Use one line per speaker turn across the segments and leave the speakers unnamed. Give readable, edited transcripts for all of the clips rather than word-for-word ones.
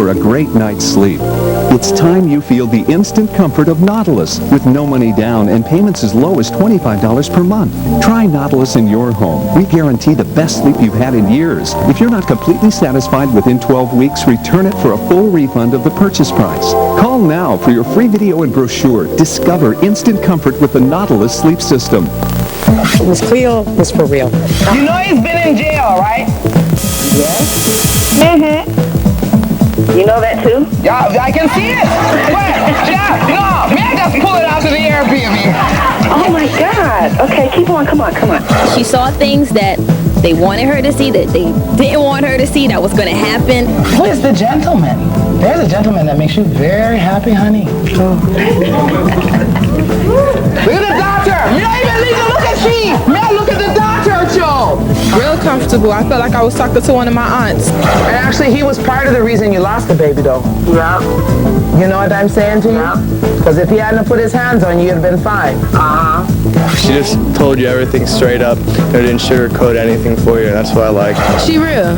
for a great night's sleep. It's time you feel the instant comfort of Nautilus with no money down and payments as low as $25 per month. Try Nautilus in your home. We guarantee the best sleep you've had in years. If you're not completely satisfied within 12 weeks, return it for a full refund of the purchase price. Call now for your free video and brochure. Discover instant comfort with the Nautilus sleep system.
Miss Cleo was for real.
You know he's been in jail, right?
Yes?
Mm-hmm. You know that too? Yeah, I can see it. Wait, yeah, no, may I just pull it out to the Airbnb? Oh my God. Okay, keep on, come on.
She saw things that they wanted her to see, that they didn't want her to see, that was going to happen.
Who is the gentleman? There's a gentleman that makes you very happy, honey. Oh. Look at the doctor! You don't even need to look at Chief! Man, look at the doctor, Joe!
Real comfortable. I felt like I was talking to one of my aunts.
And actually, he was part of the reason you lost the baby, though. Yeah. You know what I'm saying to you? Yeah. Because if he hadn't put his hands on you, you'd have been fine. Uh-huh.
She just told you everything straight up. They didn't sugarcoat anything for you. That's what I like.
She real.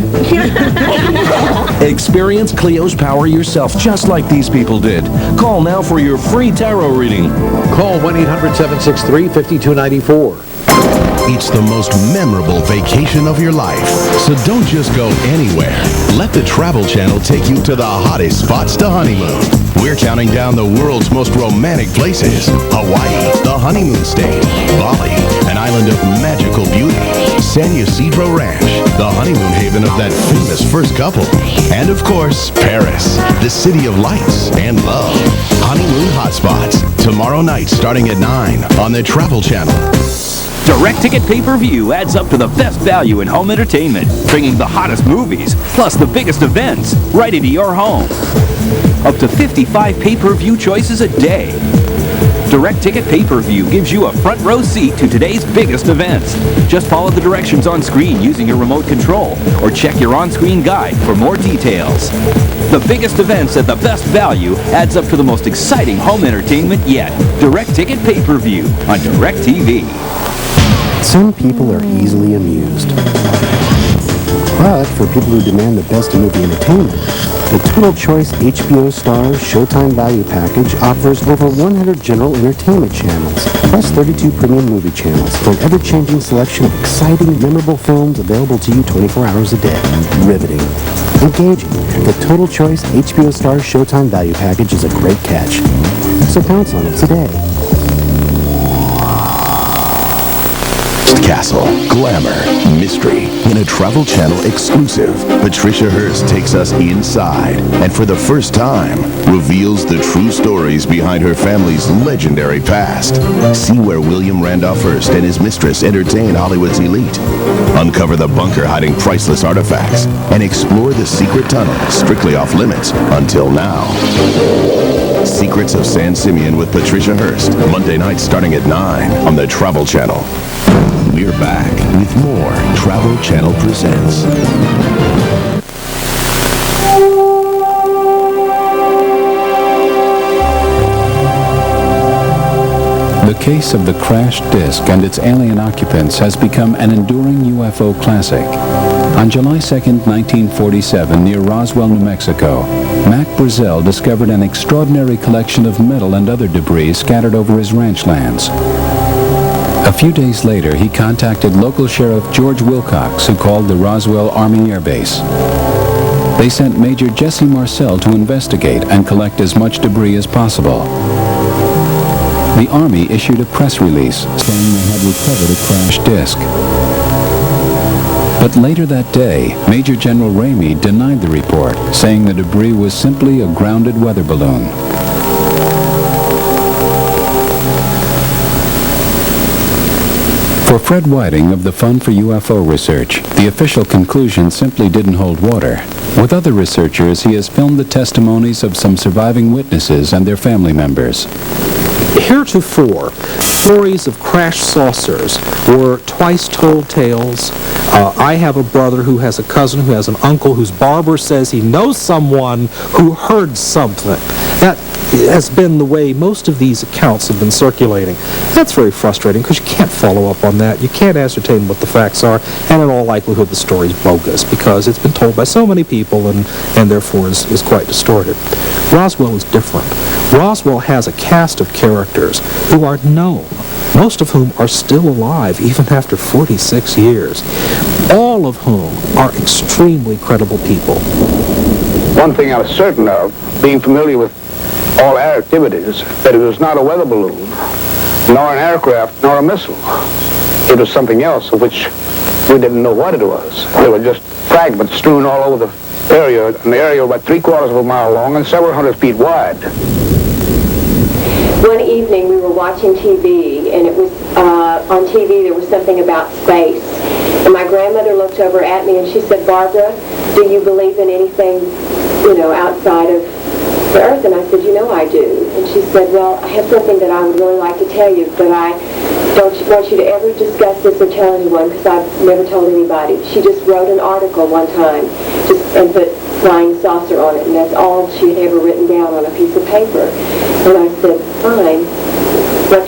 Experience Cleo's power yourself, just like these people did. Call now for your free tarot reading.
Call 1-800-763-5294.
It's the most memorable vacation of your life. So don't just go anywhere. Let the Travel Channel take you to the hottest spots to honeymoon. We're counting down the world's most romantic places. Hawaii, the honeymoon state. Bali, an island of magical beauty. San Ysidro Ranch, the honeymoon haven of that famous first couple. And of course, Paris, the city of lights and love. Honeymoon hotspots. Tomorrow night starting at 9 on the Travel Channel.
Direct Ticket Pay-Per-View adds up to the best value in home entertainment, bringing the hottest movies, plus the biggest events, right into your home. Up to 55 pay-per-view choices a day. Direct Ticket Pay-Per-View gives you a front row seat to today's biggest events. Just follow the directions on screen using your remote control, or check your on-screen guide for more details. The biggest events at the best value adds up to the most exciting home entertainment yet. Direct Ticket Pay-Per-View on DirecTV.
Some people are easily amused. But for people who demand the best in movie entertainment, the Total Choice HBO Stars Showtime Value Package offers over 100 general entertainment channels, plus 32 premium movie channels for an ever-changing selection of exciting, memorable films available to you 24 hours a day. Riveting. Engaging. The Total Choice HBO Stars Showtime Value Package is a great catch. So pounce on it today.
Castle, glamour, mystery. In a Travel Channel exclusive, Patricia Hearst takes us inside and for the first time reveals the true stories behind her family's legendary past. See where William Randolph Hearst and his mistress entertain Hollywood's elite. Uncover the bunker hiding priceless artifacts and explore the secret tunnel strictly off limits until now. Secrets of San Simeon with Patricia Hearst, Monday night starting at 9 on the Travel Channel. We're back with more Travel Channel Presents.
The case of the crashed disc and its alien occupants has become an enduring UFO classic. On July 2nd, 1947, near Roswell, New Mexico, Mac Brazel discovered an extraordinary collection of metal and other debris scattered over his ranch lands. A few days later, he contacted local Sheriff George Wilcox, who called the Roswell Army Air Base. They sent Major Jesse Marcel to investigate and collect as much debris as possible. The Army issued a press release saying they had recovered a crashed disc. But later that day, Major General Ramey denied the report, saying the debris was simply a grounded weather balloon. For Fred Whiting of the Fund for UFO Research, the official conclusion simply didn't hold water. With other researchers, he has filmed the testimonies of some surviving witnesses and their family members.
Heretofore, stories of crashed saucers were twice-told tales. I have a brother who has a cousin who has an uncle whose barber says he knows someone who heard something. That has been the way most of these accounts have been circulating. That's very frustrating because you can't follow up on that. You can't ascertain what the facts are, and in all likelihood the story is bogus because it's been told by so many people and therefore is quite distorted. Roswell is different. Roswell has a cast of characters who are known, most of whom are still alive even after 46 years, all of whom are extremely credible people.
One thing I was certain of, being familiar with all air activities, that it was not a weather balloon, nor an aircraft, nor a missile. It was something else of which we didn't know what it was. There were just fragments strewn all over the area, an area about 3/4 of a mile long and several hundred feet wide.
One evening we were watching TV, and it was on TV there was something about space. And my grandmother looked over at me and she said, "Barbara, do you believe in anything, outside of the Earth?" And I said, "I do." And she said, "Well, I have something that I would really like to tell you, but I don't want you to ever discuss this or tell anyone because I've never told anybody." She just wrote an article one time and put flying saucer on it, and that's all she had ever written down on a piece of paper. And I said, "Fine. What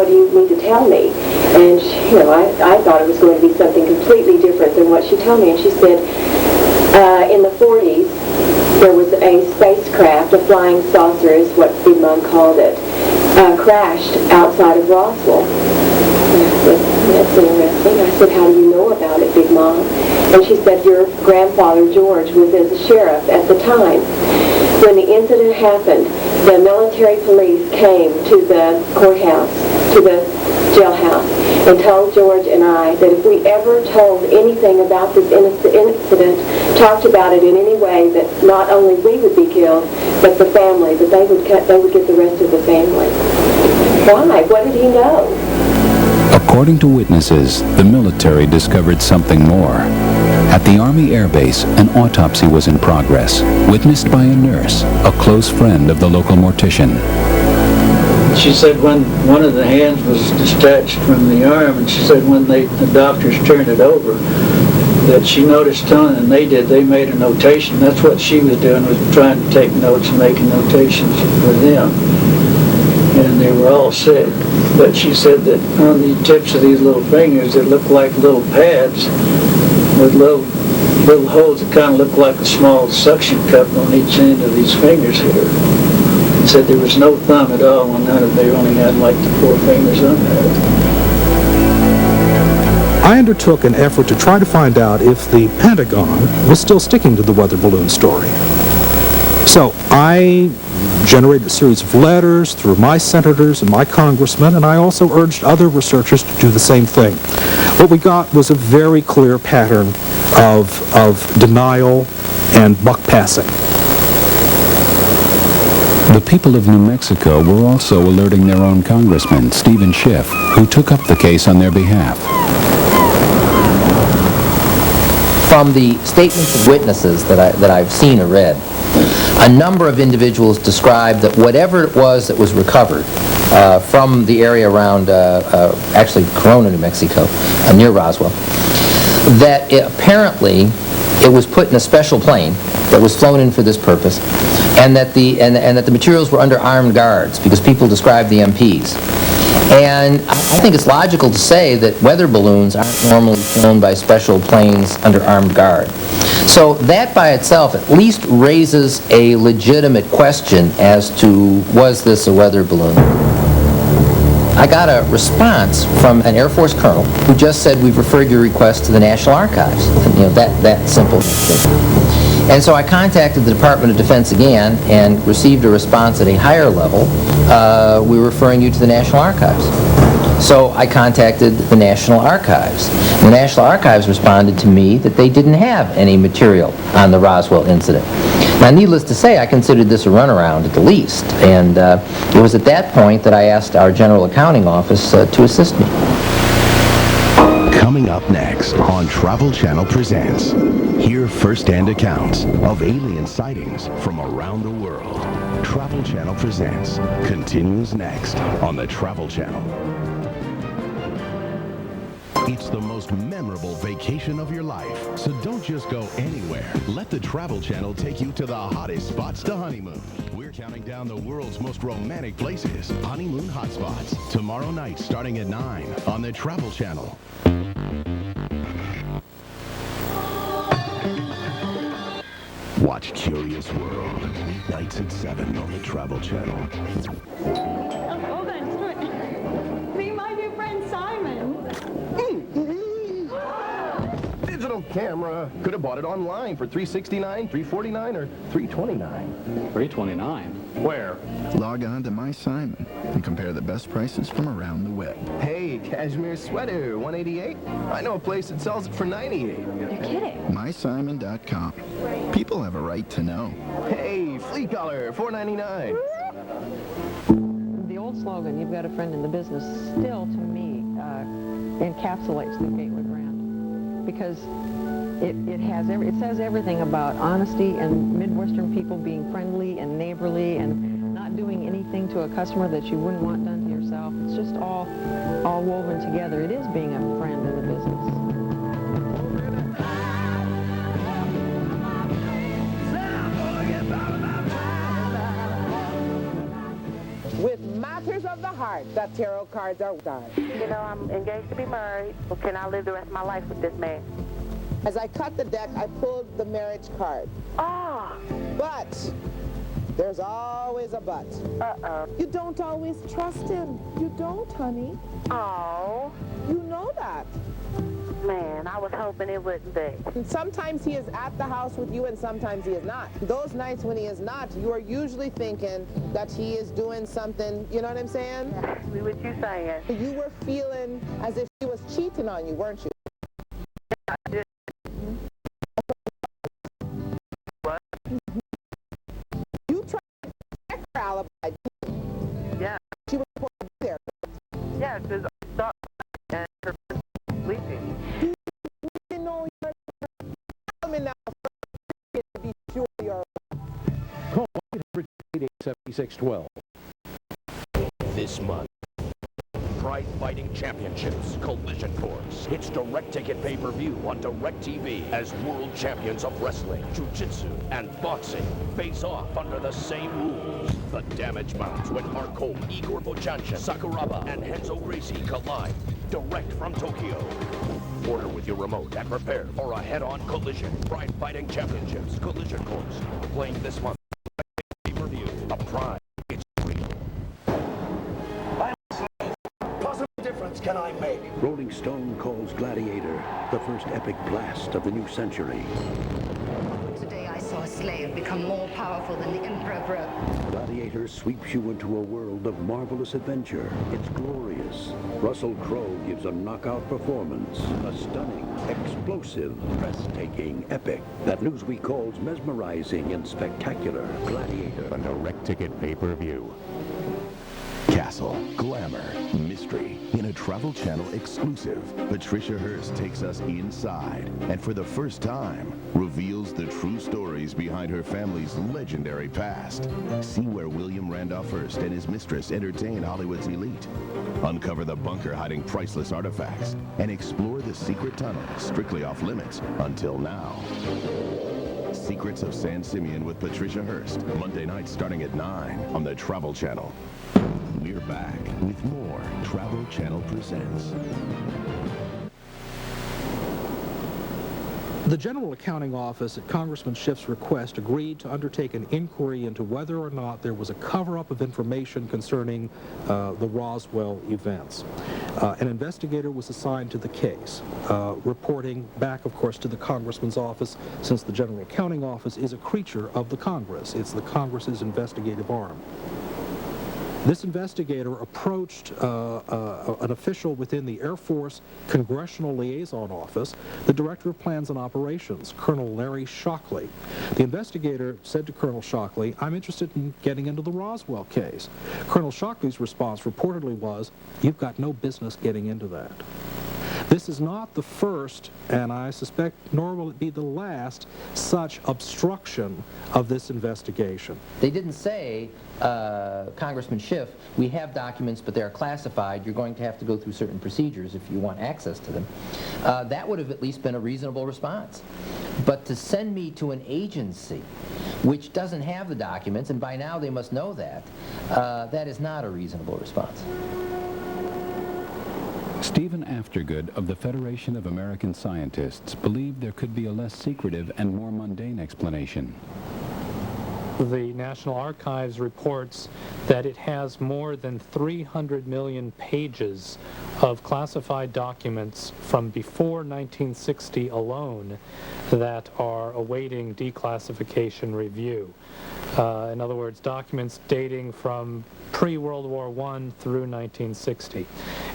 do you need to tell me?" And she, I thought it was going to be something completely different than what she told me. And she said, in the 40s, there was a spacecraft, a flying saucer is what Big Mom called it, crashed outside of Roswell. And I said, "That's interesting." I said, "How do you know about it, Big Mom?" And she said, "Your grandfather, George, was as a sheriff at the time. When the incident happened, the military police came to the courthouse, to the jailhouse, and told George and I that if we ever told anything about this incident, talked about it in any way, that not only we would be killed, but the family, that they would get the rest of the family." Why? What did he know?
According to witnesses, the military discovered something more. At the Army Air Base, an autopsy was in progress, witnessed by a nurse, a close friend of the local mortician.
She said when one of the hands was detached from the arm, and she said when the doctors turned it over, that she noticed and they made a notation. That's what she was doing, was trying to take notes and making notations for them. And they were all sick. But she said that on the tips of these little fingers, it looked like little pads with little holes that kind of looked like a small suction cup on each end of these fingers here. And said there was no thumb at all on none of them. They only had like the 4 fingers on there.
I undertook an effort to try to find out if the Pentagon was still sticking to the weather balloon story. So I generated a series of letters through my senators and my congressmen, and I also urged other researchers to do the same thing. What we got was a very clear pattern of denial and buck passing.
The people of New Mexico were also alerting their own congressman, Stephen Schiff, who took up the case on their behalf.
From the statements of witnesses that I've seen or read, a number of individuals described that whatever it was that was recovered from the area around, actually Corona, New Mexico, near Roswell, that apparently it was put in a special plane that was flown in for this purpose, and that the materials were under armed guards because people described the MPs. And I think it's logical to say that weather balloons aren't normally flown by special planes under armed guard. So that by itself at least raises a legitimate question as to, was this a weather balloon? I got a response from an Air Force colonel who just said, "We've referred your request to the National Archives." And, that simple thing. And so I contacted the Department of Defense again and received a response at a higher level. We're referring you to the National Archives. So I contacted the National Archives. The National Archives responded to me that they didn't have any material on the Roswell incident. Now, needless to say, I considered this a runaround at the least, and it was at that point that I asked our General Accounting Office to assist me.
Coming up next on Travel Channel Presents, hear first-hand accounts of alien sightings from around the world. Travel Channel Presents continues next on the Travel Channel. It's the most memorable vacation of your life. So don't just go anywhere. Let the Travel Channel take you to the hottest spots to honeymoon. We're counting down the world's most romantic places, honeymoon hotspots. Tomorrow night starting at 9 on the Travel Channel. Watch Curious World, weeknights at 7 on the Travel Channel.
Hold on. Meet my new friend Simon.
Digital camera. Could have bought it online for $369, $349, or $329. $329? Where?
Log on to My Simon and compare the best prices from around the web.
Hey, cashmere sweater, $188? I know a place that sells it for $98.
You're kidding.
MySimon.com. People have a right to know.
Hey, flea collar, $4.99.
The old slogan, "You've got a friend in the business," still, to me, encapsulates the Gateway brand, because it says everything about honesty and Midwestern people being friendly and neighborly and not doing anything to a customer that you wouldn't want done to yourself. It's just all woven together. It is being a friend in the business.
With matters of the heart, that tarot cards are done.
You know, I'm engaged to be married. Can I live the rest of my life with this man?
As I cut the deck, I pulled the marriage card.
Ah!
But there's always a but.
Uh-oh.
You don't always trust him. You don't, honey.
Oh.
You know that.
Man, I was hoping it wouldn't be.
And sometimes he is at the house with you and sometimes he is not. Those nights when he is not, you are usually thinking that he is doing something, you know what I'm saying?
Yeah, what you saying?
You were feeling as if he was cheating on you, weren't you?
Yeah, what?
You tried to check her alibi.
Yeah.
She was supposed to be there.
Yeah, because I thought and her sleeping.
You didn't know you were coming now to be sure you're
Call 800-886-12.
This month, Pride Fighting Championships Collision Course. It's direct ticket pay-per-view on DirecTV as world champions of wrestling, jiu-jitsu, and boxing face off under the same rules. The damage mounts when Mark Cole, Igor Bochanshin, Sakuraba, and Henzo Gracie collide direct from Tokyo. Order with your remote and prepare for a head-on collision. Pride Fighting Championships Collision Course. Playing this month. Pay-per-view. A Pride. It's real.
Difference can I make?
Rolling Stone calls Gladiator the first epic blast of the new century.
Today I saw a slave become more powerful than the Emperor of Rome.
Gladiator sweeps you into a world of marvelous adventure. It's glorious. Russell Crowe gives a knockout performance. A stunning, explosive, breathtaking epic that Newsweek calls mesmerizing and spectacular. Gladiator.
A direct ticket pay-per-view. Castle, glamour, mystery. In a Travel Channel exclusive, Patricia Hearst takes us inside and for the first time reveals the true stories behind her family's legendary past. See where William Randolph Hearst and his mistress entertain Hollywood's elite. Uncover the bunker hiding priceless artifacts and explore the secret tunnel strictly off limits until now. Secrets of San Simeon with Patricia Hearst, Monday nights starting at 9 on the Travel Channel. We're back with more Travel Channel Presents.
The General Accounting Office, at Congressman Schiff's request, agreed to undertake an inquiry into whether or not there was a cover-up of information concerning the Roswell events. An investigator was assigned to the case, reporting back, of course, to the Congressman's office, since the General Accounting Office is a creature of the Congress. It's the Congress's investigative arm. This investigator approached an official within the Air Force Congressional Liaison Office, the Director of Plans and Operations, Colonel Larry Shockley. The investigator said to Colonel Shockley, "I'm interested in getting into the Roswell case." Colonel Shockley's response reportedly was, "You've got no business getting into that." This is not the first, and I suspect nor will it be the last, such obstruction of this investigation.
They didn't say, Congressman Schiff, we have documents, but they're classified. You're going to have to go through certain procedures if you want access to them. That would have at least been a reasonable response. But to send me to an agency which doesn't have the documents, and by now they must know that, that is not a reasonable response.
Stephen Aftergood of the Federation of American Scientists believed there could be a less secretive and more mundane explanation.
The National Archives reports that it has more than 300 million pages of classified documents from before 1960 alone that are awaiting declassification review. In other words, documents dating from pre-World War I through 1960.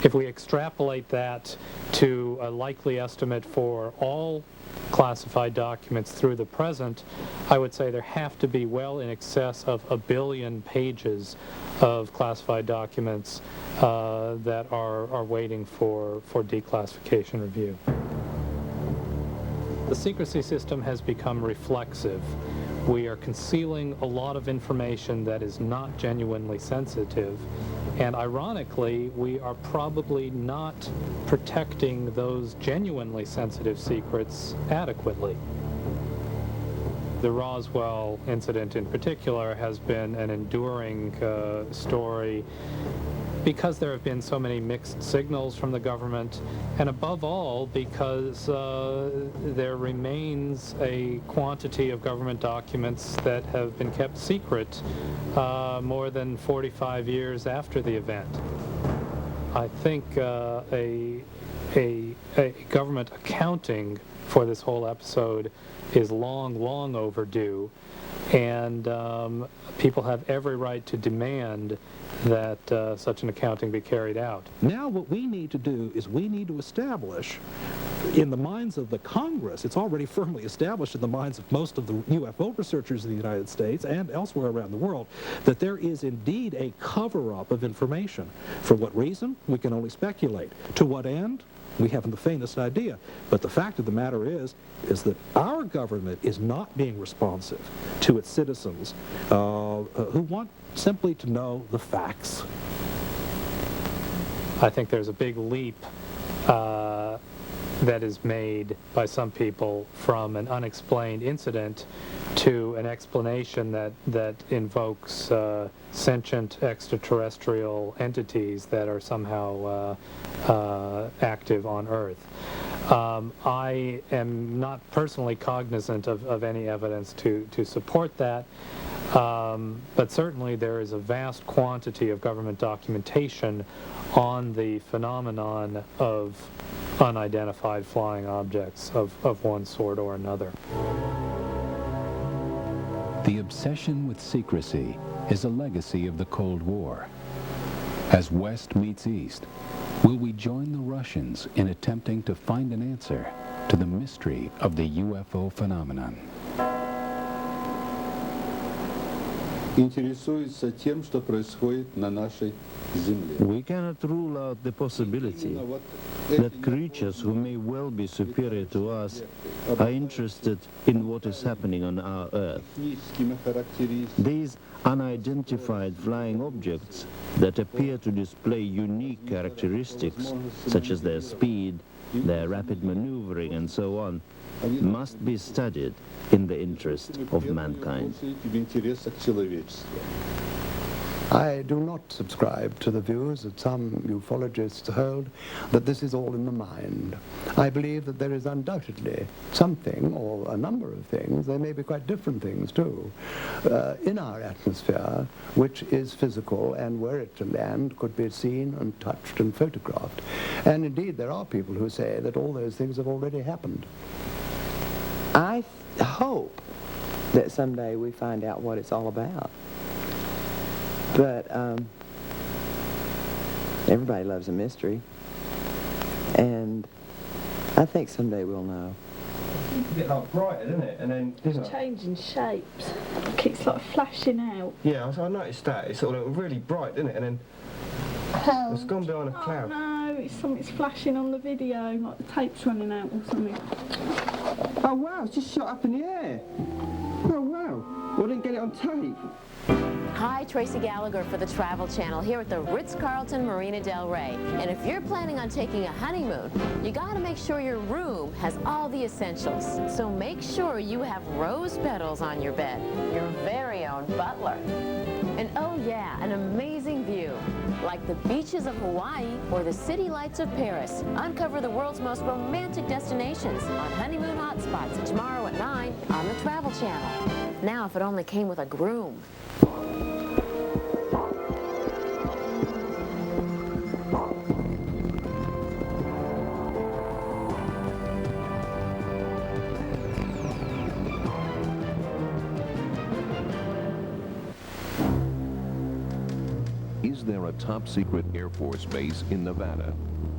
If we extrapolate that to a likely estimate for all classified documents through the present, I would say there have to be well in excess of 1 billion pages of classified documents that are waiting for declassification review. The secrecy system has become reflexive. We are concealing a lot of information that is not genuinely sensitive, and ironically, we are probably not protecting those genuinely sensitive secrets adequately. The Roswell incident in particular has been an enduring story because there have been so many mixed signals from the government, and above all because there remains a quantity of government documents that have been kept secret more than 45 years after the event. I think a government accounting for this whole episode is long overdue, and people have every right to demand that such an accounting be carried out.
Now what we need to do is we need to establish in the minds of the Congress, it's already firmly established in the minds of most of the UFO researchers in the United States and elsewhere around the world, that there is indeed a cover-up of information. For what reason? We can only speculate. To what end? We haven't the faintest idea. But the fact of the matter is that our government is not being responsive to its citizens who want simply to know the facts.
I think there's a big leap that is made by some people from an unexplained incident to an explanation that invokes sentient extraterrestrial entities that are somehow active on Earth. I am not personally cognizant of any evidence to support that, but certainly there is a vast quantity of government documentation on the phenomenon of unidentified flying objects of one sort or another.
The obsession with secrecy is a legacy of the Cold War. As West meets East, will we join the Russians in attempting to find an answer to the mystery of the UFO phenomenon?
Интересуется тем, что происходит на нашей земле.
We cannot rule out the possibility that creatures who may well be superior to us are interested in what is happening on our Earth. These unidentified flying objects that appear to display unique characteristics, such as their speed, their rapid maneuvering, and so on, must be studied in the interest of mankind.
I do not subscribe to the views that some ufologists hold that this is all in the mind. I believe that there is undoubtedly something, or a number of things, they may be quite different things too, in our atmosphere, which is physical, and were it to land could be seen and touched and photographed. And indeed there are people who say that all those things have already happened.
I hope that someday we find out what it's all about. But everybody loves a mystery, and I think someday we'll know.
It's a bit like brighter, isn't it? And then
It's changing shapes. Like it's like flashing out.
yeah, I noticed that. It's sort of really bright, isn't it? And then it's gone behind a cloud.
Oh no. No, something's flashing on the video, like the tape's running out or something.
Oh wow, it's just shot up in the air. Oh wow, we didn't get it on tape.
Hi, Tracy Gallagher for the Travel Channel here at the Ritz-Carlton Marina Del Rey. And if you're planning on taking a honeymoon, you gotta make sure your room has all the essentials. So make sure you have rose petals on your bed, your very own butler. And oh yeah, an amazing view, like the beaches of Hawaii or the city lights of Paris. Uncover the world's most romantic destinations on Honeymoon Hotspots tomorrow at 9 on the Travel Channel. Now, if it only came with a groom.
Is there a top-secret Air Force base in Nevada?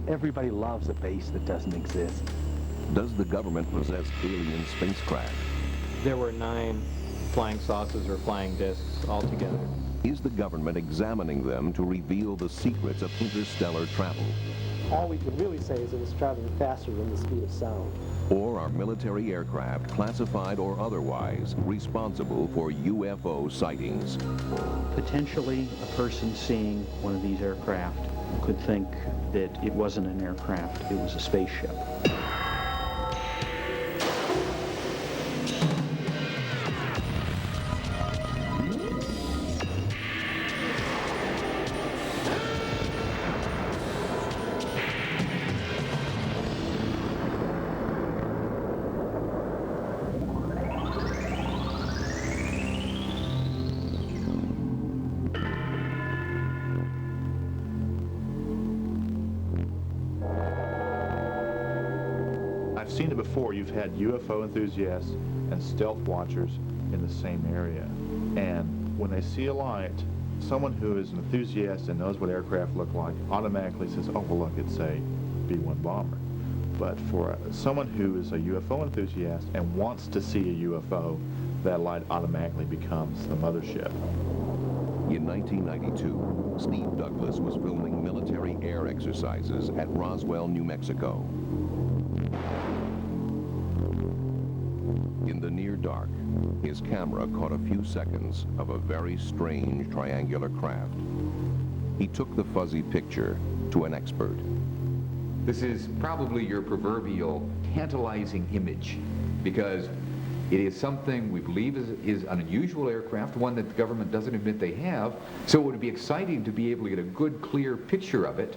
Everybody loves a base that doesn't exist.
Does the government possess alien spacecraft?
There were 9 flying saucers or flying discs altogether.
Is the government examining them to reveal the secrets of interstellar travel?
All we can really say is it was traveling faster than the speed of sound.
Or are military aircraft, classified or otherwise, responsible for UFO sightings?
Potentially, a person seeing one of these aircraft could think that it wasn't an aircraft, it was a spaceship.
I've seen it before. You've had UFO enthusiasts and stealth watchers in the same area. And when they see a light, someone who is an enthusiast and knows what aircraft look like automatically says, oh, well, look, it's a B-1 bomber. But for someone who is a UFO enthusiast and wants to see a UFO, that light automatically becomes the mothership.
In 1992, Steve Douglas was filming military air exercises at Roswell, New Mexico. In the near dark, his camera caught a few seconds of a very strange triangular craft. He took the fuzzy picture to an expert.
This is probably your proverbial tantalizing image, because it is something we believe is an unusual aircraft, one that the government doesn't admit they have, so it would be exciting to be able to get a good, clear picture of it,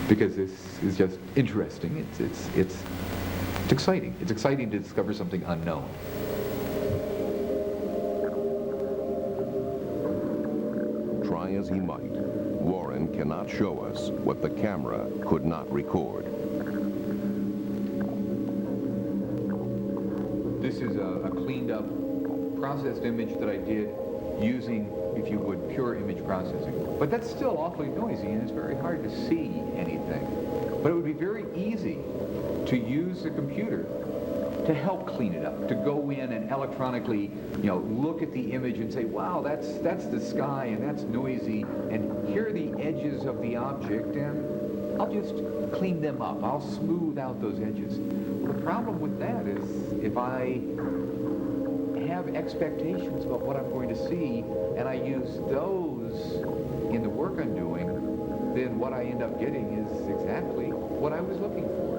because this is just interesting. It's exciting. It's exciting to discover something unknown.
Try as he might, Warren cannot show us what the camera could not record.
This is a cleaned up, processed image that I did using, if you would, pure image processing. But that's still awfully noisy, and it's very hard to see anything. But it would be very easy to use the computer to help clean it up, to go in and electronically, look at the image and say, wow, that's the sky, and that's noisy, and here are the edges of the object, and I'll just clean them up. I'll smooth out those edges. The problem with that is if I have expectations about what I'm going to see, and I use those in the work I'm doing, then what I end up getting is exactly what I was looking for.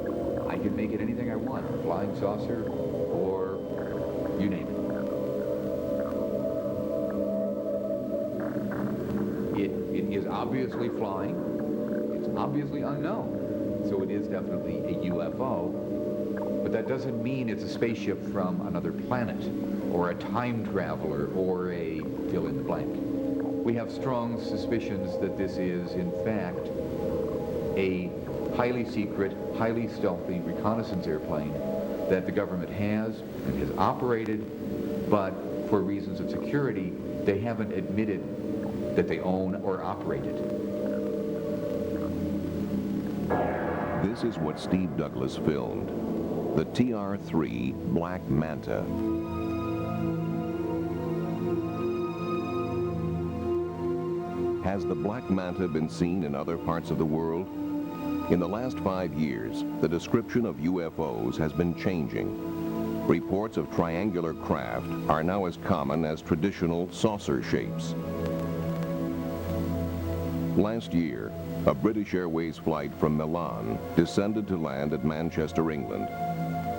I can make it anything I want, flying saucer, or you name it. It is obviously flying. It's obviously unknown. So it is definitely a UFO. But that doesn't mean it's a spaceship from another planet, or a time traveler, or a fill in the blank. We have strong suspicions that this is, in fact, a highly secret, highly stealthy reconnaissance airplane that the government has and has operated, but for reasons of security, they haven't admitted that they own or operate it.
This is what Steve Douglas filmed. The TR-3 Black Manta. Has the Black Manta been seen in other parts of the world? In the last 5 years, the description of UFOs has been changing. Reports of triangular craft are now as common as traditional saucer shapes. Last year, a British Airways flight from Milan descended to land at Manchester, England.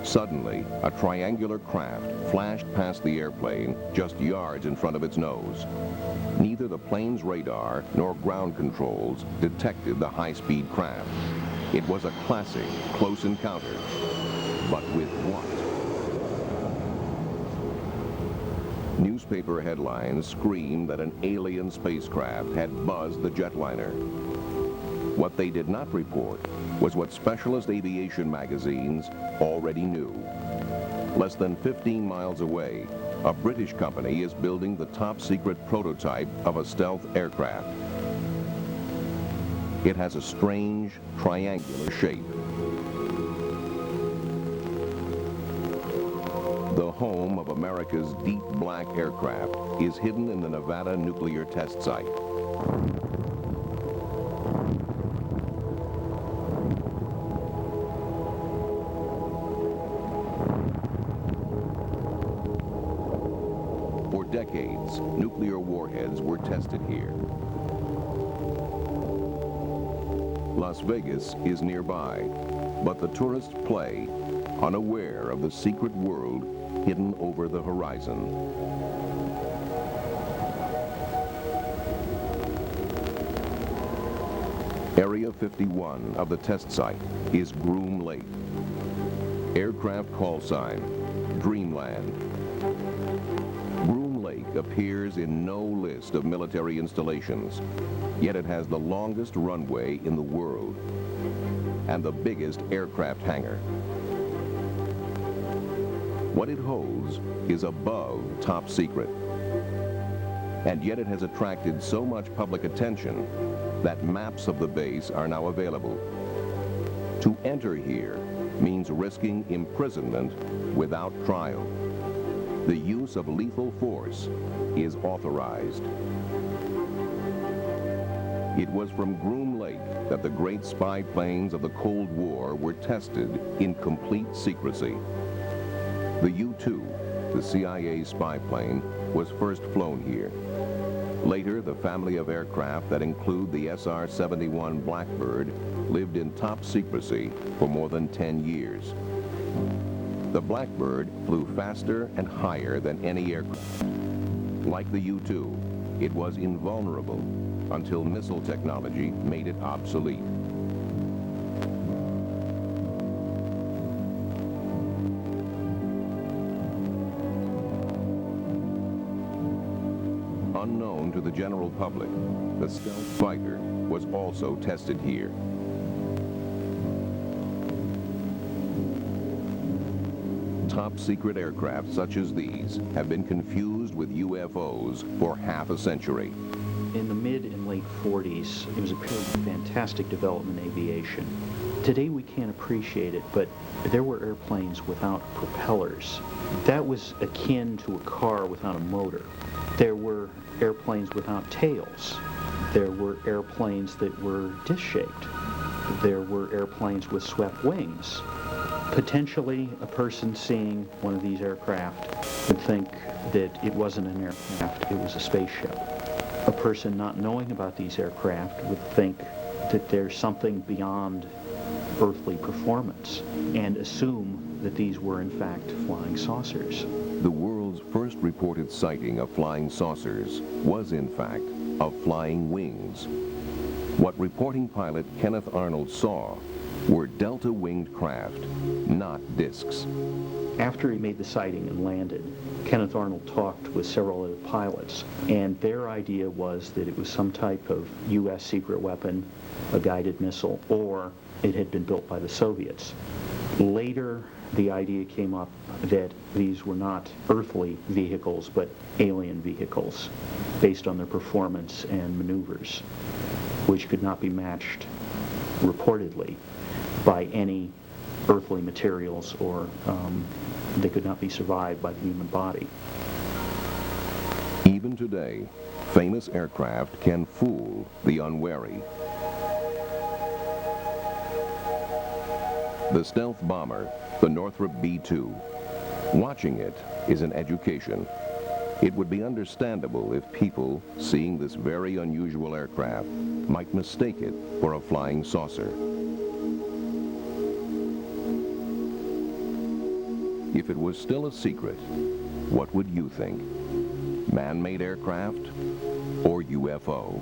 Suddenly, a triangular craft flashed past the airplane just yards in front of its nose. Neither the plane's radar nor ground controls detected the high-speed craft. It was a classic close encounter. But with what? Newspaper headlines screamed that an alien spacecraft had buzzed the jetliner. What they did not report was what specialist aviation magazines already knew. Less than 15 miles away, a British company is building the top-secret prototype of a stealth aircraft. It has a strange, triangular shape. The home of America's deep black aircraft is hidden in the Nevada nuclear test site. For decades, nuclear warheads were tested here. Las Vegas is nearby, but the tourists play, unaware of the secret world hidden over the horizon. Area 51 of the test site is Groom Lake. Aircraft call sign, Dreamland. Groom Lake appears in no list of military installations, yet it has the longest runway in the world and the biggest aircraft hangar. What it holds is above top secret, and yet it has attracted so much public attention that maps of the base are now available. To enter here means risking imprisonment without trial. The use of lethal force is authorized. It was from Groom Lake that the great spy planes of the Cold War were tested in complete secrecy. The U-2, the CIA spy plane, was first flown here. Later, the family of aircraft that include the SR-71 Blackbird lived in top secrecy for more than 10 years. The Blackbird flew faster and higher than any aircraft. Like the U-2, it was invulnerable until missile technology made it obsolete. Unknown to the general public, the stealth fighter was also tested here. Top-secret aircraft such as these have been confused with UFOs for half a century.
In the mid and late 40s, it was a period of fantastic development in aviation. Today we can't appreciate it, but there were airplanes without propellers. That was akin to a car without a motor. There were airplanes without tails. There were airplanes that were disc-shaped. There were airplanes with swept wings. Potentially, a person seeing one of these aircraft would think that it wasn't an aircraft, it was a spaceship. A person not knowing about these aircraft would think that there's something beyond earthly performance and assume that these were in fact flying saucers.
The world's first reported sighting of flying saucers was in fact of flying wings. What reporting pilot Kenneth Arnold saw were delta-winged craft, not discs.
After he made the sighting and landed, Kenneth Arnold talked with several other pilots, and their idea was that it was some type of U.S. secret weapon, a guided missile, or it had been built by the Soviets. Later, the idea came up that these were not earthly vehicles, but alien vehicles, based on their performance and maneuvers, which could not be matched, reportedly, by any earthly materials, or they could not be survived by the human body.
Even today, famous aircraft can fool the unwary. The stealth bomber, the Northrop B-2. Watching it is an education. It would be understandable if people, seeing this very unusual aircraft, might mistake it for a flying saucer. If it was still a secret, what would you think? Man-made aircraft or UFO?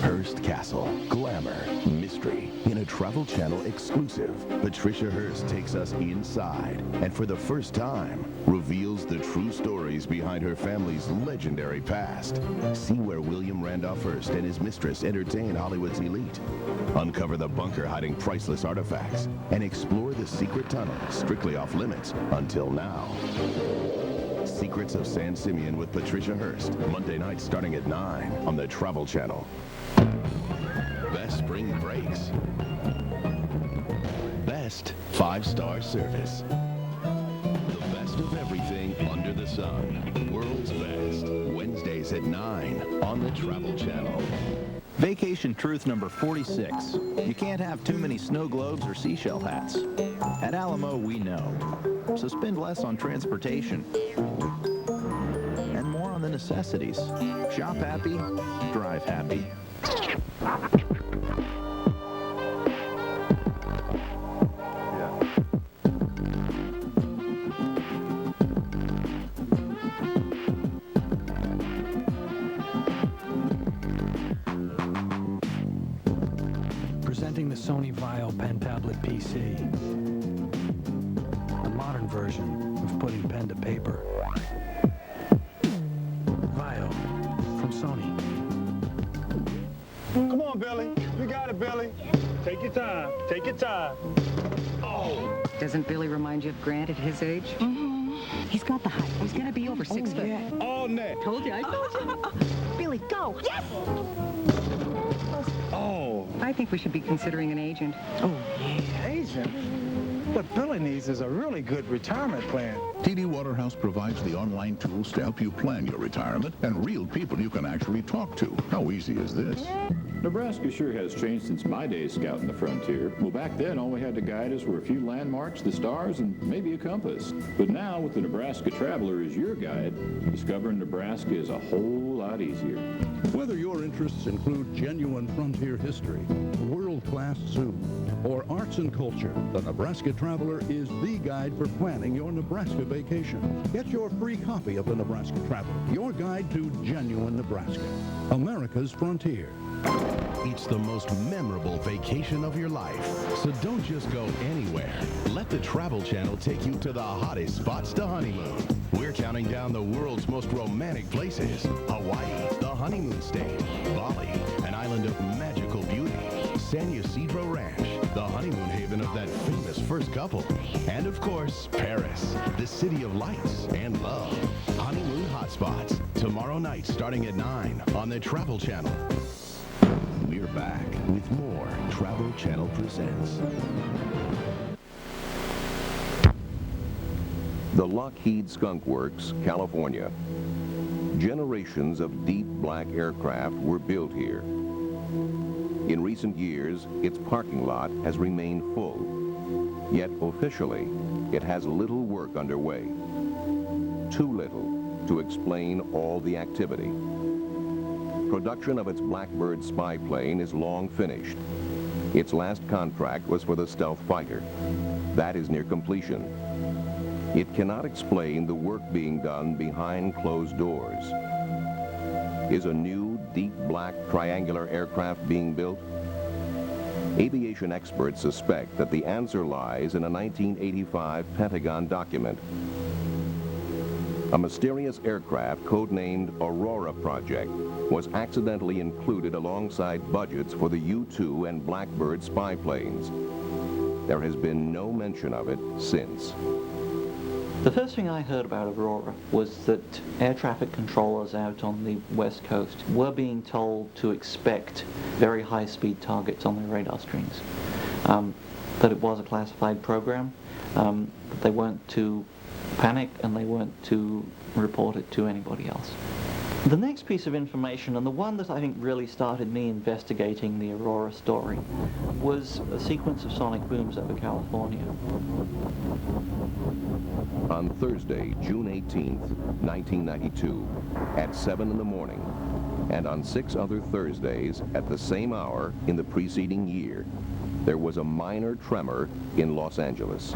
Hearst Castle, glamour, mystery. In a Travel Channel exclusive, Patricia Hearst takes us inside and for the first time reveals the true stories behind her family's legendary past. See where William Randolph Hearst and his mistress entertain Hollywood's elite. Uncover the bunker hiding priceless artifacts and explore the secret tunnel strictly off limits until now. Secrets of San Simeon with Patricia Hearst, Monday night starting at 9 on the Travel Channel. Best spring breaks. Best 5-star service. The best of everything under the sun. World's best. Wednesdays at 9 on the Travel Channel.
Vacation truth number 46. You can't have too many snow globes or seashell hats. At Alamo, we know. So spend less on transportation and more on the necessities. Shop happy, drive happy.
Presenting the Sony Vaio Pen Tablet PC. A modern version of putting pen to paper. Vaio from Sony.
Come on, Billy. You got it, Billy. Take your time. Take your time. Oh.
Doesn't Billy remind you of Grant at his age? Mm-hmm. He's got the height. He's gonna be over 6 foot.
Yeah. All net.
Told you. I told you. Billy, go. Yes.
Oh.
I think we should be considering an agent.
Oh, yeah. Agent? What Billy needs is a really good retirement plan.
TD Waterhouse provides the online tools to help you plan your retirement and real people you can actually talk to. How easy is this?
Nebraska sure has changed since my days scouting the frontier. Well, back then, all we had to guide us were a few landmarks, the stars, and maybe a compass. But now, with the Nebraska Traveler as your guide, discovering Nebraska is a whole lot easier.
Whether your interests include genuine frontier history, world-class zoo, or arts and culture, the Nebraska Traveler is the guide for planning your Nebraska vacation. Get your free copy of the Nebraska Traveler, your guide to genuine Nebraska, America's frontier.
It's the most memorable vacation of your life. So don't just go anywhere. Let the Travel Channel take you to the hottest spots to honeymoon. We're counting down the world's most romantic places. Hawaii, the honeymoon state. Bali, an island of magical beauty. San Ysidro Ranch, the honeymoon haven of that famous first couple. And of course, Paris, the city of lights and love. Honeymoon hotspots, tomorrow night starting at 9 on the Travel Channel. We're back with more Travel Channel Presents.
The Lockheed Skunk Works, California. Generations of deep black aircraft were built here. In recent years, its parking lot has remained full. Yet officially, it has little work underway. Too little to explain all the activity. Production of its Blackbird spy plane is long finished. Its last contract was for the stealth fighter. That is near completion. It cannot explain the work being done behind closed doors. Is a new, deep black triangular aircraft being built? Aviation experts suspect that the answer lies in a 1985 Pentagon document. A mysterious aircraft codenamed Aurora Project was accidentally included alongside budgets for the U-2 and Blackbird spy planes. There has been no mention of it since.
The first thing I heard about Aurora was that air traffic controllers out on the west coast were being told to expect very high-speed targets on their radar screens. That it was a classified program, that they weren't to panic and they weren't to report it to anybody else. The next piece of information, and the one that I think really started me investigating the Aurora story, was a sequence of sonic booms over California.
On Thursday, June 18th, 1992, at 7 in the morning, and on 6 other Thursdays at the same hour in the preceding year, there was a minor tremor in Los Angeles.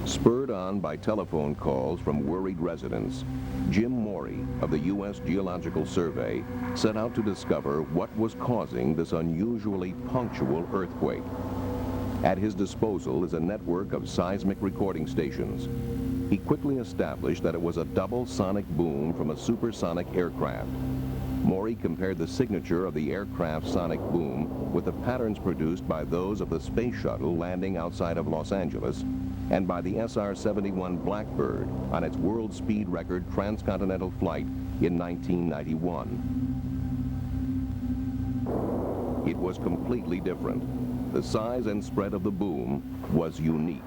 Spurred on by telephone calls from worried residents, Jim Morey of the U.S. Geological Survey set out to discover what was causing this unusually punctual earthquake. At his disposal is a network of seismic recording stations. He quickly established that it was a double sonic boom from a supersonic aircraft. Morey compared the signature of the aircraft's sonic boom with the patterns produced by those of the space shuttle landing outside of Los Angeles and by the SR-71 Blackbird on its world speed record transcontinental flight in 1991. It was completely different. The size and spread of the boom was unique.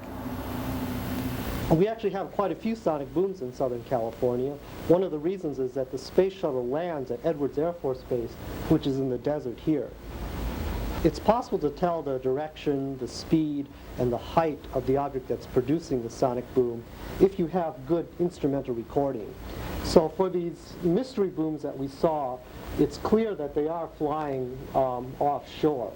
We actually have quite a few sonic booms in Southern California. One of the reasons is that the space shuttle lands at Edwards Air Force Base, which is in the desert here. It's possible to tell the direction, the speed, and the height of the object that's producing the sonic boom if you have good instrumental recording. So for these mystery booms that we saw, it's clear that they are flying offshore.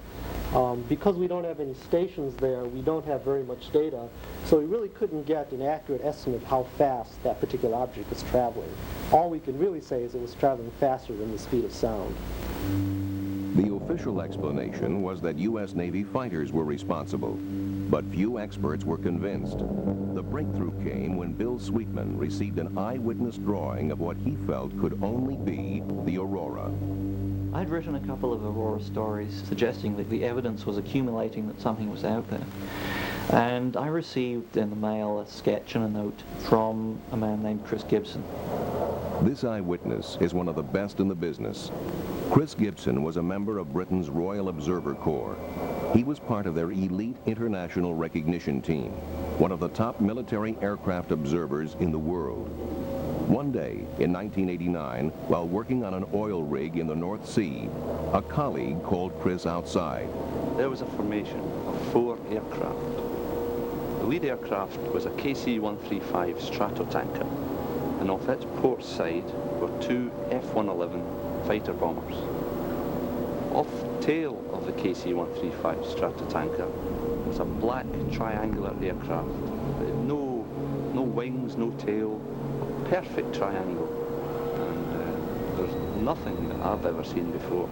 Because we don't have any stations there, we don't have very much data, so we really couldn't get an accurate estimate of how fast that particular object was traveling. All we can really say is it was traveling faster than the speed of sound.
The official explanation was that U.S. Navy fighters were responsible, but few experts were convinced. The breakthrough came when Bill Sweetman received an eyewitness drawing of what he felt could only be the Aurora.
I'd written a couple of Aurora stories suggesting that the evidence was accumulating that something was out there. And I received in the mail a sketch and a note from a man named Chris Gibson.
This eyewitness is one of the best in the business. Chris Gibson was a member of Britain's Royal Observer Corps. He was part of their elite international recognition team, one of the top military aircraft observers in the world. One day in 1989, while working on an oil rig in the North Sea, a colleague called Chris outside.
There was a formation of 4 aircraft. The lead aircraft was a KC-135 Stratotanker, and off its port side were 2 F-111 fighter bombers. Off the tail of the KC-135 Stratotanker was a black triangular aircraft. No wings, no tail, perfect triangle. And there's nothing that I've ever seen before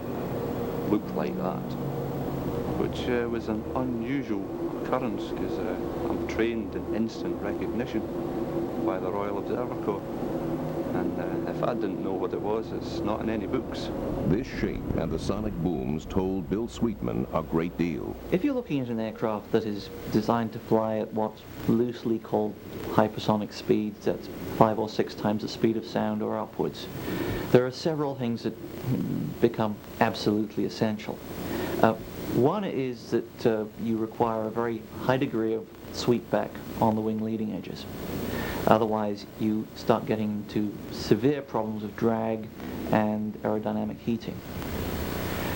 looked like that, which was an unusual occurrence because I'm trained in instant recognition by the Royal Observer Corps. And if I didn't know what it was, it's not in any books.
This shape and the sonic booms told Bill Sweetman a great deal.
If you're looking at an aircraft that is designed to fly at what's loosely called hypersonic speeds, that's 5 or 6 times the speed of sound or upwards, there are several things that become absolutely essential. One is that you require a very high degree of sweepback on the wing leading edges. Otherwise, you start getting into severe problems of drag and aerodynamic heating.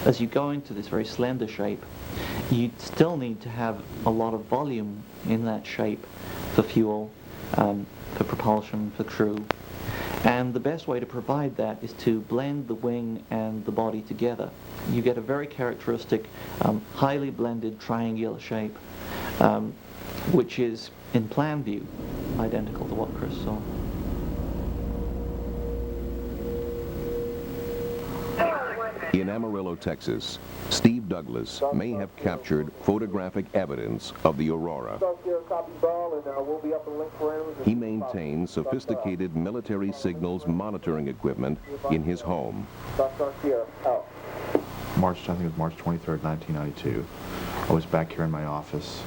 As you go into this very slender shape, you still need to have a lot of volume in that shape for fuel, for propulsion, for crew. And the best way to provide that is to blend the wing and the body together. You get a very characteristic, highly blended triangular shape, which is, in plan view, identical to what Chris saw.
In Amarillo, Texas, Steve Douglas may have captured photographic evidence of the Aurora. He maintains sophisticated military signals monitoring equipment in his home.
I think it was March 23rd, 1992. I was back here in my office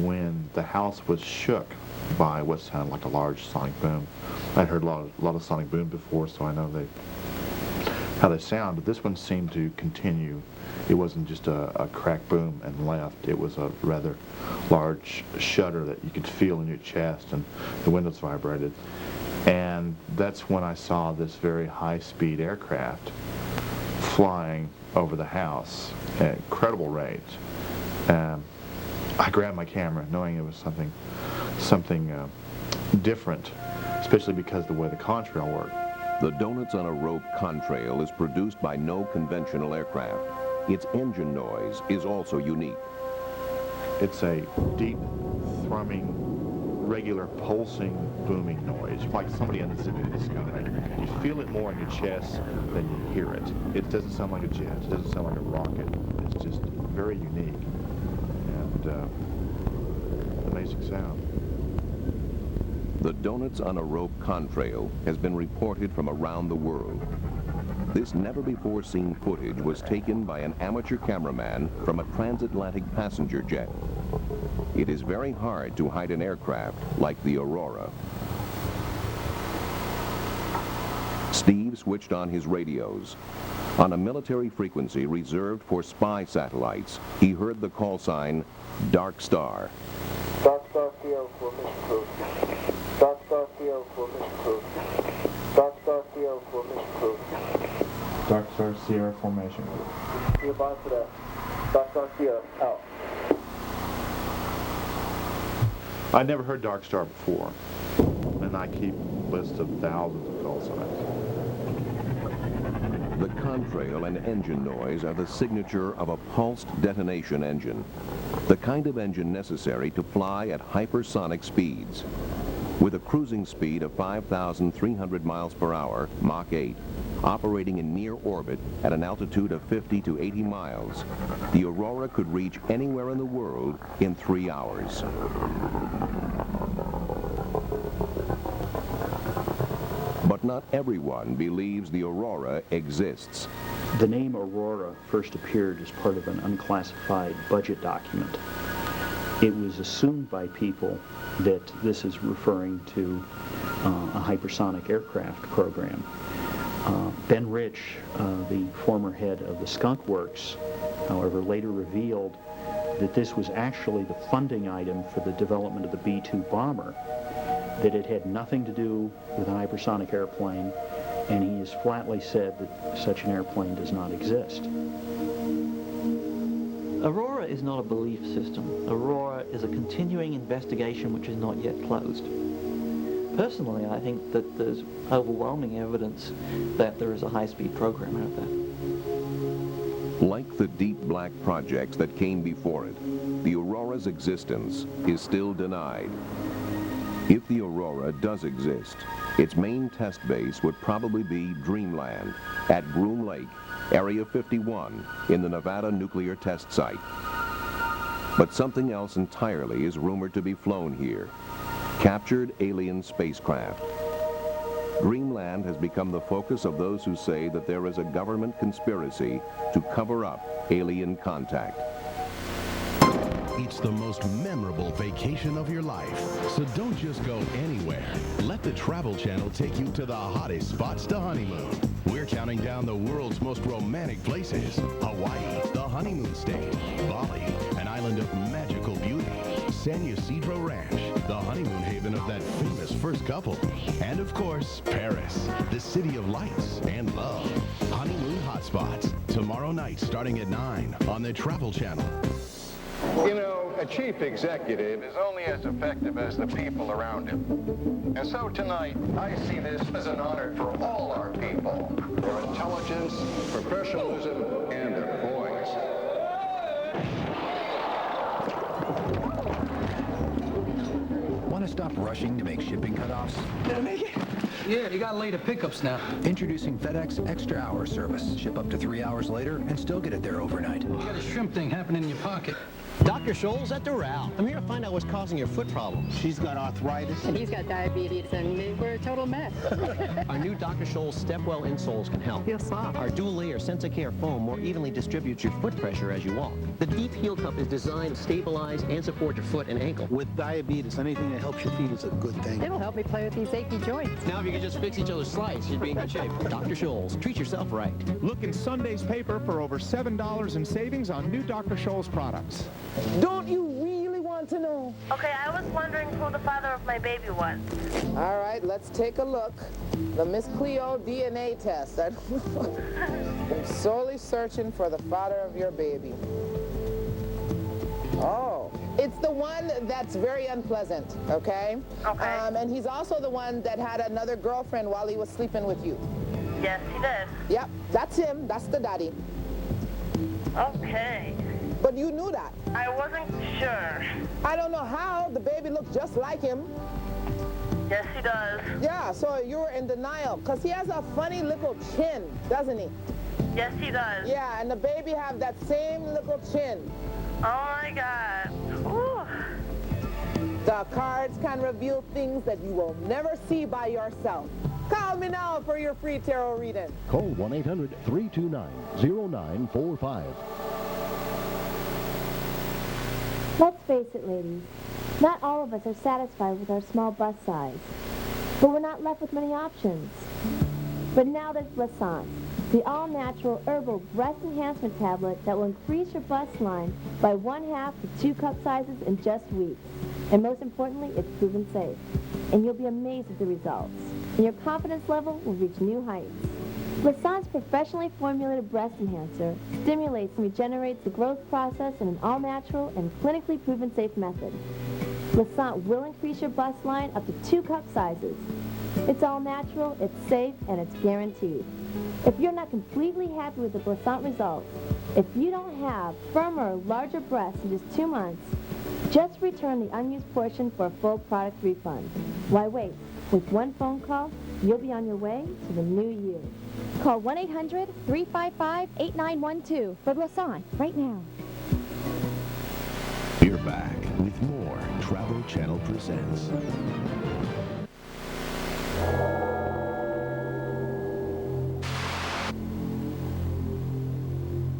when the house was shook by what sounded like a large sonic boom. I'd heard a lot of sonic boom before, so I know how they sounded. This one seemed to continue. It wasn't just a crack boom and left. It was a rather large shudder that you could feel in your chest, and the windows vibrated. And that's when I saw this very high-speed aircraft flying over the house at incredible rates. I grabbed my camera, knowing it was something different, especially because of the way the contrail worked.
The Donuts on a Rope contrail is produced by no conventional aircraft. Its engine noise is also unique.
It's a deep, thrumming, regular, pulsing, booming noise, like somebody unzipping the sky. You feel it more in your chest than you hear it. It doesn't sound like a jet. It doesn't sound like a rocket. It's just very unique and amazing sound.
The Donuts on a Rope contrail has been reported from around the world. This never-before-seen footage was taken by an amateur cameraman from a transatlantic passenger jet. It is very hard to hide an aircraft like the Aurora. Steve switched on his radios. On a military frequency reserved for spy satellites, he heard the call sign, Dark Star.
Dark Star Sierra for mission crew. Dark Star Sierra for mission crew. Dark Star Sierra for mission crew.
Dark Star Sierra formation.
Be advised for that. Dark Star Sierra, out.
I'd never heard Dark Star before, and I keep lists of thousands of call signs.
The contrail and engine noise are the signature of a pulsed detonation engine, the kind of engine necessary to fly at hypersonic speeds. With a cruising speed of 5,300 miles per hour, Mach 8, operating in near orbit at an altitude of 50 to 80 miles, the Aurora could reach anywhere in the world in 3 hours. But not everyone believes the Aurora exists.
The name Aurora first appeared as part of an unclassified budget document. It was assumed by people that this is referring to a hypersonic aircraft program. Ben Rich, the former head of the Skunk Works, however, later revealed that this was actually the funding item for the development of the B-2 bomber, that it had nothing to do with a hypersonic airplane, and he has flatly said that such an airplane does not exist.
Aurora is not a belief system. Aurora is a continuing investigation which is not yet closed. Personally, I think that there's overwhelming evidence that there is a high-speed program out there.
Like the deep black projects that came before it, the Aurora's existence is still denied. If the Aurora does exist, its main test base would probably be Dreamland at Groom Lake, Area 51, in the Nevada nuclear test site. But something else entirely is rumored to be flown here. Captured alien spacecraft. Dreamland has become the focus of those who say that there is a government conspiracy to cover up alien contact.
It's the most memorable vacation of your life, so don't just go anywhere. Let the Travel Channel take you to the hottest spots to honeymoon. We're counting down the world's most romantic places. Hawaii, the honeymoon state. Bali, an island of magical beauty. San Ysidro Ranch, the honeymoon haven of that famous first couple. And of course, Paris, the city of lights and love. Honeymoon hotspots, tomorrow night starting at 9 on the Travel Channel.
You know, a chief executive is only as effective as the people around him. And so tonight, I see this as an honor for all our people. Their intelligence, professionalism, and their poise.
Want to stop rushing to make shipping cutoffs?
Did I make it? Yeah, you got later pickups now.
Introducing FedEx Extra Hour service. Ship up to 3 hours later and still get it there overnight.
You got a shrimp thing happening in your pocket.
Dr. Scholl's at Doral. I'm here to find out what's causing your foot problem. She's got arthritis.
And he's got diabetes, and we're a total mess.
Our new Dr. Scholl's Stepwell insoles can help.
Feel soft.
Our dual-layer Sensacare foam more evenly distributes your foot pressure as you walk. The deep heel cup is designed to stabilize and support your foot and ankle.
With diabetes, anything that helps your feet is a good thing.
It'll help me play with these achy joints.
Now if you could just fix each other's slides, you'd be in good shape. Dr. Scholl's, treat yourself right.
Look in Sunday's paper for over $7 in savings on new Dr. Scholl's products.
Don't you really want to know?
Okay, I was wondering who the father of my baby was.
All right, let's take a look. The Miss Cleo DNA test. I'm solely searching for the father of your baby. Oh, it's the one that's very unpleasant, okay?
Okay.
And he's also the one that had another girlfriend while he was sleeping with you.
Yes, he did.
Yep, that's him. That's the daddy.
Okay.
But you knew that.
I wasn't sure.
I don't know how. The baby looks just like him.
Yes, he does.
Yeah, so you were in denial. Because he has a funny little chin, doesn't he?
Yes, he does.
Yeah, and the baby have that same little chin.
Oh, my God. Ooh.
The cards can reveal things that you will never see by yourself. Call me now for your free tarot reading.
Call 1-800-329-0945.
Let's face it, ladies. Not all of us are satisfied with our small bust size. But we're not left with many options. But now there's Lassance, the all-natural herbal breast enhancement tablet that will increase your bust line by 1/2 to 2 cup sizes in just weeks. And most importantly, it's proven safe. And you'll be amazed at the results. And your confidence level will reach new heights. Lassant's professionally formulated breast enhancer stimulates and regenerates the growth process in an all-natural and clinically proven safe method. Lassant will increase your bust line up to 2 cup sizes. It's all natural, it's safe, and it's guaranteed. If you're not completely happy with the Lassant results, if you don't have firmer, larger breasts in just 2 months, just return the unused portion for a full product refund. Why wait? With one phone call, you'll be on your way to the new you.
Call 1-800-355-8912 for Lassant right now.
We're back with more Travel Channel Presents.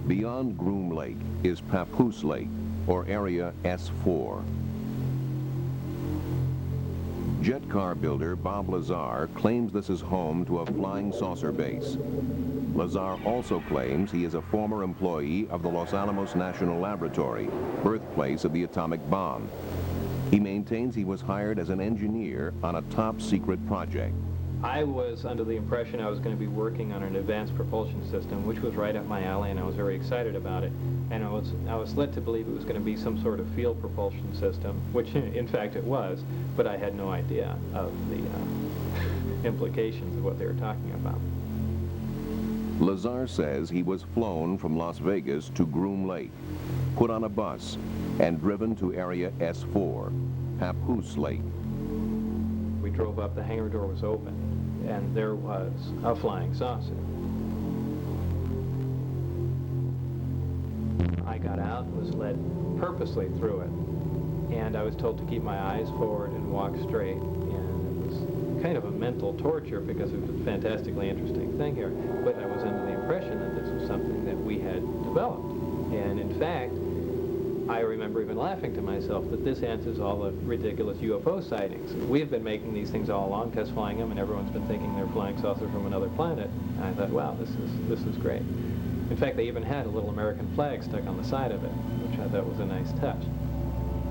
Beyond Groom Lake is Papoose Lake, or Area S4. Jet car builder Bob Lazar claims this is home to a flying saucer base. Lazar also claims he is a former employee of the Los Alamos National Laboratory, birthplace of the atomic bomb. He maintains he was hired as an engineer on a top-secret project.
I was under the impression I was going to be working on an advanced propulsion system, which was right up my alley, and I was very excited about it. And I was led to believe it was going to be some sort of field propulsion system, which in fact it was, but I had no idea of the implications of what they were talking about.
Lazar says he was flown from Las Vegas to Groom Lake, put on a bus, and driven to Area S4, Papoose Lake.
We drove up, the hangar door was open, and there was a flying saucer. I got out and was led purposely through it, and I was told to keep my eyes forward and walk straight, and it was kind of a mental torture because it was a fantastically interesting thing here, but I was under the impression that this was something that we had developed, and in fact, I remember even laughing to myself that this answers all the ridiculous UFO sightings. We have been making these things all along, test flying them, and everyone's been thinking they're flying saucers from another planet. And I thought, wow, this is great. In fact, they even had a little American flag stuck on the side of it, which I thought was a nice touch.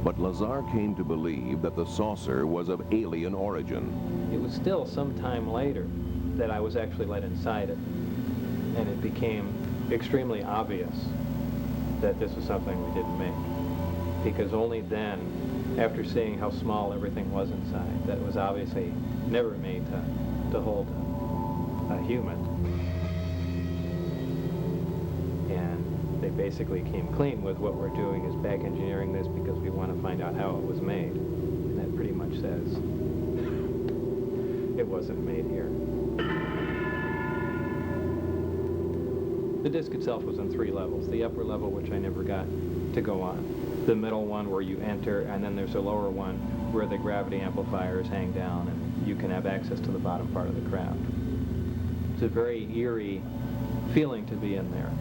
But Lazar came to believe that the saucer was of alien origin.
It was still some time later that I was actually let inside it, and it became extremely obvious that this was something we didn't make. Because only then, after seeing how small everything was inside, that it was obviously never made to hold a human. And they basically came clean with what we're doing is back engineering this because we want to find out how it was made. And that pretty much says it wasn't made here. The disc itself was on 3 levels. The upper level, which I never got to go on, the middle one where you enter, and then there's a lower one where the gravity amplifiers hang down and you can have access to the bottom part of the craft. It's a very eerie feeling to be in there.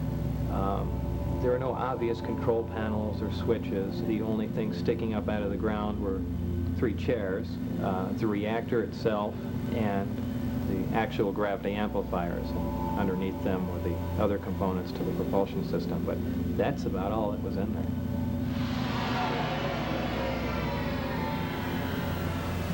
There are no obvious control panels or switches. The only things sticking up out of the ground were 3 chairs, the reactor itself, and the actual gravity amplifiers. And underneath them were the other components to the propulsion system, but that's about all that was in there.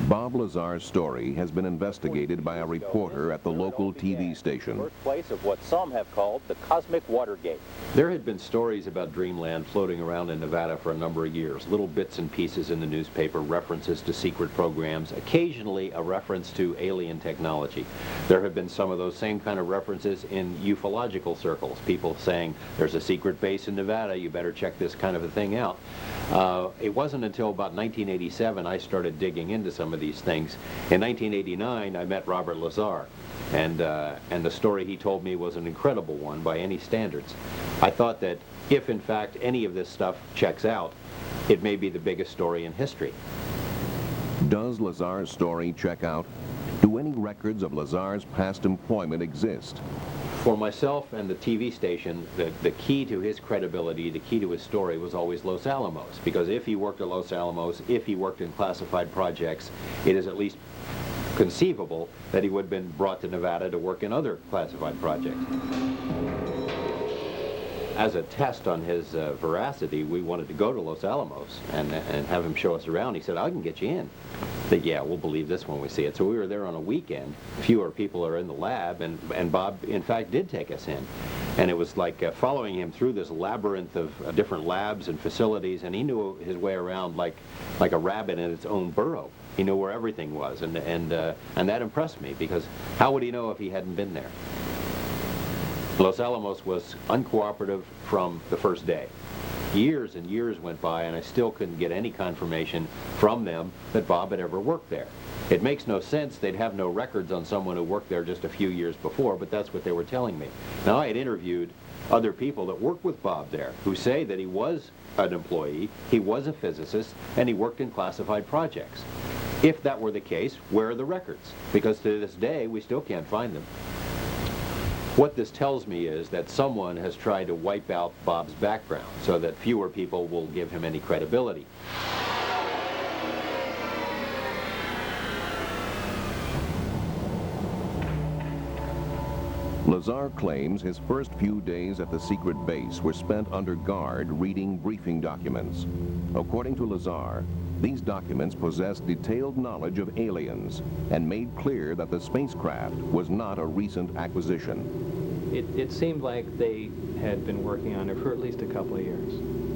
Bob Lazar's story has been investigated by a reporter at the local TV station.
Birthplace of what some have called the Cosmic Watergate.
There had been stories about Dreamland floating around in Nevada for a number of years. Little bits and pieces in the newspaper, references to secret programs, occasionally a reference to alien technology. There have been some of those same kind of references in ufological circles. People saying, there's a secret base in Nevada, you better check this kind of a thing out. It wasn't until about 1987 I started digging into some of these things. In 1989, I met Robert Lazar, and the story he told me was an incredible one by any standards. I thought that if, in fact, any of this stuff checks out, it may be the biggest story in history.
Does Lazar's story check out? Do any records of Lazar's past employment exist?
For myself and the TV station, the key to his credibility, the key to his story was always Los Alamos, because if he worked at Los Alamos, if he worked in classified projects, it is at least conceivable that he would have been brought to Nevada to work in other classified projects. As a test on his veracity, we wanted to go to Los Alamos and have him show us around. He said, I can get you in. I said, yeah, we'll believe this when we see it. So we were there on a weekend. Fewer people are in the lab, and Bob, in fact, did take us in. And it was like following him through this labyrinth of different labs and facilities, and he knew his way around like a rabbit in its own burrow. He knew where everything was, and that impressed me, because how would he know if he hadn't been there? Los Alamos was uncooperative from the first day. Years and years went by, and I still couldn't get any confirmation from them that Bob had ever worked there. It makes no sense. They'd have no records on someone who worked there just a few years before, but that's what they were telling me. Now, I had interviewed other people that worked with Bob there who say that he was an employee, he was a physicist, and he worked in classified projects. If that were the case, where are the records? Because to this day, we still can't find them. What this tells me is that someone has tried to wipe out Bob's background so that fewer people will give him any credibility.
Lazar claims his first few days at the secret base were spent under guard reading briefing documents. According to Lazar, these documents possessed detailed knowledge of aliens and made clear that the spacecraft was not a recent acquisition.
It seemed like they had been working on it for at least a couple of years,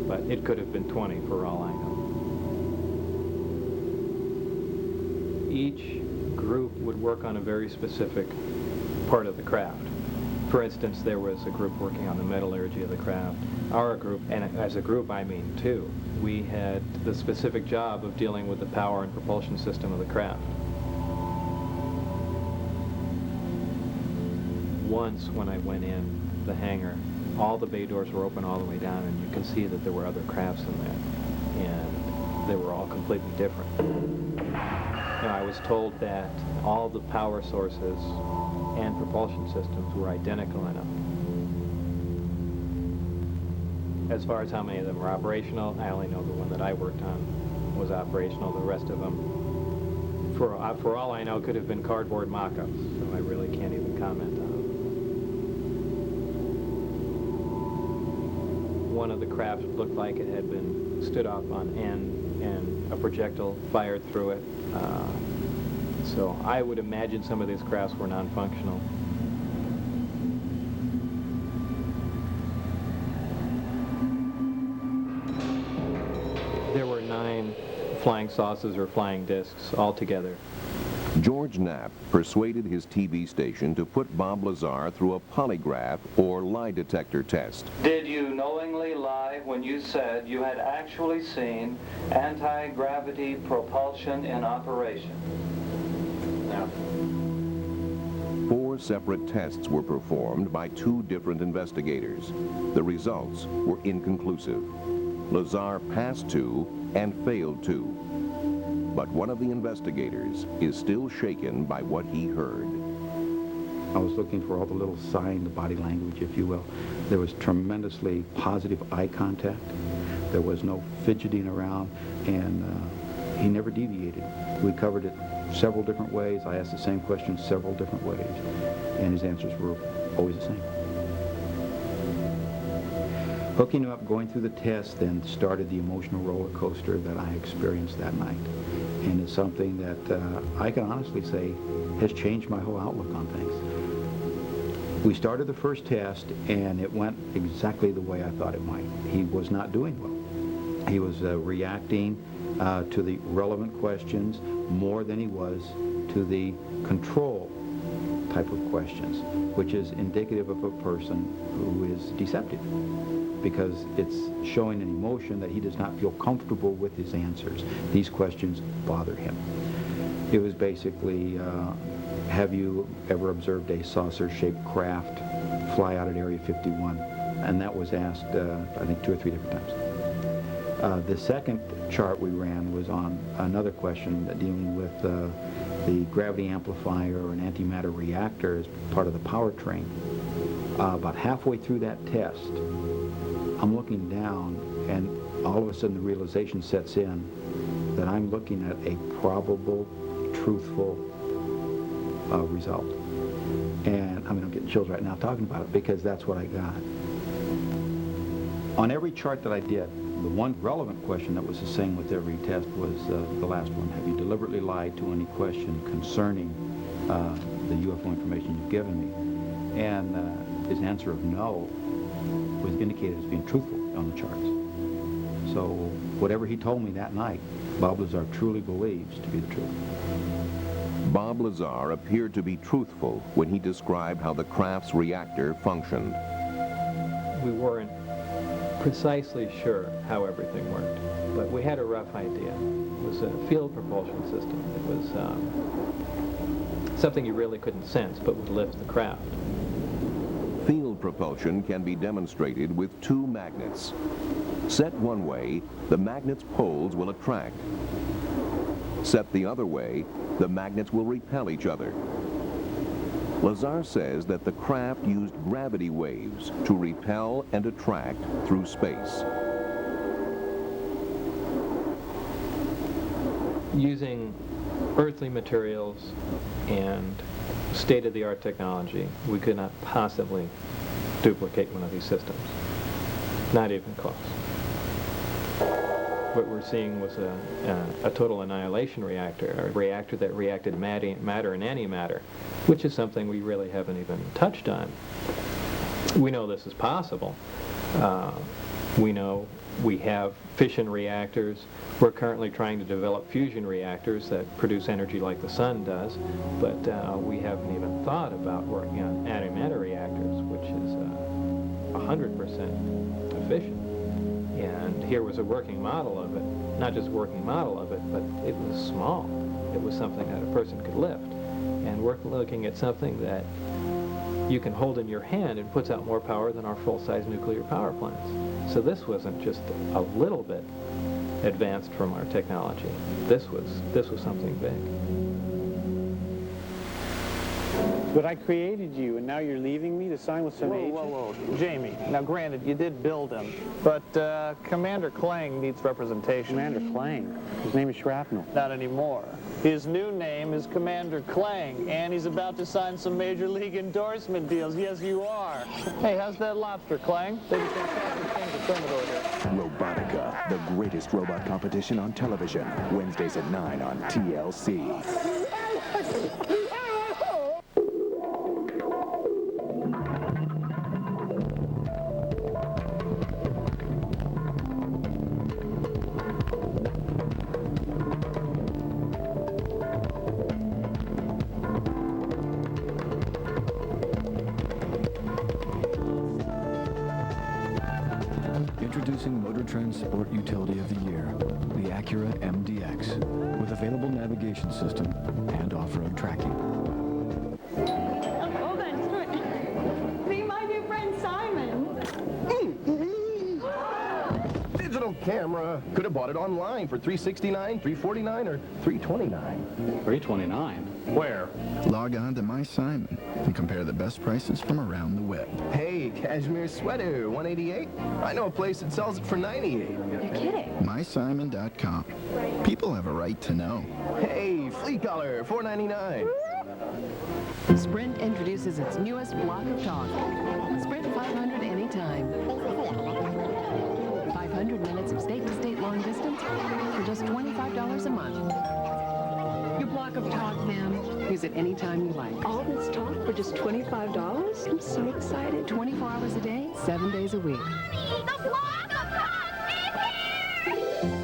but it could have been 20 for all I know. Each group would work on a very specific part of the craft. For instance, there was a group working on the metallurgy of the craft. Our group, and as a group I mean two, we had the specific job of dealing with the power and propulsion system of the craft. Once when I went in the hangar, all the bay doors were open all the way down, and you can see that there were other crafts in there, and they were all completely different. Now, I was told that all the power sources and propulsion systems were identical in them. As far as how many of them were operational, I only know the one that I worked on was operational. The rest of them, for all I know, could have been cardboard mock-ups, so I really can't even comment on them. One of the crafts looked like it had been stood up on end and a projectile fired through it. So I would imagine some of these crafts were non-functional. There were 9 flying saucers or flying discs altogether.
George Knapp persuaded his TV station to put Bob Lazar through a polygraph or lie detector test.
Did you knowingly lie when you said you had actually seen anti-gravity propulsion in operation? No.
4 separate tests were performed by 2 different investigators. The results were inconclusive. Lazar passed to and failed to. But one of the investigators is still shaken by what he heard.
I was looking for all the little sign, the body language, if you will. There was tremendously positive eye contact. There was no fidgeting around, and he never deviated. We covered it several different ways. I asked the same question several different ways, and his answers were always the same. Hooking up, going through the test, then started the emotional roller coaster that I experienced that night. And it's something that I can honestly say has changed my whole outlook on things. We started the first test, and it went exactly the way I thought it might. He was not doing well. He was reacting to the relevant questions more than he was to the control type of questions, which is indicative of a person who is deceptive, because it's showing an emotion that he does not feel comfortable with his answers. These questions bother him. It was basically, have you ever observed a saucer-shaped craft fly out at Area 51? And that was asked, I think, 2 or 3 different times. The second chart we ran was on another question dealing with the gravity amplifier or an antimatter reactor as part of the powertrain. About halfway through that test, I'm looking down, and all of a sudden the realization sets in that I'm looking at a probable, truthful result. And I mean, I'm getting chills right now talking about it, because that's what I got. On every chart that I did, the one relevant question that was the same with every test was the last one. Have you deliberately lied to any question concerning the UFO information you've given me? And his answer of no was indicated as being truthful on the charts. So whatever he told me that night, Bob Lazar truly believes to be the truth.
Bob Lazar appeared to be truthful when he described how the craft's reactor functioned.
We weren't precisely sure how everything worked, but we had a rough idea. It was a field propulsion system. It was something you really couldn't sense, but would lift the craft.
Field propulsion can be demonstrated with 2 magnets. Set one way, the magnet's poles will attract. Set the other way, the magnets will repel each other. Lazar says that the craft used gravity waves to repel and attract through space.
Using earthly materials and state-of-the-art technology, we could not possibly duplicate one of these systems. Not even close. What we're seeing was a total annihilation reactor, a reactor that reacted matter and antimatter, which is something we really haven't even touched on. We know this is possible. We know we have fission reactors. We're currently trying to develop fusion reactors that produce energy like the sun does, but we haven't even thought about working on antimatter reactors, which is 100% efficient. And here was a working model of it, not just a working model of it, but it was small. It was something that a person could lift. And we're looking at something that you can hold in your hand and puts out more power than our full-size nuclear power plants. So this wasn't just a little bit advanced from our technology. This was something big.
But I created you, and now you're leaving me to sign with some agent?
Whoa, Jamie, now granted, you did build him, but Commander Klang needs representation.
Commander Klang? His name is Shrapnel.
Not anymore. His new name is Commander Klang, and he's about to sign some major league endorsement deals. Yes, you are. Hey, how's that lobster, Klang? They did fantastic things at Thermidor here.
Robotica, the greatest robot competition on television. Wednesdays at 9 on TLC. Introducing Motor Trend's Sport Utility of the Year, the Acura MDX, with available navigation system and off-road tracking.
Hold on, see my new friend Simon.
Digital
camera. Could have bought it online for $369, $349, or $329.
$329? Where?
Log on to My Simon and compare the best prices from around the web.
Hey, cashmere sweater, $188? I know a place that sells it for $98.
You're kidding.
MySimon.com. People have a right to know.
Hey, flea collar, $4.99.
Sprint introduces its newest block of talk. Sprint 500 anytime. 500 minutes of state-to-state long distance for just $25 a month. Your block of talk, ma'am. Use it anytime you like.
All this talk for just $25? I'm so excited.
24 hours a day, 7 days a week.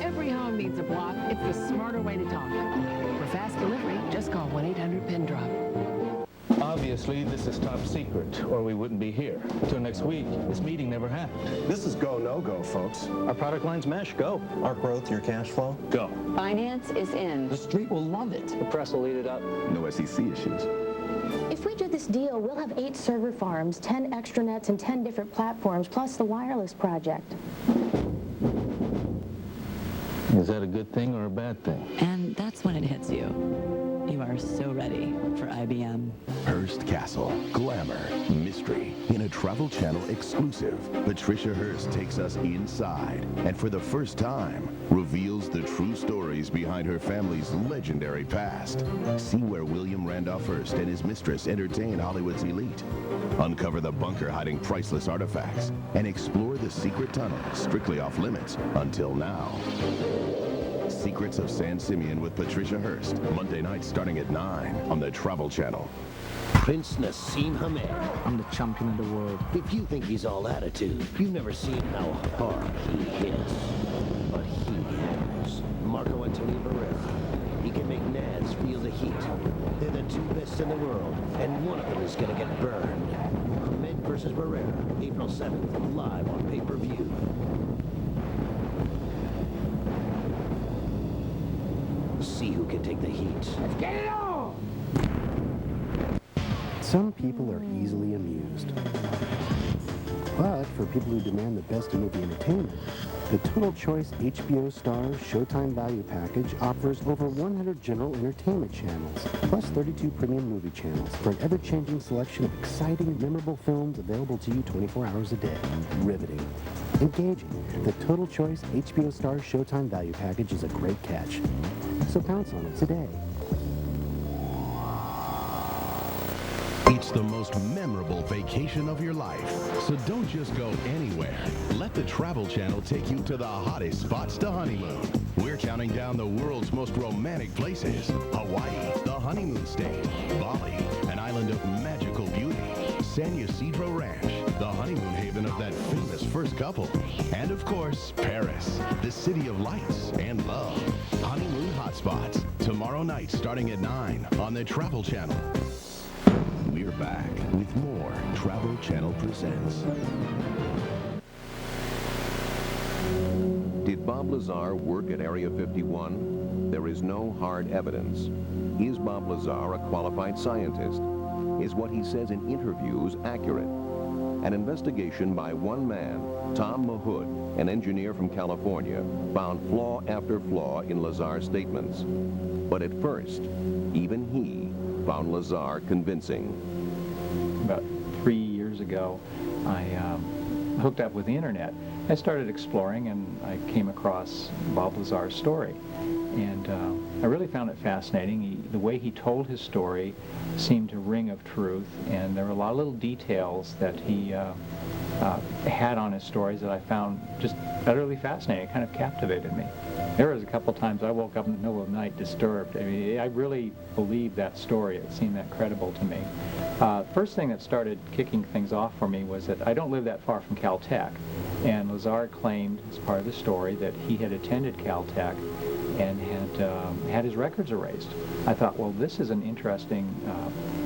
Every home needs a block. It's the smarter way to talk. For fast delivery, just call 1-800-PIN-DROP.
Obviously, this is top secret, or we wouldn't be here. Until next week, this meeting never happened.
This is go, no-go, folks.
Our product line's mesh, go.
Our growth, your cash flow,
Go.
Finance is in.
The street will love it.
The press will eat it up.
No SEC issues.
If we do this deal, we'll have 8 server farms, 10 extranets, and 10 different platforms, plus the wireless project.
Is that a good thing or a bad thing?
And that's when it hits you. You are so ready for IBM.
Hearst Castle, glamour, mystery. In a Travel Channel exclusive, Patricia Hearst takes us inside and for the first time reveals the true stories behind her family's legendary past. See where William Randolph Hearst and his mistress entertain Hollywood's elite. Uncover the bunker hiding priceless artifacts and explore the secret tunnel strictly off limits until now. Secrets of San Simeon with Patricia Hearst, Monday night starting at 9 on the Travel Channel.
Prince Nassim Hamed.
I'm the champion of the world.
If you think he's all attitude, you've never seen how hard he hits. But he hammers. Marco Antonio Barrera. He can make Nads feel the heat. They're the 2 best in the world, and one of them is gonna get burned. Hamed versus Barrera, April 7th, live on pay-per-view. See who can take the heat. Let's get it on!
Some people are easily amused. But for people who demand the best in movie entertainment, the Total Choice HBO Stars Showtime Value Package offers over 100 general entertainment channels, plus 32 premium movie channels for an ever-changing selection of exciting, memorable films available to you 24 hours a day. Riveting. Engaging. The Total Choice HBO Stars Showtime Value Package is a great catch. So pounce on it today.
It's the most memorable vacation of your life. So don't just go anywhere. Let the Travel Channel take you to the hottest spots to honeymoon. We're counting down the world's most romantic places. Hawaii, the honeymoon state. Bali, an island of magical beauty. San Ysidro Ranch, the honeymoon haven of that famous first couple. And of course, Paris, the city of lights and love. Honeymoon hotspots, tomorrow night starting at 9 on the Travel Channel. We're back with more Travel Channel Presents.
Did Bob Lazar work at Area 51? There is no hard evidence. Is Bob Lazar a qualified scientist? Is what he says in interviews accurate? An investigation by one man, Tom Mahood, an engineer from California, found flaw after flaw in Lazar's statements. But at first, even he found Lazar convincing.
About 3 years ago, I hooked up with the internet. I started exploring and I came across Bob Lazar's story. And I really found it fascinating. The way he told his story seemed to ring of truth, and there were a lot of little details that he had on his stories that I found just utterly fascinating. It kind of captivated me. There was a couple times I woke up in the middle of the night disturbed. I mean, I really believed that story. It seemed that credible to me. First thing that started kicking things off for me was that I don't live that far from Caltech, and Lazar claimed as part of the story that he had attended Caltech and had his records erased. I thought, well, this is an interesting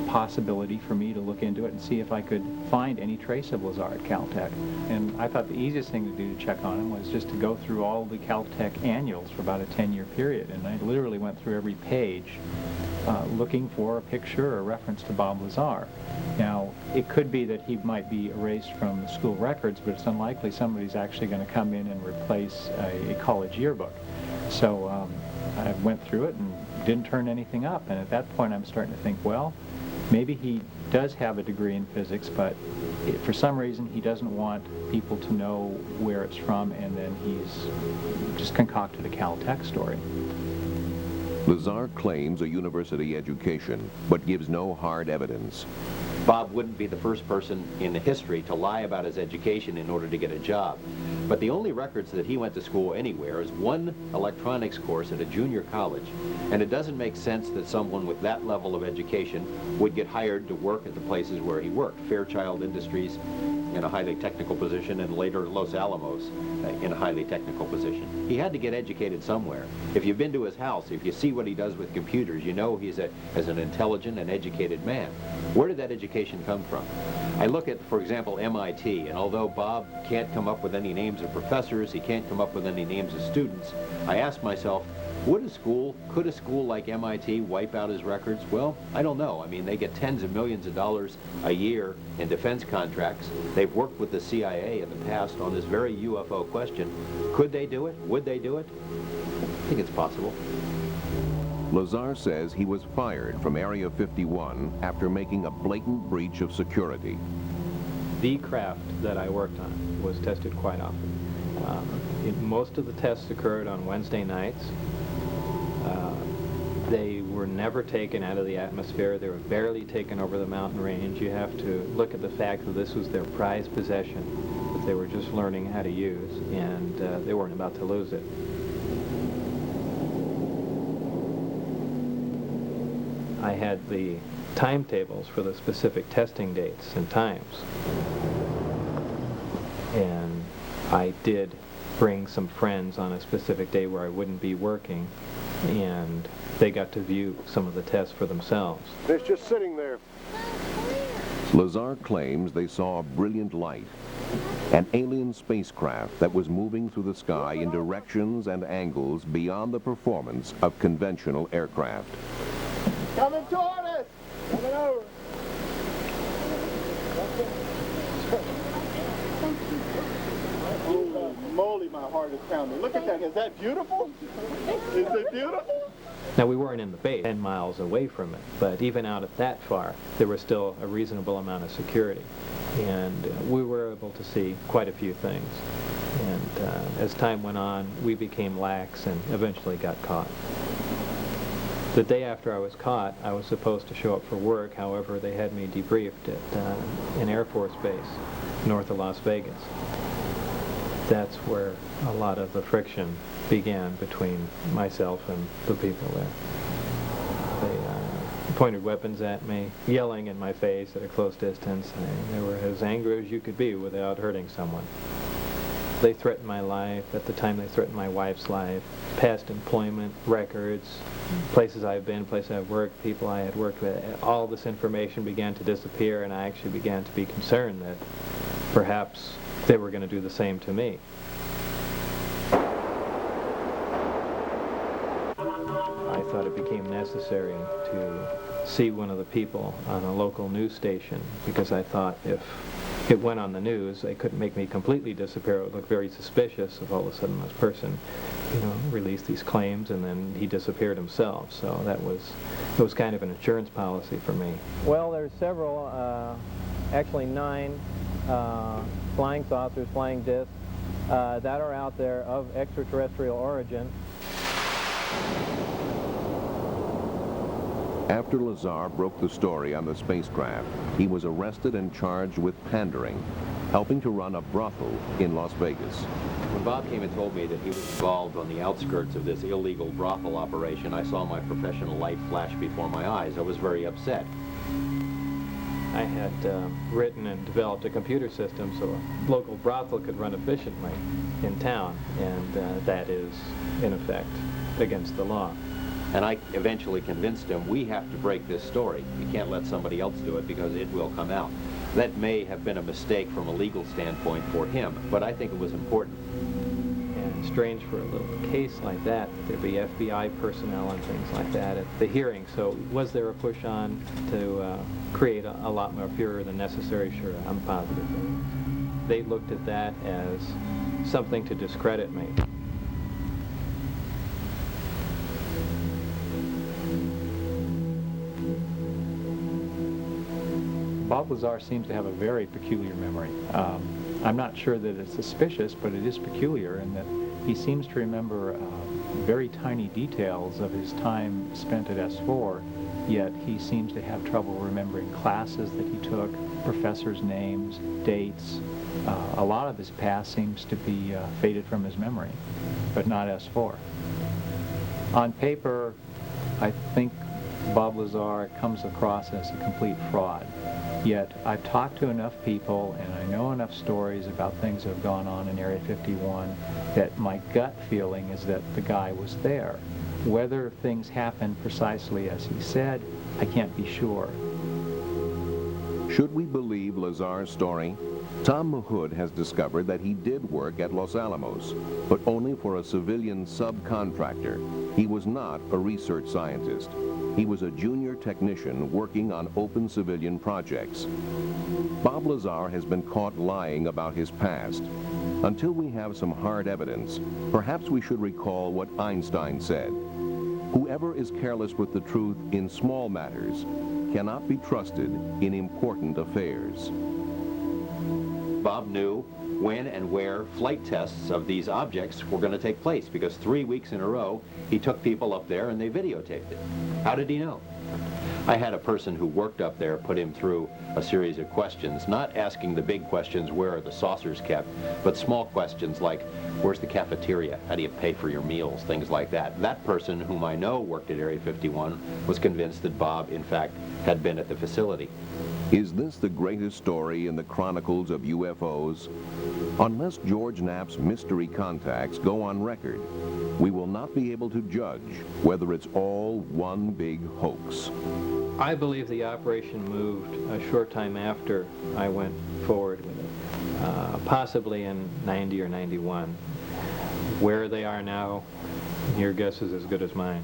possibility for me to look into it and see if I could find any trace of Lazar at Caltech. And I thought the easiest thing to do to check on him was just to go through all the Caltech annuals for about a 10-year period. And I literally went through every page looking for a picture or a reference to Bob Lazar. Now,
it could be that he might be erased from the school records, but it's unlikely somebody's actually going to come in and replace a college yearbook. So I went through it and didn't turn anything up, and at that point I'm starting to think, well, maybe he does have a degree in physics, but for some reason he doesn't want people to know where it's from, and then he's just concocted a Caltech story.
Lazar claims a university education, but gives no hard evidence.
Bob wouldn't be the first person in the history to lie about his education in order to get a job. But the only records that he went to school anywhere is one electronics course at a junior college. And it doesn't make sense that someone with that level of education would get hired to work at the places where he worked. Fairchild Industries in a highly technical position, and later Los Alamos in a highly technical position. He had to get educated somewhere. If you've been to his house, if you see what he does with computers, you know he's as an intelligent and educated man. Where did that education come from? I look at, for example, MIT, and although Bob can't come up with any names of professors, he can't come up with any names of students, I ask myself, could a school like MIT wipe out his records? Well, I don't know. I mean, they get tens of millions of dollars a year in defense contracts. They've worked with the CIA in the past on this very UFO question. Could they do it? Would they do it? I think it's possible.
Lazar says he was fired from Area 51 after making a blatant breach of security.
The craft that I worked on was tested quite often. Most of the tests occurred on Wednesday nights. They were never taken out of the atmosphere. They were barely taken over the mountain range. You have to look at the fact that this was their prized possession that they were just learning how to use, and they weren't about to lose it. I had the timetables for the specific testing dates and times, and I did bring some friends on a specific day where I wouldn't be working, and they got to view some of the tests for themselves.
It's just sitting there.
Lazar claims they saw a brilliant light, an alien spacecraft that was moving through the sky in directions and angles beyond the performance of conventional aircraft.
Coming toward us! Coming over! Holy moly, my heart is pounding. Look at that. Is that beautiful? Is it beautiful?
Now, we weren't in the base 10 miles away from it, but even out at that far, there was still a reasonable amount of security. And we were able to see quite a few things. And as time went on, we became lax and eventually got caught. The day after I was caught, I was supposed to show up for work. However, they had me debriefed at an Air Force base north of Las Vegas. That's where a lot of the friction began between myself and the people there. They pointed weapons at me, yelling in my face at a close distance, and they were as angry as you could be without hurting someone. They threatened my life. At the time, they threatened my wife's life, past employment records, places I've been, places I've worked, people I had worked with. All this information began to disappear, and I actually began to be concerned that perhaps they were going to do the same to me. I thought it became necessary to see one of the people on a local news station, because I thought if it went on the news, they couldn't make me completely disappear. It would look very suspicious if all of a sudden this person, released these claims and then he disappeared himself. So it was kind of an insurance policy for me.
Well, there's several, actually 9 flying saucers, flying discs that are out there of extraterrestrial origin.
After Lazar broke the story on the spacecraft, he was arrested and charged with pandering, helping to run a brothel in Las Vegas.
When Bob came and told me that he was involved on the outskirts of this illegal brothel operation, I saw my professional life flash before my eyes. I was very upset.
I had written and developed a computer system so a local brothel could run efficiently in town, and that is, in effect, against the law.
And I eventually convinced him, we have to break this story. You can't let somebody else do it because it will come out. That may have been a mistake from a legal standpoint for him, but I think it was important.
And strange for a little case like that. There'd be FBI personnel and things like that at the hearing. So was there a push on to create a lot more furor than necessary? Sure, I'm positive. They looked at that as something to discredit me.
Bob Lazar seems to have a very peculiar memory. I'm not sure that it's suspicious, but it is peculiar in that he seems to remember very tiny details of his time spent at S4, yet he seems to have trouble remembering classes that he took, professors' names, dates. A lot of his past seems to be faded from his memory, but not S4. On paper, I think Bob Lazar comes across as a complete fraud. Yet I've talked to enough people and I know enough stories about things that have gone on in Area 51 that my gut feeling is that the guy was there. Whether things happened precisely as he said, I can't be sure.
Should we believe Lazar's story? Tom Mahood has discovered that he did work at Los Alamos, but only for a civilian subcontractor. He was not a research scientist. He was a junior technician working on open civilian projects. Bob Lazar has been caught lying about his past. Until we have some hard evidence, perhaps we should recall what Einstein said. Whoever is careless with the truth in small matters cannot be trusted in important affairs.
Bob knew when and where flight tests of these objects were going to take place, because 3 weeks in a row he took people up there and they videotaped it. How did he know? I had a person who worked up there put him through a series of questions, not asking the big questions, where are the saucers kept, but small questions like, where's the cafeteria? How do you pay for your meals? Things like that. That person, whom I know worked at Area 51, was convinced that Bob, in fact, had been at the facility.
Is this the greatest story in the chronicles of UFOs? Unless George Knapp's mystery contacts go on record, we will not be able to judge whether it's all one big hoax.
I believe the operation moved a short time after I went forward with it, possibly in 90 or 91. Where they are now, your guess is as good as mine.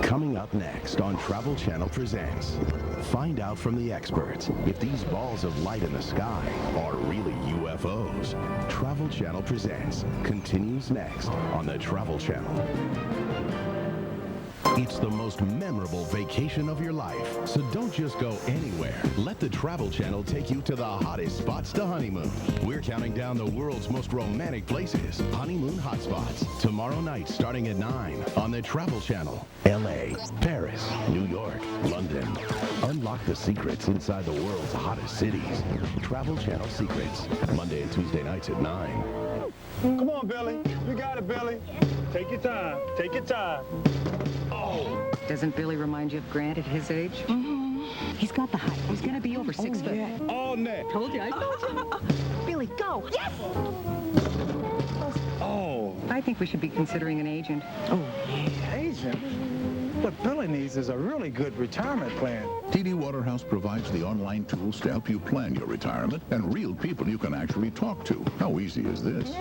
Coming up next on Travel Channel Presents, find out from the experts if these balls of light in the sky are really UFOs. Travel Channel Presents continues next on the Travel Channel. It's the most memorable vacation of your life, so don't just go anywhere. Let the Travel Channel take you to the hottest spots to honeymoon. We're counting down the world's most romantic places, honeymoon hotspots, tomorrow night starting at 9 on the Travel Channel. LA, Paris, New York, London. Unlock the secrets inside the world's hottest cities. Travel Channel Secrets, Monday and Tuesday nights at 9.
Come on, Billy. You got it, Billy. Take your time. Take your time. Oh.
Doesn't Billy remind you of Grant at his age? Mm-hmm. He's got the height. He's going to be over 6 foot.
Yeah. All net.
Told you. I told you. Billy, go. Yes!
Oh.
I think we should be considering an agent.
Oh, yeah. Agent? What Billy needs is a really good retirement plan.
TD Waterhouse provides the online tools to help you plan your retirement and real people you can actually talk to. How easy is this?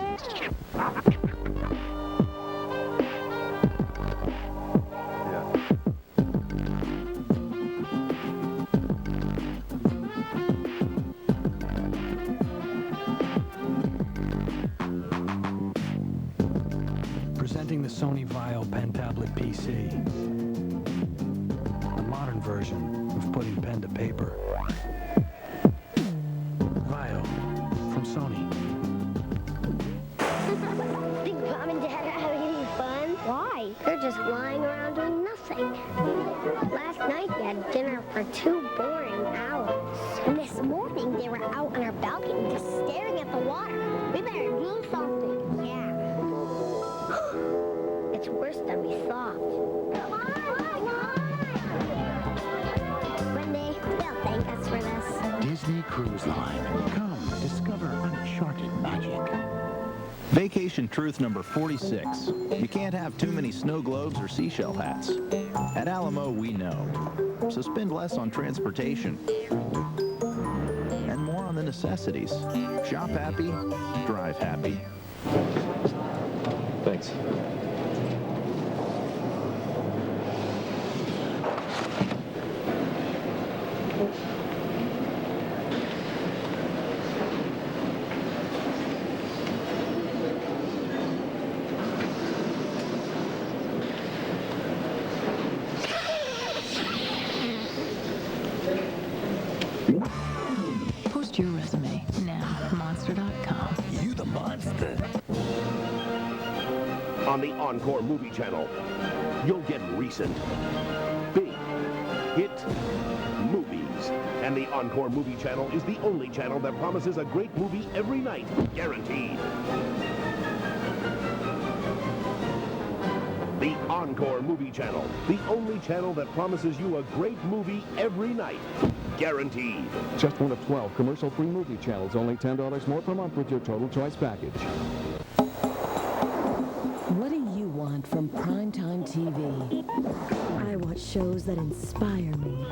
Presenting the Sony Vaio pen tablet PC. A modern version of putting pen to paper. Vaio from Sony.
Big Mom and Dad are having any fun? Why? They're just lying around doing nothing. Last night they had dinner for 2 boring hours. And this morning they were out on our balcony just staring at the water. We better do something. Yeah. It's worse than we thought. Come on! One day, they'll thank us for this.
Disney Cruise Line. Come, discover uncharted magic. Vacation truth number 46. You can't have too many snow globes or seashell hats. At Alamo, we know. So spend less on transportation and more on the necessities. Shop happy, drive happy.
Thanks.
Post your resume now. Monster.com.
You the monster. On the Encore Movie Channel, you'll get recent, big, hit movies. And the Encore Movie Channel is the only channel that promises a great movie every night, guaranteed. The Encore Movie Channel, the only channel that promises you a great movie every night, guaranteed.
Just one of 12 commercial-free movie channels, only $10 more per month with your total choice package.
What do you want from primetime TV? I want shows that inspire me.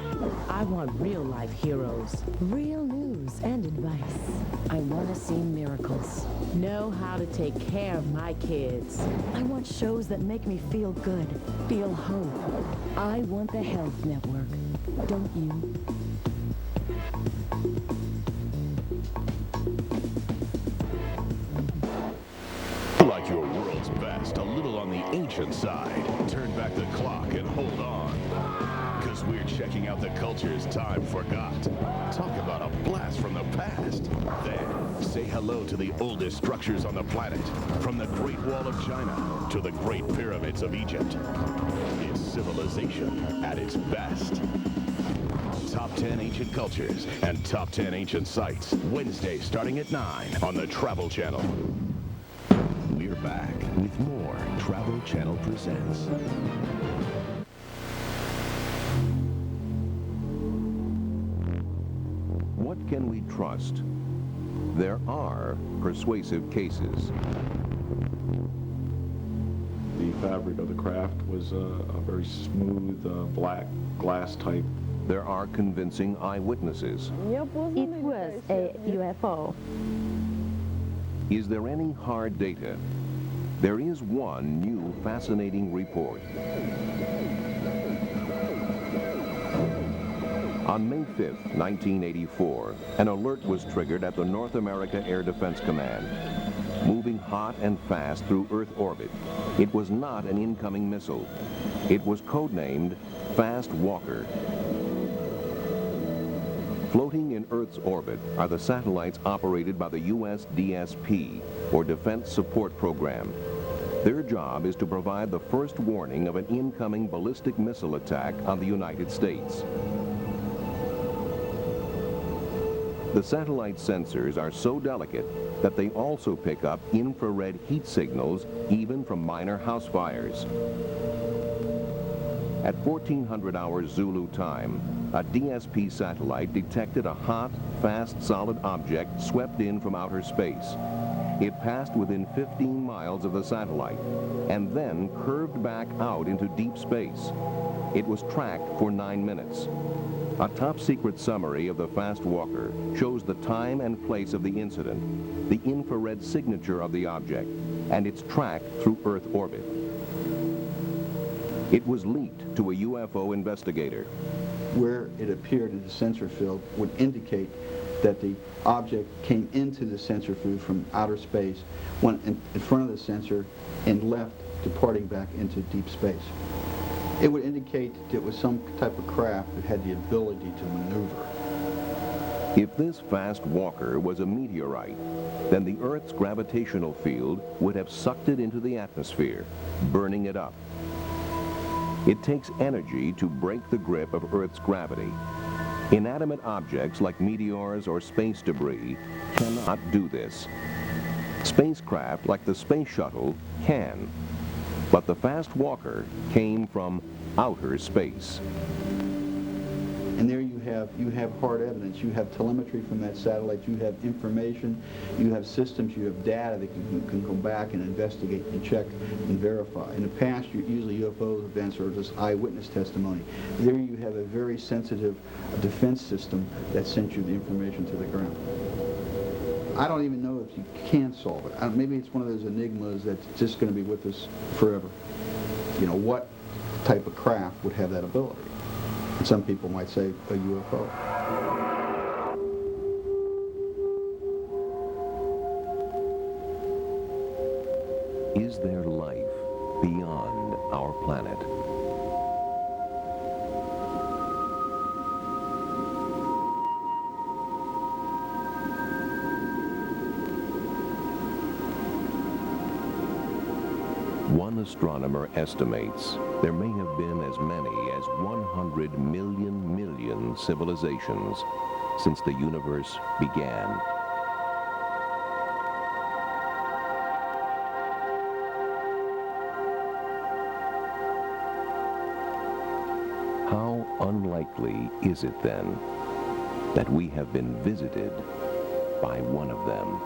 I want real-life heroes. Real news and advice. I want to see miracles. Know how to take care of my kids. I want shows that make me feel good, feel hope. I want the Health Network. Don't you?
Like your world's best, a little on the ancient side. Turn back the clock and hold on. Because we're checking out the cultures time forgot. Talk about a blast from the past. Then, say hello to the oldest structures on the planet. From the Great Wall of China to the Great Pyramids of Egypt. It's civilization at its best. Top 10 Ancient Cultures and Top 10 Ancient Sites. Wednesday starting at 9 on the Travel Channel. We're back with more Travel Channel Presents.
What can we trust? There are persuasive cases.
The fabric of the craft was a very smooth, black glass type.
There are convincing eyewitnesses.
It was a UFO.
Is there any hard data? There is one new fascinating report. On May 5th, 1984, an alert was triggered at the North America Air Defense Command. Moving hot and fast through Earth orbit, it was not an incoming missile. It was codenamed Fast Walker. Floating in Earth's orbit are the satellites operated by the U.S. DSP, or Defense Support Program. Their job is to provide the first warning of an incoming ballistic missile attack on the United States. The satellite sensors are so delicate that they also pick up infrared heat signals even from minor house fires. At 1400 hours Zulu time, a DSP satellite detected a hot, fast, solid object swept in from outer space. It passed within 15 miles of the satellite and then curved back out into deep space. It was tracked for 9 minutes. A top-secret summary of the Fast Walker shows the time and place of the incident, the infrared signature of the object, and its track through Earth orbit. It was leaked to a UFO investigator.
Where it appeared in the sensor field would indicate that the object came into the sensor field from outer space, went in front of the sensor, and left, departing back into deep space. It would indicate that it was some type of craft that had the ability to maneuver.
If this Fast Walker was a meteorite, then the Earth's gravitational field would have sucked it into the atmosphere, burning it up. It takes energy to break the grip of Earth's gravity. Inanimate objects like meteors or space debris cannot do this. Spacecraft like the space shuttle can. But the Fast Walker came from outer space.
And there you have hard evidence. You have telemetry from that satellite. You have information. You have systems. You have data that can go back and investigate and check and verify. In the past, usually UFO events are just eyewitness testimony. There you have a very sensitive defense system that sent you the information to the ground. I don't even know if you can solve it. Maybe it's one of those enigmas that's just going to be with us forever. You know, what type of craft would have that ability? And some people might say a UFO.
Is there life beyond our planet? One astronomer estimates there may have been as many as 100 million civilizations since the universe began. How unlikely is it then that we have been visited by one of them?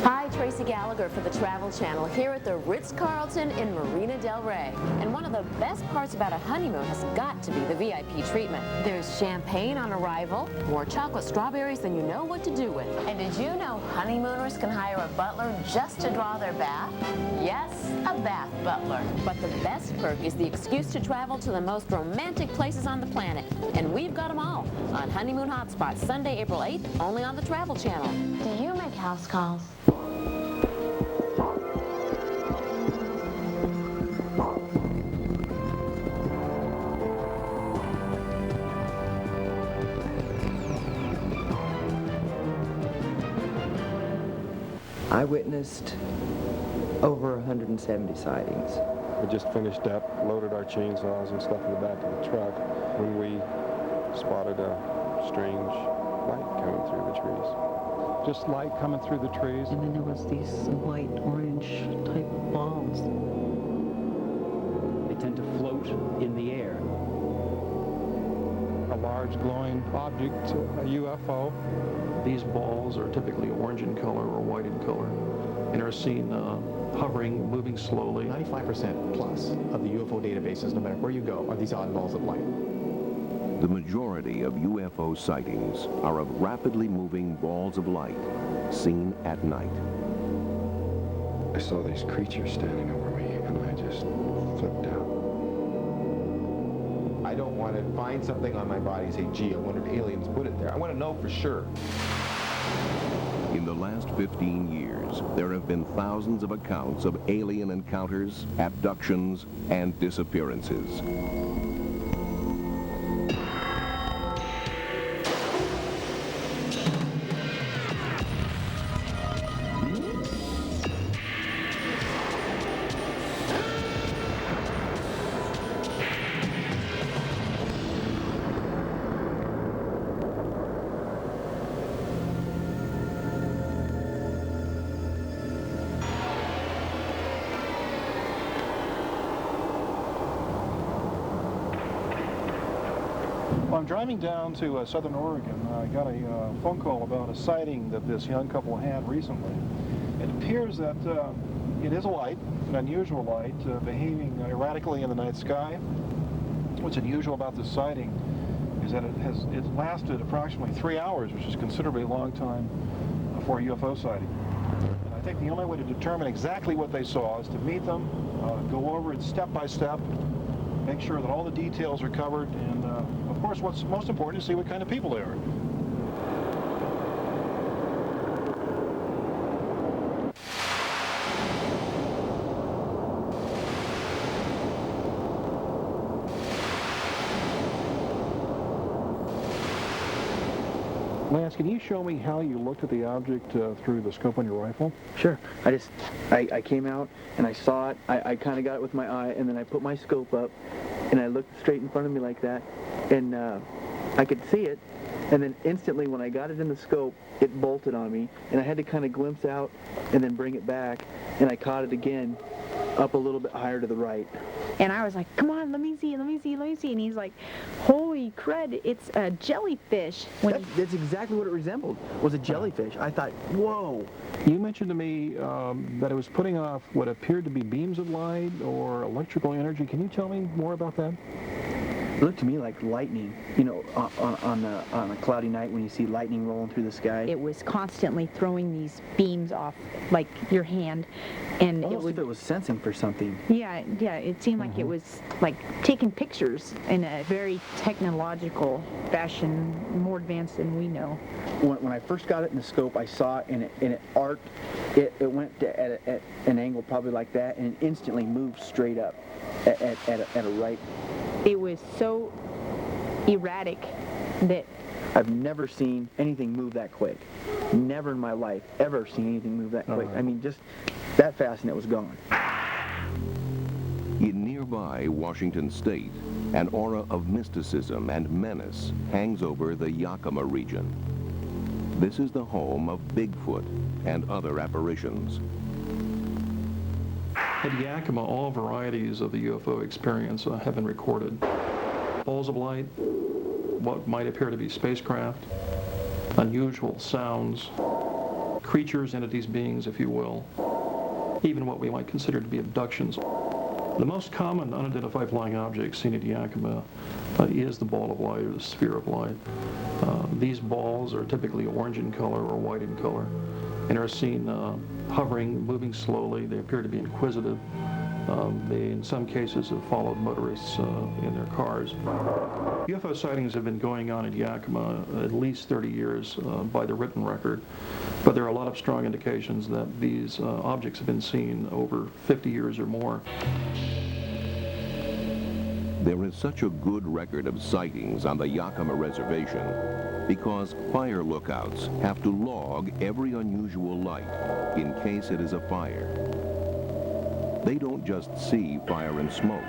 Hi, Tracy Gallagher for the Travel Channel here at the Ritz-Carlton in Marina Del Rey. And one of the best parts about a honeymoon has got to be the VIP treatment. There's champagne on arrival, more chocolate strawberries than you know what to do with. And did you know honeymooners can hire a butler just to draw their bath? Yes, a bath butler. But the best perk is the excuse to travel to the most romantic places on the planet. And we've got them all on Honeymoon Hotspots, Sunday, April 8th, only on the Travel Channel.
Do you make house calls?
I witnessed over 170 sightings.
We just finished up, loaded our chainsaws and stuff in the back of the truck when we spotted a strange light coming through the trees.
Just light coming through the trees.
And then there was these white, orange type of balls.
They tend to float in the air.
A large glowing object, a UFO.
These balls are typically orange in color or white in color and are seen hovering, moving slowly.
95% plus of the UFO databases, no matter where you go, are these odd balls of light.
The majority of UFO sightings are of rapidly moving balls of light seen at night.
I saw these creatures standing over me and I just flipped out.
I don't want to find something on my body and say, gee, I wonder if aliens put it there. I want to know for sure.
In the last 15 years, there have been thousands of accounts of alien encounters, abductions, and disappearances.
Well, I'm driving down to southern Oregon. I got a phone call about a sighting that this young couple had recently. It appears that it is a light, an unusual light, behaving erratically in the night sky. What's unusual about this sighting is that it lasted approximately 3 hours, which is considerably a long time for a UFO sighting. And I think the only way to determine exactly what they saw is to meet them, go over it step by step, make sure that all the details are covered, and of course what's most important is see what kind of people they are. Lance, can you show me how you looked at the object through the scope on your rifle?
Sure. I came out and I saw it. I kind of got it with my eye, and then I put my scope up and I looked straight in front of me like that, and I could see it. And then instantly when I got it in the scope, it bolted on me, and I had to kind of glimpse out and then bring it back, and I caught it again up a little bit higher to the right.
And I was like, come on, let me see, let me see, let me see. And he's like, holy crud, it's a jellyfish.
That's exactly what it resembled, was a jellyfish. I thought, whoa.
You mentioned to me that it was putting off what appeared to be beams of light or electrical energy. Can you tell me more about that?
looked to me like lightning, you know, on a cloudy night when you see lightning rolling through the sky.
It was constantly throwing these beams off, like your hand, and
Almost if it was sensing for something.
Yeah, it seemed like it was like taking pictures in a very technological fashion, more advanced than we know.
When I first got it in the scope, I saw it and it arced. It went at an angle probably like that, and it instantly moved straight up at a right.
It was so erratic that
I've never seen anything move that quick. Never in my life ever seen anything move that quick. I mean, just that fast and it was gone.
In nearby Washington State, an aura of mysticism and menace hangs over the Yakima region. This is the home of Bigfoot and other apparitions.
At Yakima, all varieties of the UFO experience have been recorded. Balls of light, what might appear to be spacecraft, unusual sounds, creatures, entities, beings, if you will, even what we might consider to be abductions. The most common unidentified flying object seen at Yakima is the ball of light or the sphere of light. These balls are typically orange in color or white in color and are seen hovering, moving slowly. They appear to be inquisitive. They, in some cases, have followed motorists in their cars. UFO sightings have been going on in Yakima at least 30 years by the written record, but there are a lot of strong indications that these objects have been seen over 50 years or more.
There is such a good record of sightings on the Yakima Reservation because fire lookouts have to log every unusual light in case it is a fire. They don't just see fire and smoke.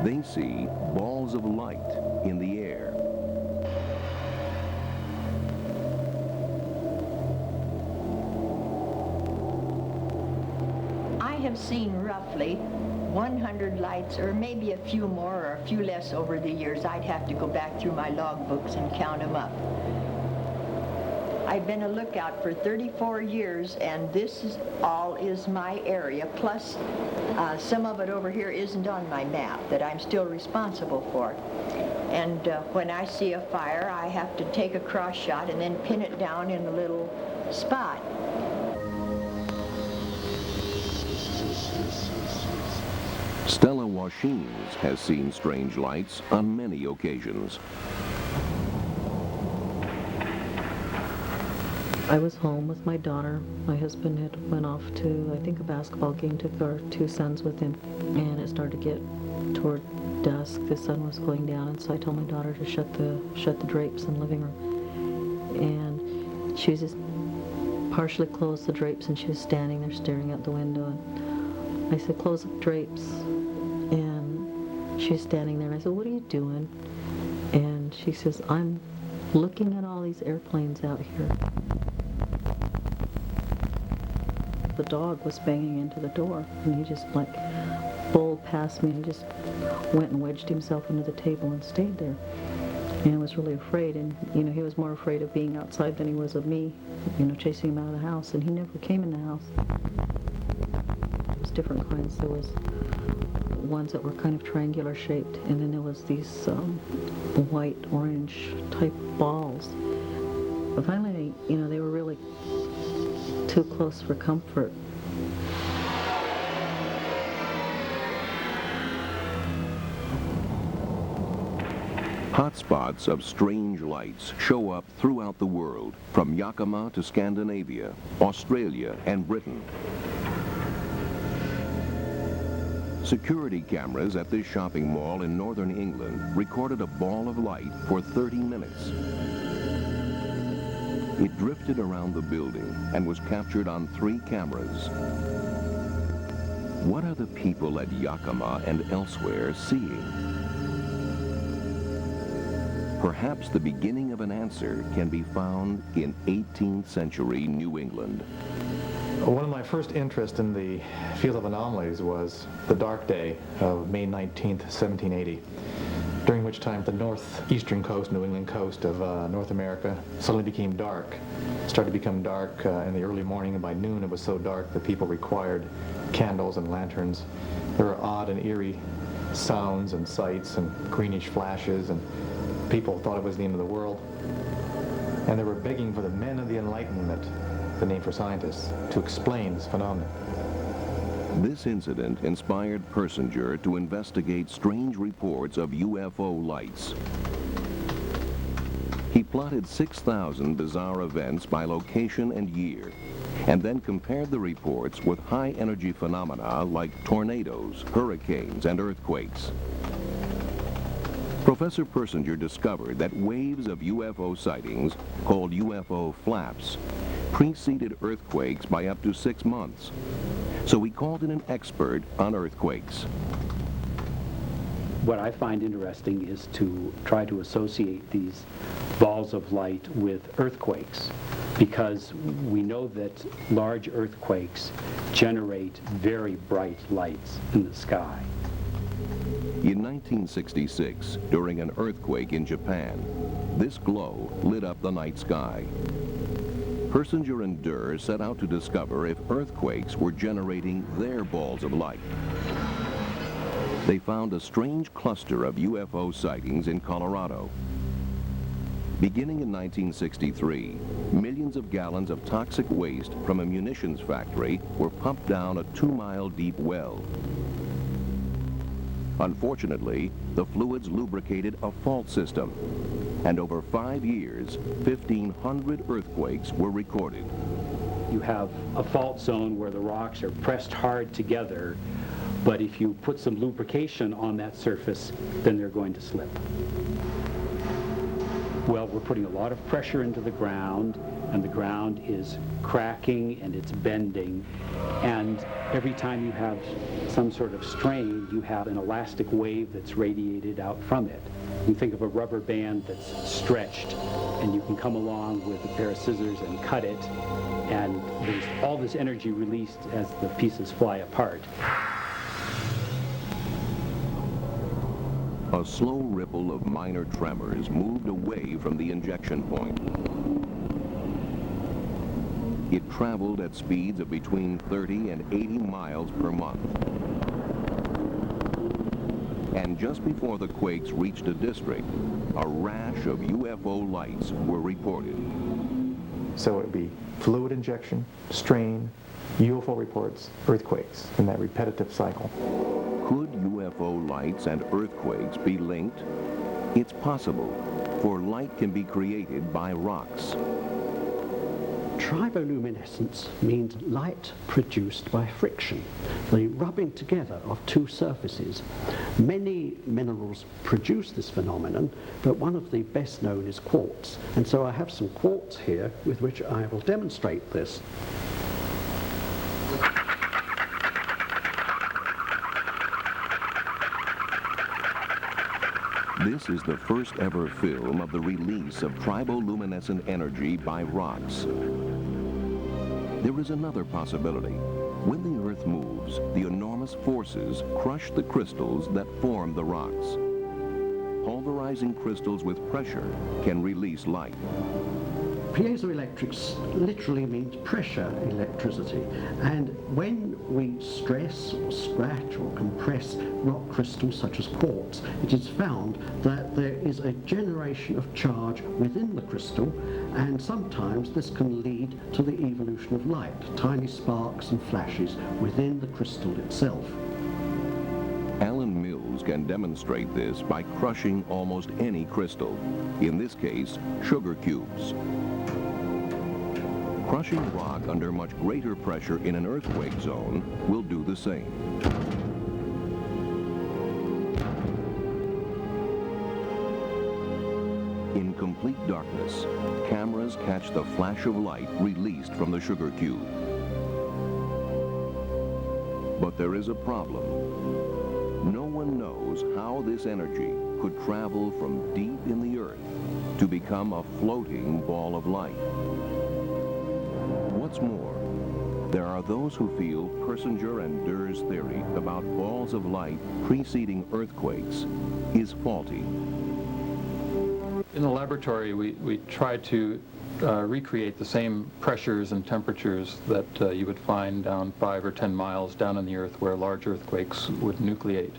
They see balls of light in the air.
I have seen roughly 100 lights, or maybe a few more or a few less over the years. I'd have to go back through my logbooks and count them up. I've been a lookout for 34 years, and this is my area, plus some of it over here isn't on my map that I'm still responsible for. And when I see a fire, I have to take a cross shot and then pin it down in a little spot.
Stella Washines has seen strange lights on many occasions.
I was home with my daughter. My husband had went off to, I think, a basketball game, took our two sons with him, and it started to get toward dusk. The sun was going down, and so I told my daughter to shut the drapes in the living room. And she just partially closed the drapes, and she was standing there staring out the window. And I said, "Close the drapes." And she was standing there, and I said, "What are you doing?" And she says, "I'm looking at all these airplanes out here." The dog was banging into the door, and he just like bowled past me and just went and wedged himself into the table and stayed there. And I was really afraid, and you know, he was more afraid of being outside than he was of me, you know, chasing him out of the house, and he never came in the house. There was different kinds. There was ones that were kind of triangular shaped, and then there was these white orange type balls. But finally, you know, they were really too close for comfort.
Hotspots of strange lights show up throughout the world, from Yakima to Scandinavia, Australia, and Britain. Security cameras at this shopping mall in northern England recorded a ball of light for 30 minutes. It drifted around the building and was captured on 3 cameras. What are the people at Yakima and elsewhere seeing? Perhaps the beginning of an answer can be found in 18th century New England.
One of my first interests in the field of anomalies was the dark day of May 19th, 1780, during which time the northeastern coast, New England coast of North America suddenly became dark. It started to become dark in the early morning, and by noon it was so dark that people required candles and lanterns. There were odd and eerie sounds and sights and greenish flashes, and people thought it was the end of the world. And they were begging for the men of the Enlightenment, the name for scientists, to explain this phenomenon.
This incident inspired Persinger to investigate strange reports of UFO lights. He plotted 6,000 bizarre events by location and year, and then compared the reports with high-energy phenomena like tornadoes, hurricanes, and earthquakes. Professor Persinger discovered that waves of UFO sightings, called UFO flaps, preceded earthquakes by up to 6 months. So he called in an expert on earthquakes.
What I find interesting is to try to associate these balls of light with earthquakes, because we know that large earthquakes generate very bright lights in the sky.
In 1966, during an earthquake in Japan, this glow lit up the night sky. Persinger and Durr set out to discover if earthquakes were generating their balls of light. They found a strange cluster of UFO sightings in Colorado. Beginning in 1963, millions of gallons of toxic waste from a munitions factory were pumped down a 2-mile deep well. Unfortunately, the fluids lubricated a fault system, and over 5 years, 1,500 earthquakes were recorded.
You have a fault zone where the rocks are pressed hard together, but if you put some lubrication on that surface, then they're going to slip. Well, we're putting a lot of pressure into the ground, and the ground is cracking and it's bending, and every time you have some sort of strain, you have an elastic wave that's radiated out from it. You think of a rubber band that's stretched, and you can come along with a pair of scissors and cut it, and there's all this energy released as the pieces fly apart.
A slow ripple of minor tremors moved away from the injection point. It traveled at speeds of between 30 and 80 miles per month. And just before the quakes reached a district, a rash of UFO lights were reported.
So it would be fluid injection, strain, UFO reports, earthquakes, in that repetitive cycle.
Could UFO lights and earthquakes be linked? It's possible, for light can be created by rocks.
Triboluminescence means light produced by friction, the rubbing together of two surfaces. Many minerals produce this phenomenon, but one of the best known is quartz. And so I have some quartz here with which I will demonstrate this.
This is the first ever film of the release of triboluminescent energy by rocks. There is another possibility. When the Earth moves, the enormous forces crush the crystals that form the rocks. Pulverizing crystals with pressure can release light.
Piezoelectrics literally means pressure electricity, and when we stress or scratch or compress rock crystals such as quartz, it is found that there is a generation of charge within the crystal, and sometimes this can lead to the evolution of light, tiny sparks and flashes within the crystal itself.
Alan Mills can demonstrate this by crushing almost any crystal, in this case, sugar cubes. Crushing rock under much greater pressure in an earthquake zone will do the same. In complete darkness, cameras catch the flash of light released from the sugar cube. But there is a problem. No one knows how this energy could travel from deep in the earth to become a floating ball of light. What's more, there are those who feel Persinger and Durr's theory about balls of light preceding earthquakes is faulty.
In the laboratory, we try to recreate the same pressures and temperatures that you would find down 5 or 10 miles down in the earth where large earthquakes would nucleate.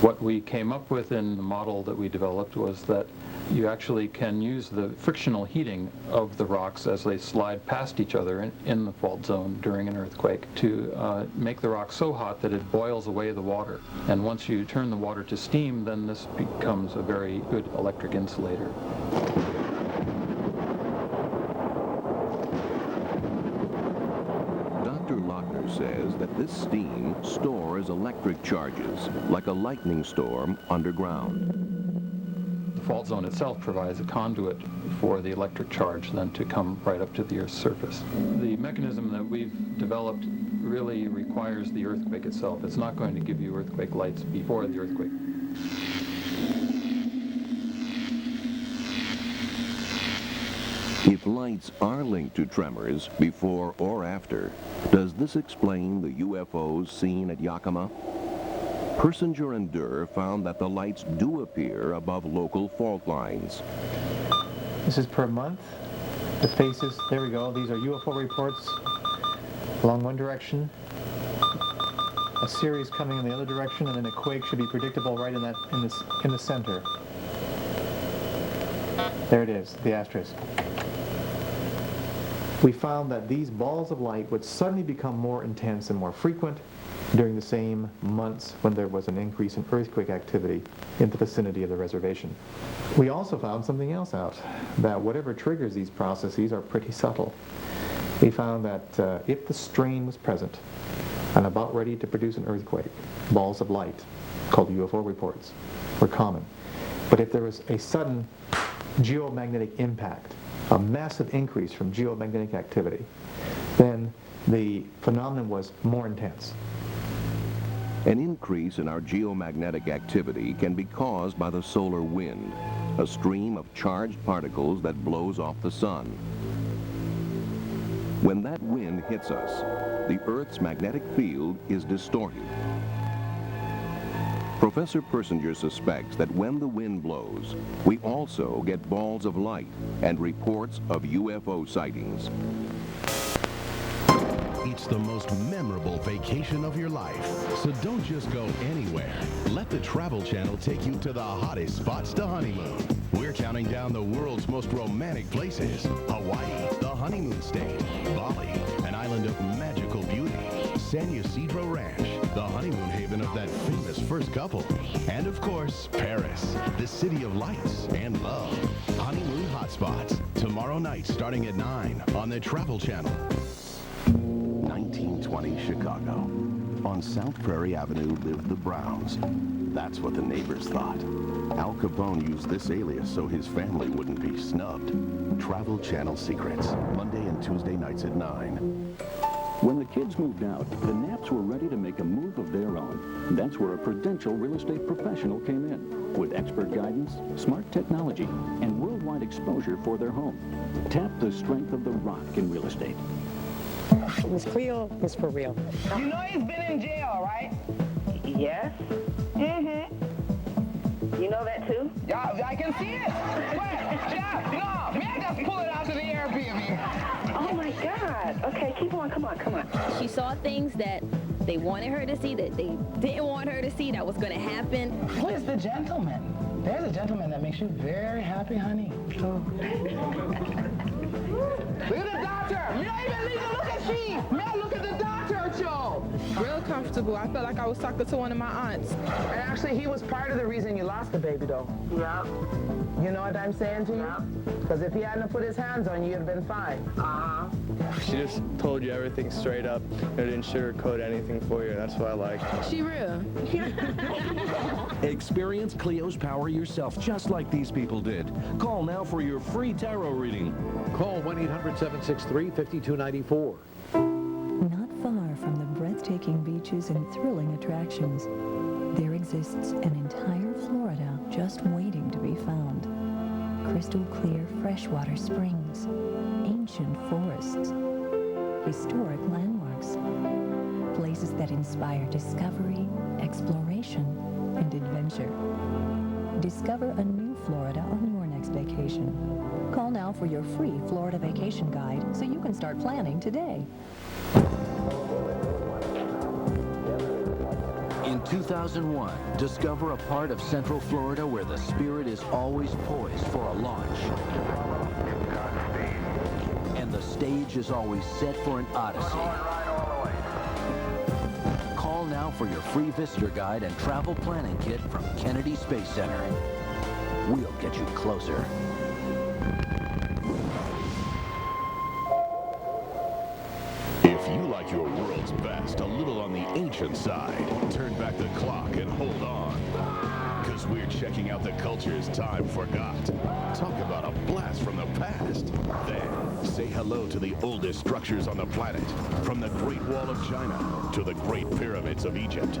What we came up with in the model that we developed was that you actually can use the frictional heating of the rocks as they slide past each other in the fault zone during an earthquake to make the rock so hot that it boils away the water. And once you turn the water to steam, then this becomes a very good electric insulator.
Says that this steam stores electric charges, like a lightning storm underground.
The fault zone itself provides a conduit for the electric charge then to come right up to the Earth's surface. The mechanism that we've developed really requires the earthquake itself. It's not going to give you earthquake lights before the earthquake.
If lights are linked to tremors before or after, does this explain the UFOs seen at Yakima? Persinger and Durr found that the lights do appear above local fault lines.
This is per month. The faces, there we go. These are UFO reports along one direction. A series coming in the other direction, and then a quake should be predictable right in the center. There it is, the asterisk. We found that these balls of light would suddenly become more intense and more frequent during the same months when there was an increase in earthquake activity in the vicinity of the reservation. We also found something else out, that whatever triggers these processes are pretty subtle. We found that if the strain was present and about ready to produce an earthquake, balls of light, called UFO reports, were common. But if there was a sudden geomagnetic impact, a massive increase from geomagnetic activity, then the phenomenon was more intense.
An increase in our geomagnetic activity can be caused by the solar wind, a stream of charged particles that blows off the sun. When that wind hits us, the Earth's magnetic field is distorted. Professor Persinger suspects that when the wind blows, we also get balls of light and reports of UFO sightings.
It's the most memorable vacation of your life, so don't just go anywhere. Let the Travel Channel take you to the hottest spots to honeymoon. We're counting down the world's most romantic places: Hawaii, the honeymoon state; Bali, an island of magical beauty; San Ysidro Ranch, the honeymoon haven of that famous first couple; and of course, Paris, the city of lights and love. Honeymoon Hotspots, tomorrow night starting at 9 on the Travel Channel. 1920 Chicago. On South Prairie Avenue lived the Browns. That's what the neighbors thought. Al Capone used this alias so his family wouldn't be snubbed. Travel Channel Secrets, Monday and Tuesday nights at 9.
When the kids moved out, the Knapps were ready to make a move of their own. That's where a Prudential real estate professional came in, with expert guidance, smart technology, and worldwide exposure for their home. Tap the strength of the rock in real estate.
Miss Cleo is for real.
You know he's been in jail, right? Yes. Mm-hmm. You know that too? Yeah, I can see it. Wait, Jeff, no. May I just pull it out to the Airbnb?
Oh my God. Okay, keep on. Come on, come on. She saw things that they wanted her to see, that they didn't want her to see, that was going to happen.
Who is the gentleman? There's a gentleman that makes you very happy, honey. Oh. Look at the doctor! You don't even need to look at she! Man, look at the doctor, Joe!
Real comfortable. I felt like I was talking to one of my aunts.
And actually, he was part of the reason you lost the baby, though. Yeah. You know what I'm saying to you? Yeah. Because if he hadn't put his hands on you, you'd have been fine. Uh-huh.
She just told you everything straight up. And didn't sugarcoat anything for you. That's what I like.
She real.
Experience Cleo's power yourself, just like these people did. Call now for your free tarot reading.
Call 1-800-763-5294.
Not far from the breathtaking beaches and thrilling attractions, there exists an entire Florida just waiting to be found. Crystal clear freshwater springs, ancient forests, historic landmarks, places that inspire discovery, exploration, and adventure. Discover a new Florida on your next vacation. Call now for your free Florida vacation guide so you can start planning today.
In
2001, discover a part of Central Florida where the Spirit is always poised for a launch. And the stage is always set for an odyssey. Call now for your free visitor guide and travel planning kit from Kennedy Space Center. We'll get you closer.
If you like your world's best a little on the ancient side, turn back the clock and hold on. Because we're checking out the cultures time forgot. Talk about a blast from the past. Then, say hello to the oldest structures on the planet. From the Great Wall of China to the Great Pyramids of Egypt.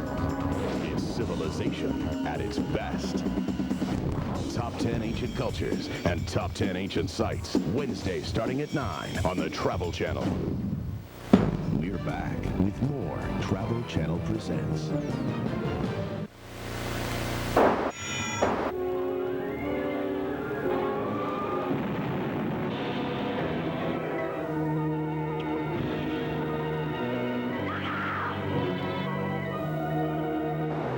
It's civilization at its best. Top 10 Ancient Cultures and Top 10 Ancient Sites. Wednesday starting at 9 on the Travel Channel. We're back with more Travel Channel Presents.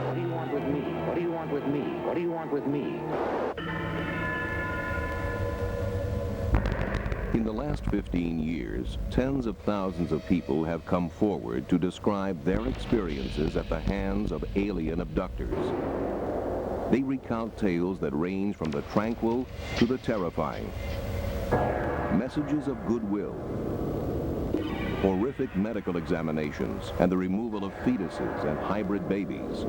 What do you want with me? What do you want with me? What do you want with me?
In the last 15 years, tens of thousands of people have come forward to describe their experiences at the hands of alien abductors. They recount tales that range from the tranquil to the terrifying. Messages of goodwill, horrific medical examinations, and the removal of fetuses and hybrid babies.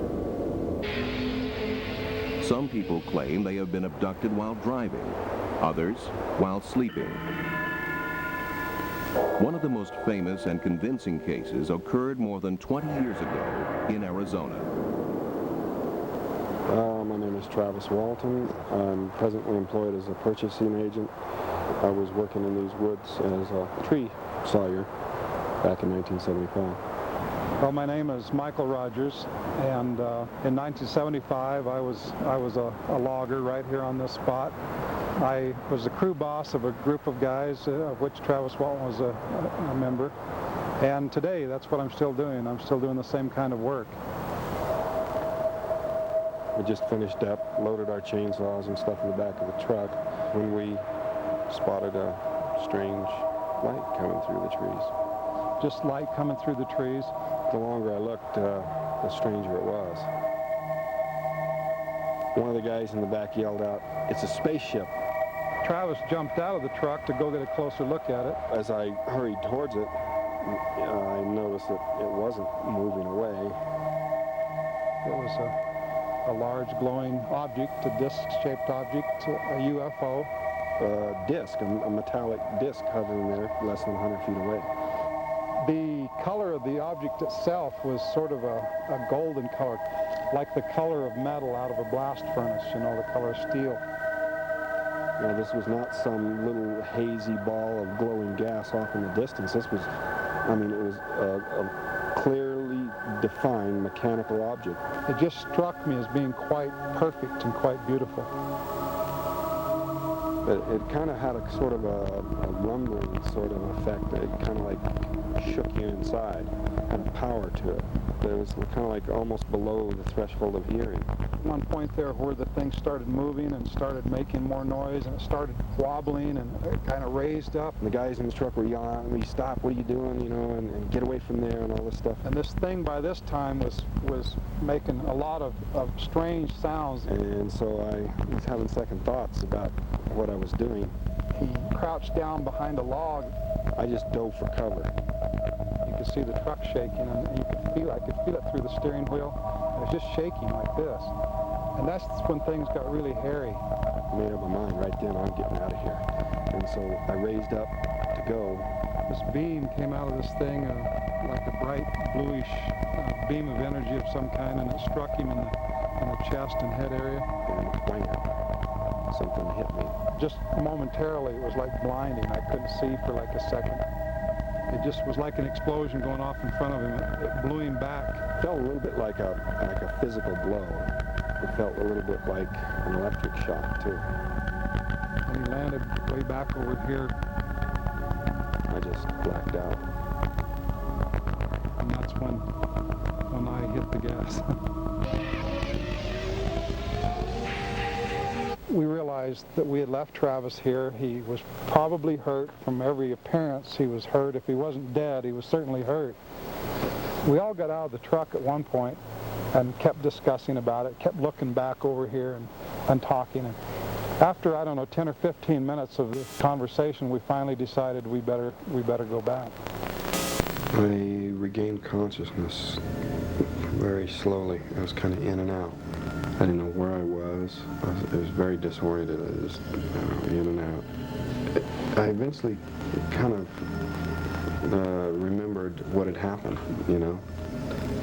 Some people claim they have been abducted while driving, others while sleeping. One of the most famous and convincing cases occurred more than 20 years ago in Arizona.
My name is Travis Walton. I'm presently employed as a purchasing agent. I was working in these woods as a tree sawyer back in 1975.
Well, my name is Michael Rogers, and in 1975 I was a logger right here on this spot. I was the crew boss of a group of guys, of which Travis Walton was a member. And today, that's what I'm still doing. I'm still doing the same kind of work.
We just finished up, loaded our chainsaws and stuff in the back of the truck when we spotted a strange light coming through the trees.
Just light coming through the trees.
The longer I looked, the stranger it was. One of the guys in the back yelled out, "It's a spaceship."
Travis jumped out of the truck to go get a closer look at it.
As I hurried towards it, I noticed that it wasn't moving away.
It was a large glowing object, a disc-shaped object, a UFO.
A disc, a metallic disc hovering there less than 100 feet away.
The color of the object itself was sort of a golden color, like the color of metal out of a blast furnace, you know, the color of steel.
You know, this was not some little hazy ball of glowing gas off in the distance. This was, I mean, it was a clearly defined mechanical object.
It just struck me as being quite perfect and quite beautiful.
But it kind of had a sort of a rumbling sort of effect. It kind of like shook you inside, had power to it. It was kind of like almost below the threshold of hearing.
One point there where the thing started moving and started making more noise, and it started wobbling and it kind of raised up.
And the guys in the truck were yelling, "Will you stop? What are you doing?" You know, and get away from there and all this stuff.
And this thing by this time was making a lot of strange sounds.
And so I was having second thoughts about what I was doing.
He crouched down behind a log.
I just dove for cover.
You could see the truck shaking, and I could feel it through the steering wheel. It was just shaking like this. And that's when things got really hairy.
I made up my mind right then, I'm getting out of here. And so I raised up to go.
This beam came out of this thing like a bright bluish beam of energy of some kind, and it struck him in the chest and head area.
And whang, something hit me.
Just momentarily, it was like blinding. I couldn't see for like a second. It just was like an explosion going off in front of him. It blew him back.
It felt a little bit like a physical blow. It felt a little bit like an electric shock, too.
And he landed way back over here.
I just blacked out.
And that's when I hit the gas. We realized that we had left Travis here. He was probably hurt. From every appearance, he was hurt. If he wasn't dead, he was certainly hurt. We all got out of the truck at one point and kept discussing about it, kept looking back over here and talking. And after, I don't know, 10 or 15 minutes of this conversation, we finally decided we better go back.
I regained consciousness very slowly. I was kind of in and out. I didn't know where I was. I was very disoriented. I was in and out. I eventually kind of remembered what had happened, you know,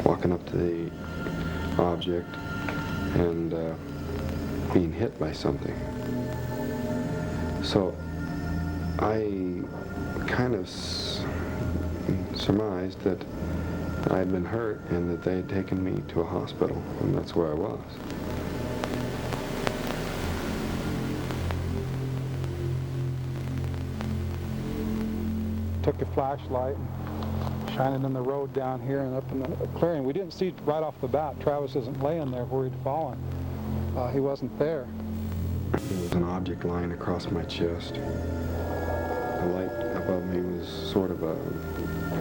walking up to the object and being hit by something. So I kind of surmised that I had been hurt and that they had taken me to a hospital, and that's where I was.
Took a flashlight and shined it in the road down here and up in the clearing. We didn't see right off the bat. Travis isn't laying there where he'd fallen. He wasn't there.
There was an object lying across my chest. The light above me was sort of a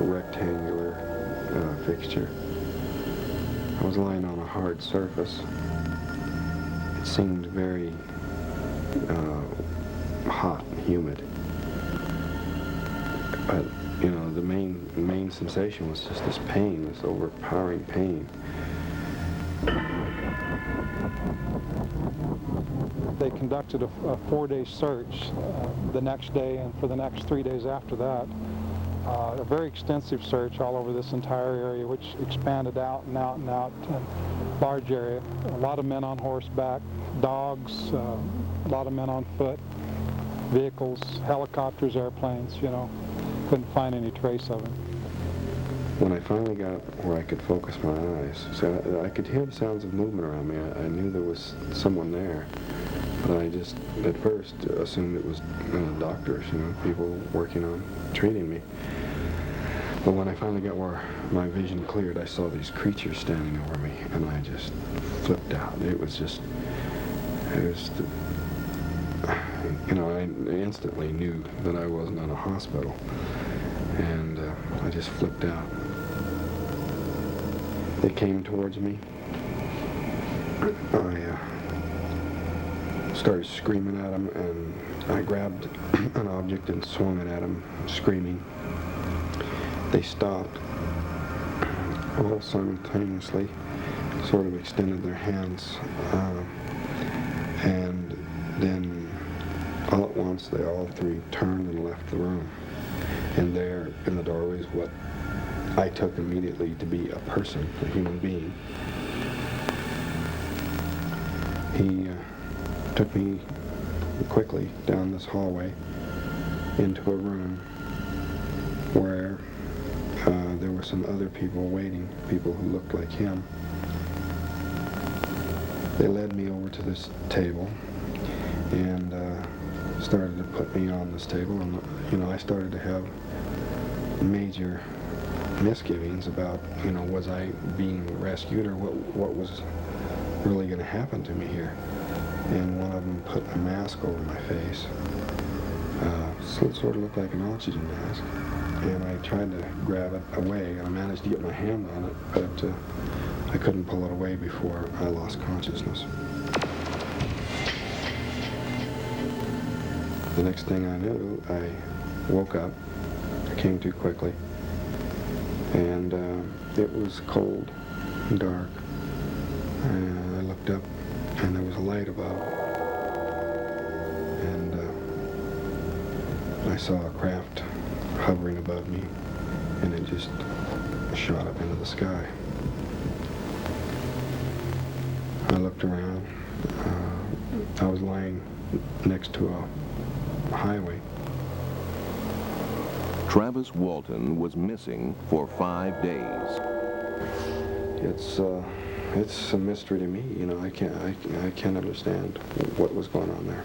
rectangular fixture. I was lying on a hard surface. It seemed very hot and humid. But, you know, the main sensation was just this pain, this overpowering pain.
They conducted a 4-day search the next day and for the next 3 days after that. A very extensive search all over this entire area, which expanded out and out and out, a large area. A lot of men on horseback, dogs, a lot of men on foot, vehicles, helicopters, airplanes, you know. Couldn't find any trace of him.
When I finally got where I could focus my eyes, so I could hear the sounds of movement around me. I knew there was someone there, but I just, at first, assumed it was doctors, you know, people working on treating me. But when I finally got where my vision cleared, I saw these creatures standing over me, and I just flipped out. It was, you know, I instantly knew that I wasn't in a hospital, and I just flipped out. They came towards me. I started screaming at them, and I grabbed an object and swung it at them, screaming. They stopped, all simultaneously, sort of extended their hands, and then all at once they all three turned and left the room. And there in the doorway is what I took immediately to be a person, a human being. He took me quickly down this hallway into a room where there were some other people waiting, people who looked like him. They led me over to this table and started to put me on this table, and you know, I started to have major misgivings about, you know, was I being rescued or what was really going to happen to me here. And one of them put a mask over my face, so it sort of looked like an oxygen mask. And I tried to grab it away, and I managed to get my hand on it, but I couldn't pull it away before I lost consciousness. The next thing I knew, I woke up. I came to quickly, and it was cold and dark. And I looked up, and there was a light above, and I saw a craft hovering above me, and it just shot up into the sky. I looked around. I was lying next to a highway.
Travis Walton was missing for 5 days.
It's a mystery to me. You know, I can't understand what was going on there.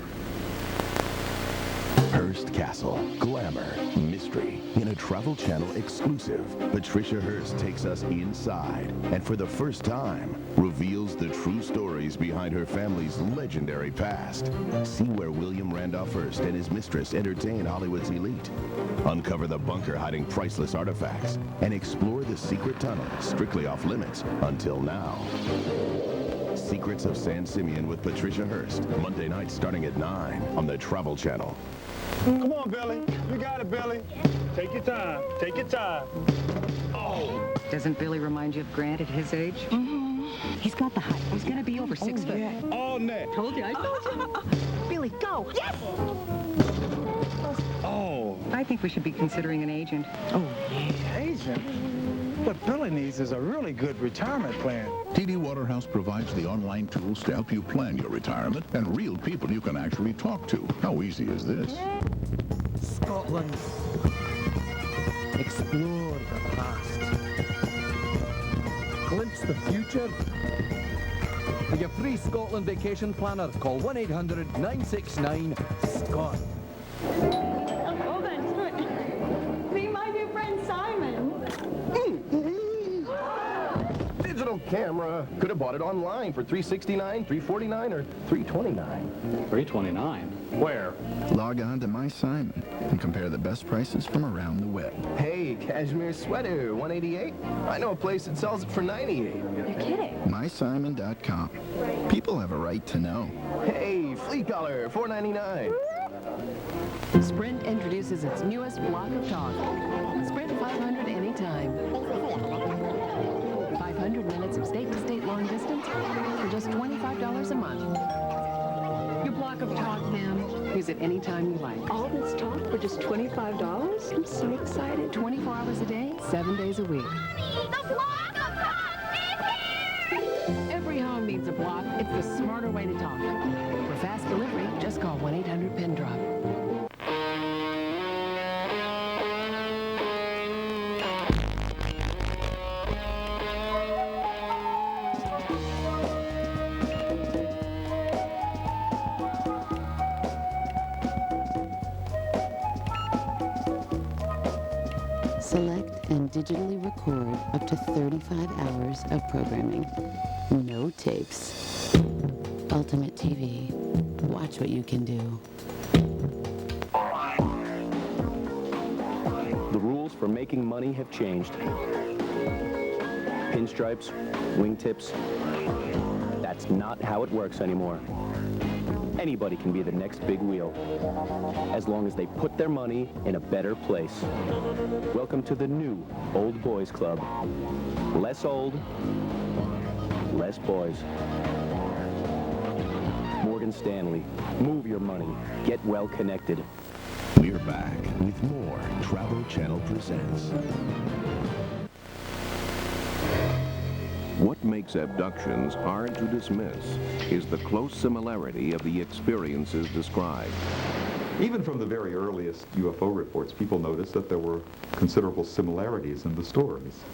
Hearst Castle, glamour, mystery. In a Travel Channel exclusive, Patricia Hearst takes us inside and for the first time reveals the true stories behind her family's legendary past. See where William Randolph Hearst and his mistress entertain Hollywood's elite. Uncover the bunker hiding priceless artifacts and explore the secret tunnel strictly off limits until now. Secrets of San Simeon with Patricia Hearst, Monday night starting at 9 on the Travel Channel.
Come on, Billy. You got it, Billy. Take your time. Take your time. Oh.
Doesn't Billy remind you of Grant at his age? Mm-hmm. He's got the height. He's going to be over 6 foot.
Yeah. All net.
Told you. I told you. Billy, go. Yes!
Oh.
I think we should be considering an agent.
Oh, yeah. Agent? What Billy needs is a really good retirement plan.
TD Waterhouse provides the online tools to help you plan your retirement and real people you can actually talk to. How easy is this?
Scotland. Explore the past. Glimpse the future. For your free Scotland vacation planner, call 1-800-969-SCOT.
Hold on. Meet my new friend Simon.
Digital camera. Could have bought it online for $369, $349, or $329.
$329? Where?
Log on to My Simon and compare the best prices from around the web.
Hey, cashmere sweater, $188? I know a place that sells it for $98.
You're kidding.
MySimon.com. People have a right to know.
Hey, flea collar, $4.99.
Sprint introduces its newest block of talk. Sprint 500 anytime. 500 minutes of state-to-state long distance for just $25 a month. Your block of talk, ma'am. Use it anytime you like.
All this talk for just $25? I'm so excited.
24 hours a day, 7 days a week.
The block of talk is here!
Every home needs a block. It's the smarter way to talk. For fast delivery, just call 1-800-PIN-DROP. Select and digitally record up to 35 hours of programming. No tapes. Ultimate TV. Watch what you can do.
The rules for making money have changed. Pinstripes, wingtips, that's not how it works anymore. Anybody can be the next big wheel, as long as they put their money in a better place. Welcome to the new Old Boys Club. Less old, less boys. Morgan Stanley, move your money, get well connected.
We're back with more Travel Channel Presents.
What makes abductions hard to dismiss is the close similarity of the experiences described.
Even from the very earliest UFO reports, people noticed that there were considerable similarities in the stories.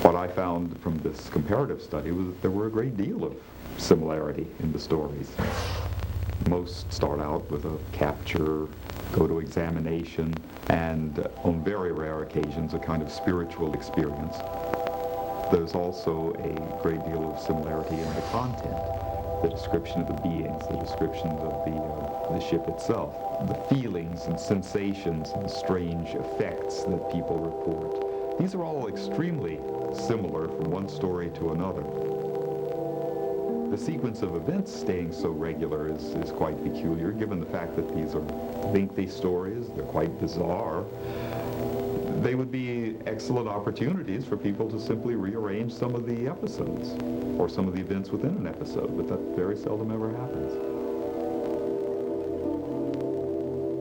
What I found from this comparative study was that there were a great deal of similarity in the stories. Most start out with a capture, go to examination, and on very rare occasions, a kind of spiritual experience. There's also a great deal of similarity in the content, the description of the beings, the description of the ship itself, the feelings and sensations and strange effects that people report. These are all extremely similar from one story to another. The sequence of events staying so regular is quite peculiar, given the fact that these are lengthy stories, they're quite bizarre. They would be excellent opportunities for people to simply rearrange some of the episodes or some of the events within an episode, but that very seldom ever happens.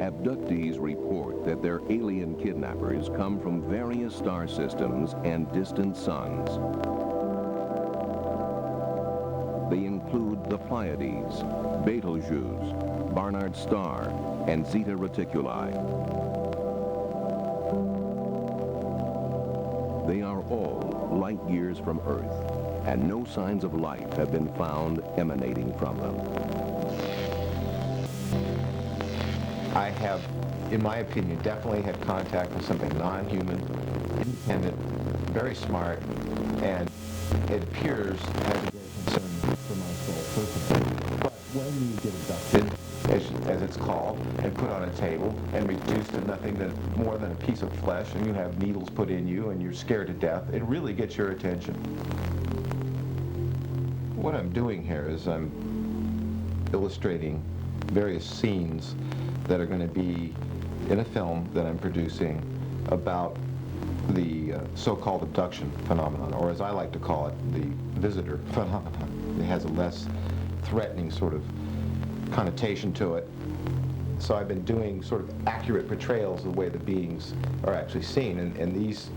Abductees report that their alien kidnappers come from various star systems and distant suns. They include the Pleiades, Betelgeuse, Barnard Star, and Zeta Reticuli. They are all light years from Earth, and no signs of life have been found emanating from them.
I have, in my opinion, definitely had contact with something non-human, independent, very smart, and it appears to have a great concern for my soul personally. But when you get abducted, as it's called, and put on a table and reduced to nothing more than a piece of flesh, and you have needles put in you and you're scared to death, it really gets your attention. What I'm doing here is I'm illustrating various scenes that are going to be in a film that I'm producing about the so-called abduction phenomenon, or as I like to call it, the visitor phenomenon. It has a less threatening sort of connotation to it. So I've been doing sort of accurate portrayals of the way the beings are actually seen, and these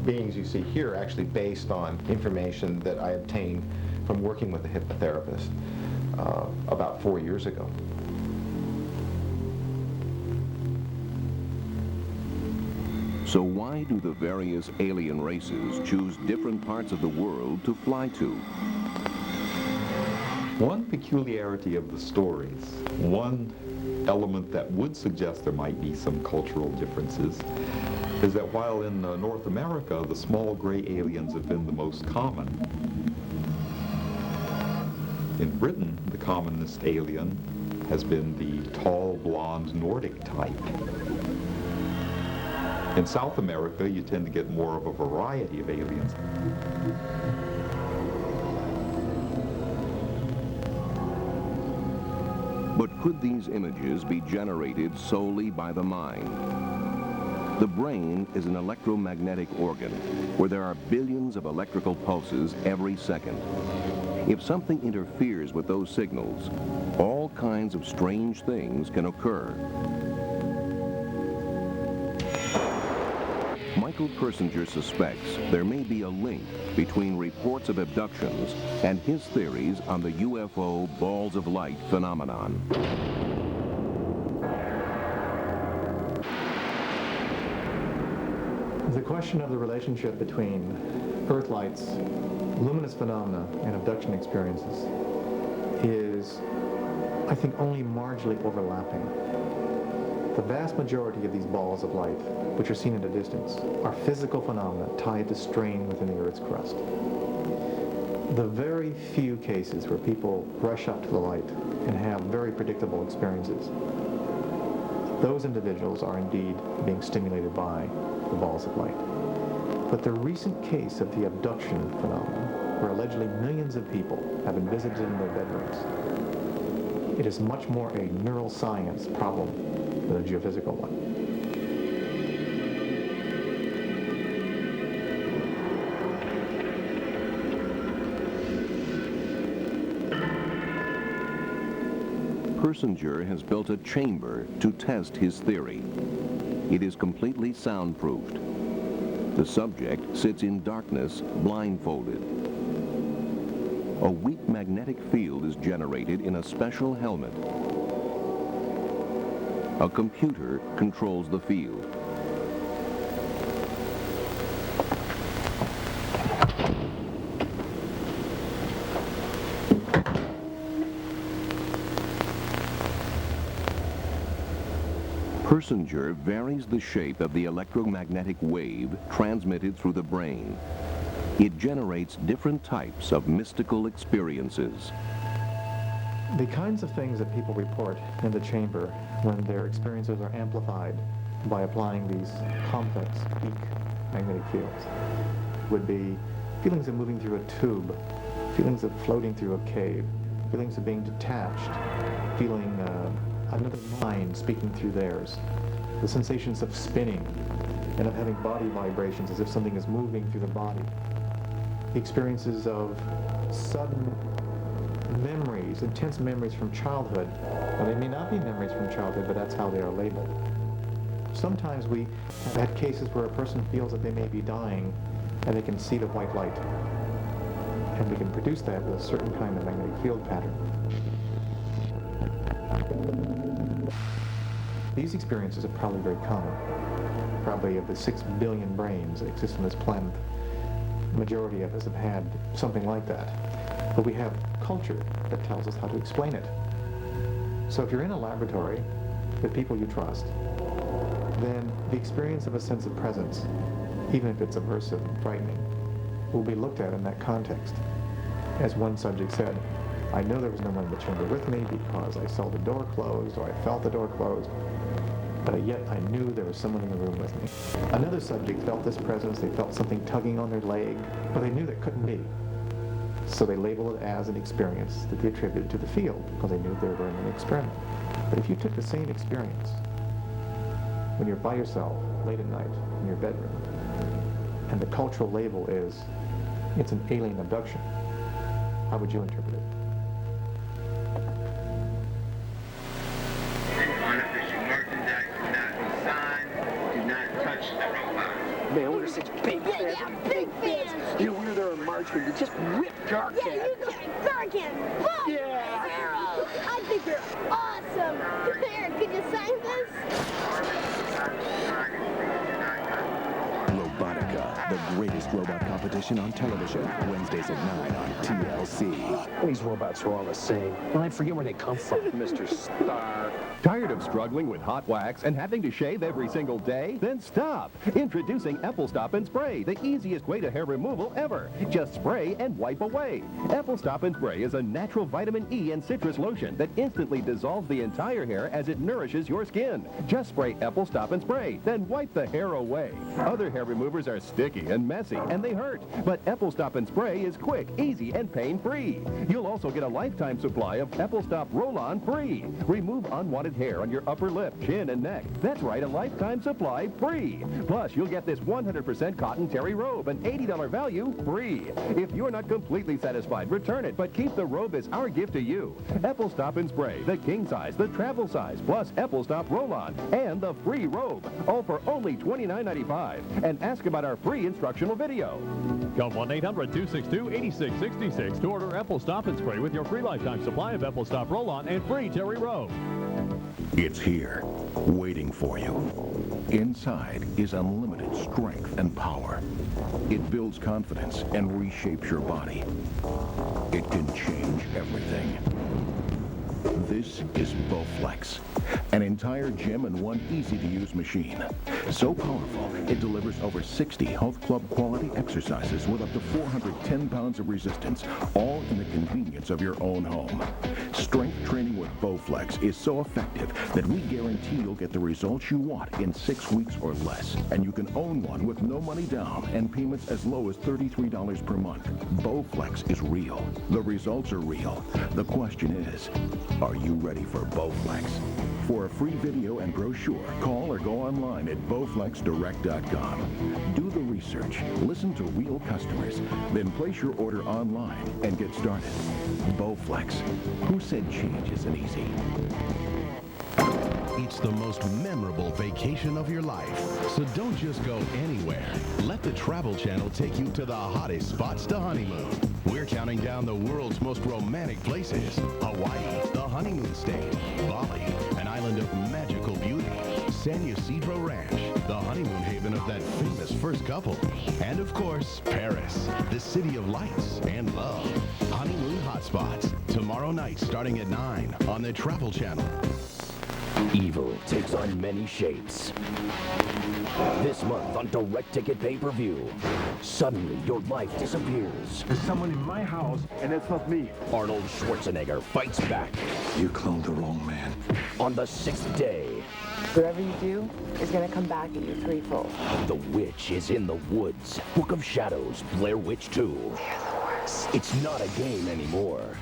beings you see here are actually based on information that I obtained from working with a hypnotherapist about 4 years ago.
So why do the various alien races choose different parts of the world to fly to?
One peculiarity of the stories, one element that would suggest there might be some cultural differences, is that while in North America the small gray aliens have been the most common, in Britain the commonest alien has been the tall, blonde, Nordic type. In South America you tend to get more of a variety of aliens.
But could these images be generated solely by the mind? The brain is an electromagnetic organ where there are billions of electrical pulses every second. If something interferes with those signals, all kinds of strange things can occur. Michael Persinger suspects there may be a link between reports of abductions and his theories on the UFO balls of light phenomenon.
The question of the relationship between Earthlight's luminous phenomena and abduction experiences is, I think, only marginally overlapping. The vast majority of these balls of light, which are seen at a distance, are physical phenomena tied to strain within the Earth's crust. The very few cases where people rush up to the light and have very predictable experiences, those individuals are indeed being stimulated by the balls of light. But the recent case of the abduction phenomenon, where allegedly millions of people have been visited in their bedrooms, it is much more a neuroscience problem than a geophysical one.
Persinger has built a chamber to test his theory. It is completely soundproofed. The subject sits in darkness, blindfolded. A weak magnetic field is generated in a special helmet. A computer controls the field. Persinger varies the shape of the electromagnetic wave transmitted through the brain. It generates different types of mystical experiences.
The kinds of things that people report in the chamber when their experiences are amplified by applying these complex, weak magnetic fields would be feelings of moving through a tube, feelings of floating through a cave, feelings of being detached, feeling another mind speaking through theirs, the sensations of spinning and of having body vibrations as if something is moving through the body, the experiences of sudden memories, intense memories from childhood. Now, they may not be memories from childhood, but that's how they are labeled. Sometimes we have had cases where a person feels that they may be dying and they can see the white light. And we can produce that with a certain kind of magnetic field pattern. These experiences are probably very common. Probably of the 6 billion brains that exist on this planet, the majority of us have had something like that. But we have culture that tells us how to explain it. So if you're in a laboratory with people you trust, then the experience of a sense of presence, even if it's immersive and frightening, will be looked at in that context. As one subject said, I know there was no one in the chamber with me because I saw the door closed or I felt the door closed, but yet I knew there was someone in the room with me. Another subject felt this presence, they felt something tugging on their leg, but they knew that couldn't be. So they labeled it as an experience that they attributed to the field because they knew they were doing an experiment. But if you took the same experience when you're by yourself late at night in your bedroom, and the cultural label is, it's an alien abduction, how would you interpret it?
Man, we're such big fans. Yeah, big fans. You know, we were there in March when you just ripped Dark Cat.
Yeah, you guys, Dark Cat. Boom!
Yeah.
Hero. I think you're awesome. Here, can you sign this?
Robotica, the greatest robot competition on television. Wednesdays at 9 on TLC.
These robots are all the same. Well, I forget where they come from, Mr. Star.
Tired of struggling with hot wax and having to shave every single day? Then stop! Introducing Apple Stop and Spray, the easiest way to hair removal ever. Just spray and wipe away. Apple Stop and Spray is a natural vitamin E and citrus lotion that instantly dissolves the entire hair as it nourishes your skin. Just spray Apple Stop and Spray, then wipe the hair away. Other hair removers are sticky and messy, and they hurt. But Apple Stop and Spray is quick, easy, and pain-free. You'll also get a lifetime supply of Apple Stop Roll-On free. Remove unwanted hair on your upper lip, chin, and neck. That's right, a lifetime supply free. Plus, you'll get this 100% cotton terry robe, an $80 value, free. If you're not completely satisfied, return it, but keep the robe as our gift to you. Apple Stop and Spray, the king size, the travel size, plus Apple Stop Roll-On, and the free robe, all for only $29.95. And ask about our free instructional video.
Call 1-800-262-8666 to order Apple Stop and Spray with your free lifetime supply of Apple Stop Roll-On and free terry robe.
It's here, waiting for you. Inside is unlimited strength and power. It builds confidence and reshapes your body. It can change everything. This is Bowflex, an entire gym in one easy-to-use machine. So powerful, it delivers over 60 health club quality exercises with up to 410 pounds of resistance, all in the convenience of your own home. Strength training with Bowflex is so effective that we guarantee you'll get the results you want in 6 weeks or less. And you can own one with no money down and payments as low as $33 per month. Bowflex is real. The results are real. The question is, are you ready for Bowflex? For a free video and brochure, call or go online at bowflexdirect.com. Do the research, listen to real customers, then place your order online and get started. Bowflex. Who said change isn't easy?
It's the most memorable vacation of your life. So don't just go anywhere. Let the Travel Channel take you to the hottest spots to honeymoon. We're counting down the world's most romantic places. Hawaii, the honeymoon state. Bali, an island of magical beauty. San Ysidro Ranch, the honeymoon haven of that famous first couple. And of course, Paris, the city of lights and love. Honeymoon hotspots, tomorrow night starting at 9 on the Travel Channel.
Evil takes on many shapes. This month on Direct Ticket Pay-Per-View, suddenly your life disappears.
There's someone in my house, and it's not me.
Arnold Schwarzenegger fights back.
You cloned the wrong man.
On the 6th day,
whatever you do is going to come back at you threefold.
The witch is in the woods. Book of Shadows, Blair Witch 2. They're the worst. It's not a game anymore.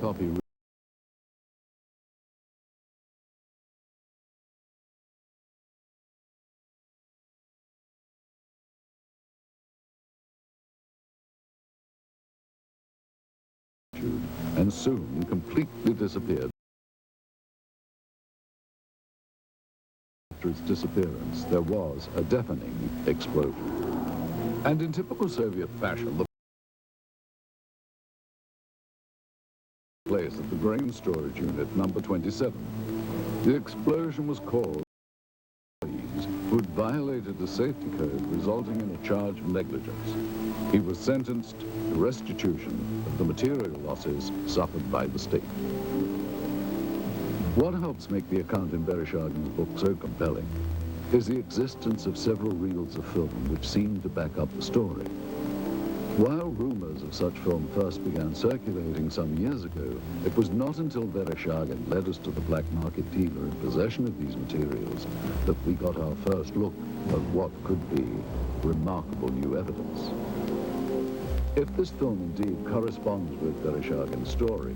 copy and soon completely disappeared. After its disappearance, there was a deafening explosion. And in typical Soviet fashion, the place at the grain storage unit number 27. The explosion was caused by employees who had violated the safety code, resulting in a charge of negligence. He was sentenced to restitution of the material losses suffered by the state. What helps make the account in Vereshchagin's book so compelling is the existence of several reels of film which seem to back up the story. While rumors of such film first began circulating some years ago, it was not until Vereshchagin led us to the black market dealer in possession of these materials that we got our first look at what could be remarkable new evidence. If this film indeed corresponds with Vereshchagin's story,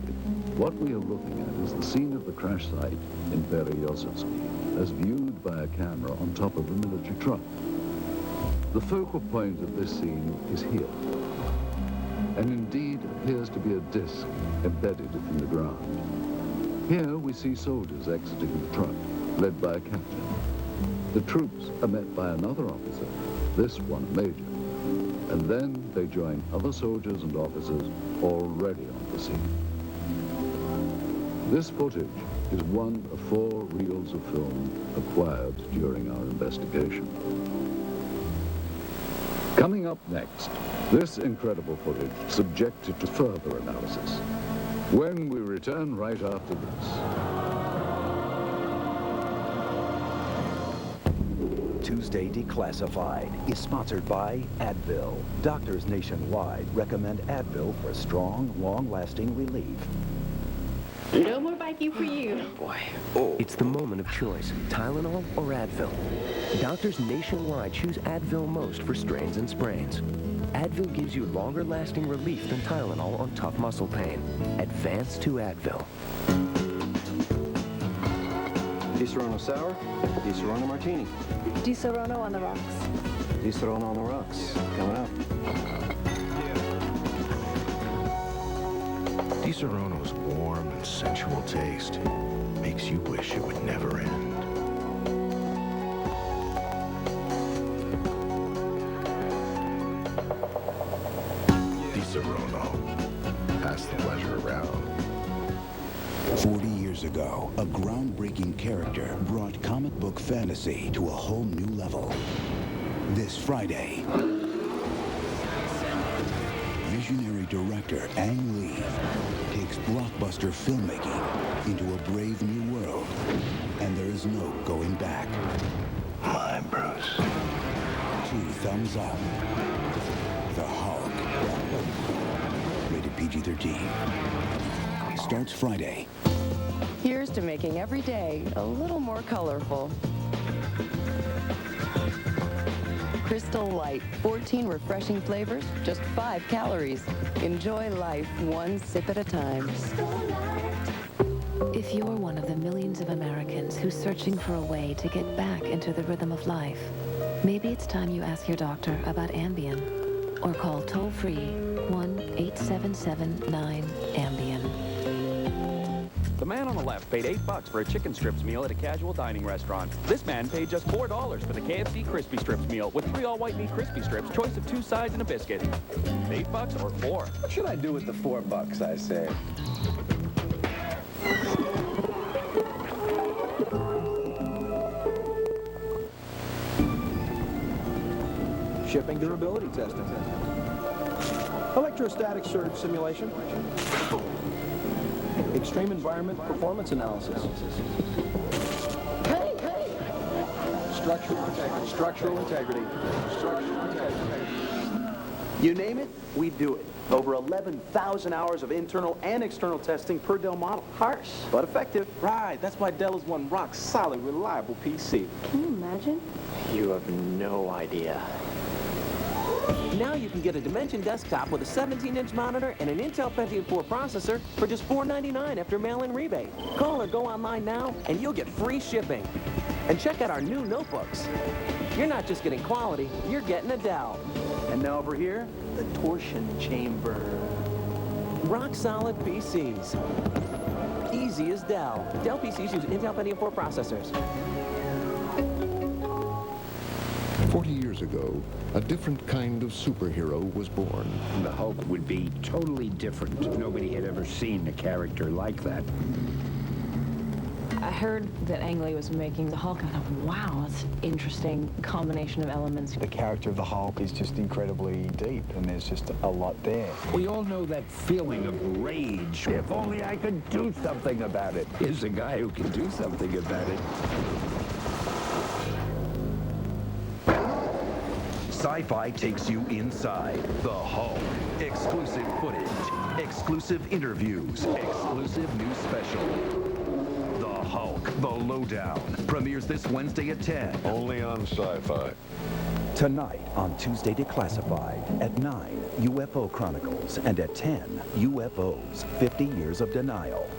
what we are looking at is the scene of the crash site in Pereyaslawski, as viewed by a camera on top of a military truck. The focal point of this scene is here, and indeed appears to be a disc embedded in the ground. Here we see soldiers exiting the truck, led by a captain. The troops are met by another officer, this one a major, and then they join other soldiers and officers already on the scene. This footage is one of 4 reels of film acquired during our investigation. Coming up next, this incredible footage subjected to further analysis, when we return right after this.
Tuesday Declassified is sponsored by Advil. Doctors nationwide recommend Advil for strong, long-lasting relief.
No more biking for you.
Boy, it's the moment of choice. Tylenol or Advil? Doctors nationwide choose Advil most for strains and sprains. Advil gives you longer-lasting relief than Tylenol on tough muscle pain. Advance to Advil.
Di Serrano sour, Di Serrano martini.
Di Serrano on the rocks.
Di Serrano on the rocks. Coming up.
Di Serrano's warm and sensual taste makes you wish it would never end. Di Serrano. Pass the pleasure around.
40 years ago, a groundbreaking character brought comic book fantasy to a whole new level. This Friday, visionary director Ang Lee takes blockbuster filmmaking into a brave new world, and there is no going back.
My Bruce.
2 thumbs up. The Hulk. Rated PG-13. Starts Friday.
Here's to making every day a little more colorful. Crystal Light, 14 refreshing flavors, just 5 calories. Enjoy life one sip at a time.
If you're one of the millions of Americans who's searching for a way to get back into the rhythm of life, maybe it's time you ask your doctor about Ambien, or call toll-free 1-877-9-AMBIEN.
The man on the left paid $8 for a chicken strips meal at a casual dining restaurant. This man paid just $4 for the KFC Crispy Strips meal with 3 all-white meat crispy strips, choice of 2 sides and a biscuit. $8 or 4?
What should I do with the $4 I saved?
Shipping durability testing. Electrostatic surge simulation. Extreme environment performance analysis. Hey! Structural integrity. Structural integrity. You name it, we do it. Over 11,000 hours of internal and external testing per Dell model. Harsh, but effective. Right, that's why Dell is one rock-solid, reliable PC.
Can you imagine?
You have no idea.
Now you can get a Dimension desktop with a 17-inch monitor and an Intel Pentium 4 processor for just $4.99 after mail-in rebate. Call or go online now, and you'll get free shipping. And check out our new notebooks. You're not just getting quality, you're getting a Dell.
And now over here, the torsion chamber.
Rock-solid PCs. Easy as Dell. Dell PCs use Intel Pentium 4 processors.
40 years ago, a different kind of superhero was born.
The Hulk would be totally different. Nobody had ever seen a character like that.
I heard that Ang Lee was making the Hulk, and I thought, wow, that's an interesting combination of elements.
The character of the Hulk is just incredibly deep, and there's just a lot there.
We all know that feeling of rage. If only I could do something about it. Here's a guy who can do something about it.
Sci-fi takes you inside the Hulk. Exclusive footage, exclusive interviews, exclusive news special. The Hulk, The Lowdown, premieres this Wednesday at 10.
Only on Sci-Fi.
Tonight on Tuesday Declassified at 9, UFO Chronicles, and at 10, UFOs, 50 Years of Denial.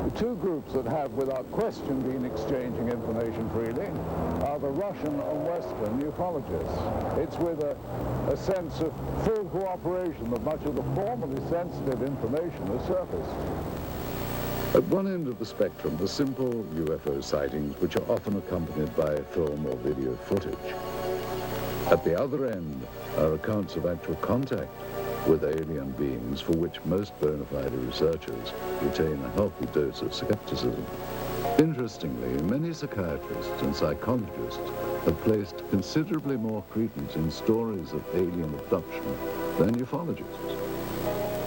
The two groups that have, without question, been exchanging information freely are the Russian and Western ufologists. It's with a sense of full cooperation that much of the formerly sensitive information has surfaced. At one end of the spectrum, the simple UFO sightings, which are often accompanied by film or video footage. At the other end are accounts of actual contact with alien beings, for which most bona fide researchers retain a healthy dose of skepticism. Interestingly, many psychiatrists and psychologists have placed considerably more credence in stories of alien abduction than ufologists.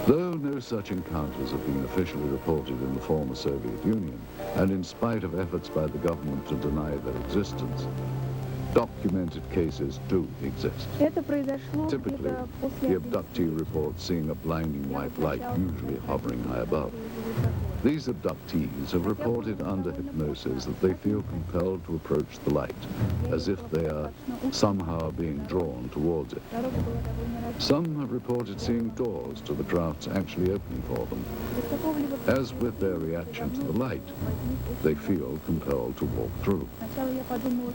Though no such encounters have been officially reported in the former Soviet Union, and in spite of efforts by the government to deny their existence, documented cases do exist. Typically, the abductee reports seeing a blinding white light, usually hovering high above. These abductees have reported under hypnosis that they feel compelled to approach the light, as if they are somehow being drawn towards it. Some have reported seeing doors to the crafts actually opening for them. As with their reaction to the light, they feel compelled to walk through.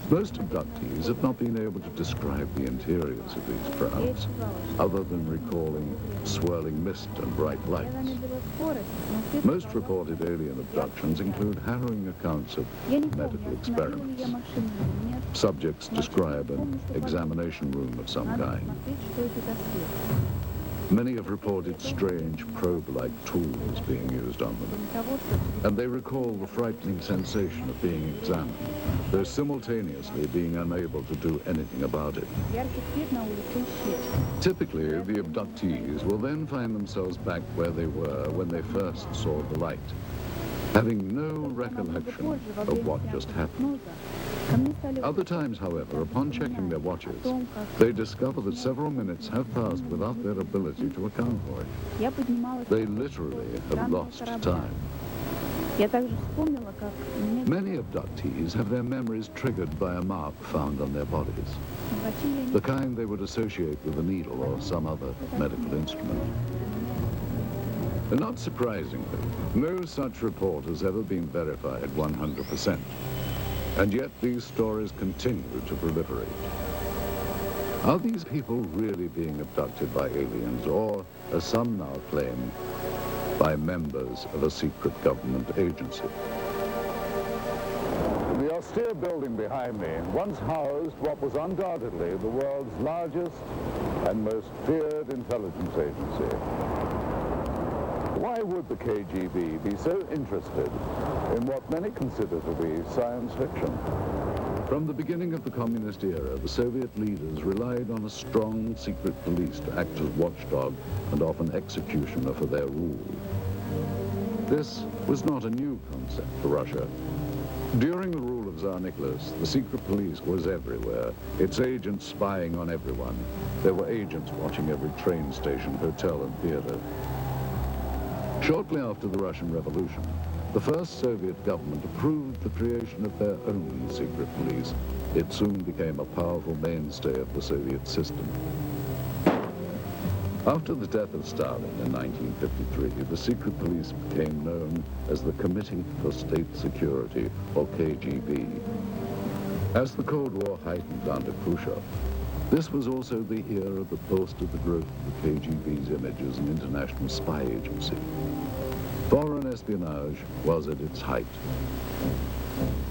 Most abductees have not been able to describe the interiors of these crafts, other than recalling swirling mist and bright lights. Most reported alien abductions include harrowing accounts of medical experiments. Subjects describe an examination room of some kind. Many have reported strange probe-like tools being used on them, and they recall the frightening sensation of being examined, though simultaneously being unable to do anything about it. Typically, the abductees will then find themselves back where they were when they first saw the light, having no recollection of what just happened. Other times, however, upon checking their watches, they discover that several minutes have passed without their ability to account for it. They literally have lost time. Many abductees have their memories triggered by a mark found on their bodies, the kind they would associate with a needle or some other medical instrument. And not surprisingly, no such report has ever been verified 100%. And yet these stories continue to proliferate. Are these people really being abducted by aliens, or, as some now claim, by members of a secret government agency? The austere building behind me once housed what was undoubtedly the world's largest and most feared intelligence agency. Why would the KGB be so interested in what many consider to be science fiction? From the beginning of the communist era, the Soviet leaders relied on a strong secret police to act as watchdog and often executioner for their rule. This was not a new concept for Russia. During the rule of Tsar Nicholas, the secret police was everywhere, its agents spying on everyone. There were agents watching every train station, hotel, and theater. Shortly after the Russian Revolution, the first Soviet government approved the creation of their own secret police, it soon became a powerful mainstay of the Soviet system. After the death of Stalin in 1953, the secret police became known as the Committee for State Security, or KGB. As the Cold War heightened under Khrushchev, this was also the era that bolstered the growth of the KGB's image as an international spy agency. Foreign espionage was at its height.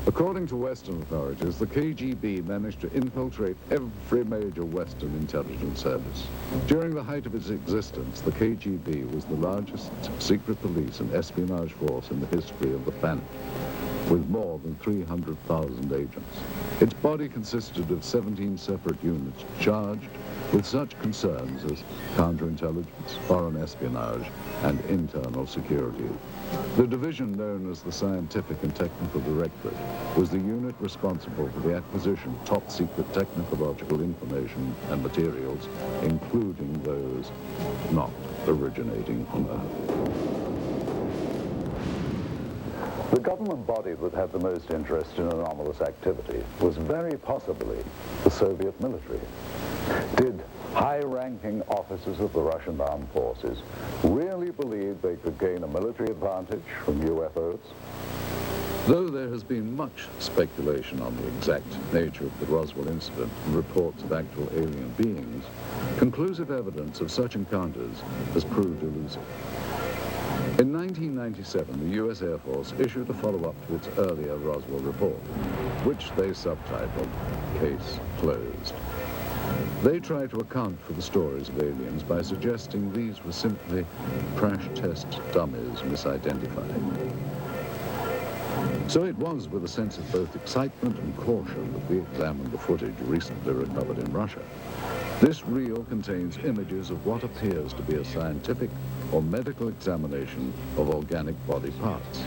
According to Western authorities, the KGB managed to infiltrate every major Western intelligence service. During the height of its existence, the KGB was the largest secret police and espionage force in the history of the planet, with more than 300,000 agents. Its body consisted of 17 separate units charged with such concerns as counterintelligence, foreign espionage, and internal security. The division known as the Scientific and Technical Directorate was the unit responsible for the acquisition of top-secret technological information and materials, including those not originating on Earth.
The government body that had the most interest in anomalous activity was very possibly the Soviet military. Did high-ranking officers of the Russian armed forces really believe they could gain a military advantage from UFOs?
Though there has been much speculation on the exact nature of the Roswell incident and reports of actual alien beings, conclusive evidence of such encounters has proved elusive. In 1997, the U.S. Air Force issued a follow-up to its earlier Roswell report, which they subtitled Case Closed. They tried to account for the stories of aliens by suggesting these were simply crash test dummies misidentified. So it was with a sense of both excitement and caution that we examined the footage recently recovered in Russia. This reel contains images of what appears to be a scientific or medical examination of organic body parts.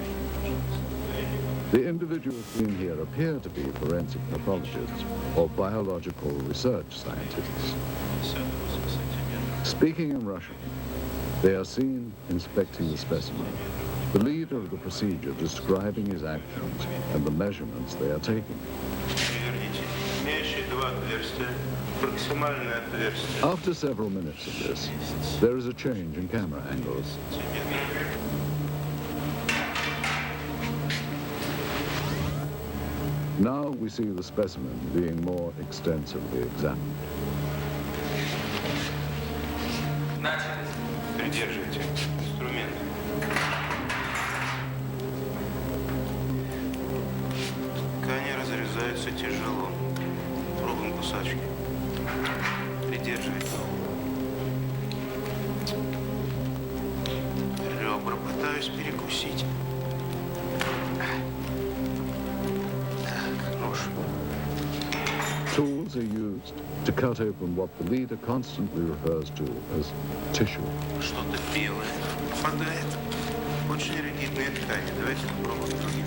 The individuals seen here appear to be forensic pathologists or biological research scientists. Speaking in Russian, they are seen inspecting the specimen, the leader of the procedure describing his actions and the measurements they are taking. After several minutes of this, there is a change in camera angles. Now we see the specimen being more extensively examined.
Придерживайте инструмент. Ткани разрезаются тяжело. Пробуем кусачки. Придерживайте. Ребра пытаюсь перекусить. Так, нож.
Tools are used to cut open what the leader constantly refers to as tissue.
Что-то белое попадает. Очень ригидные ткани. Давайте попробуем другим.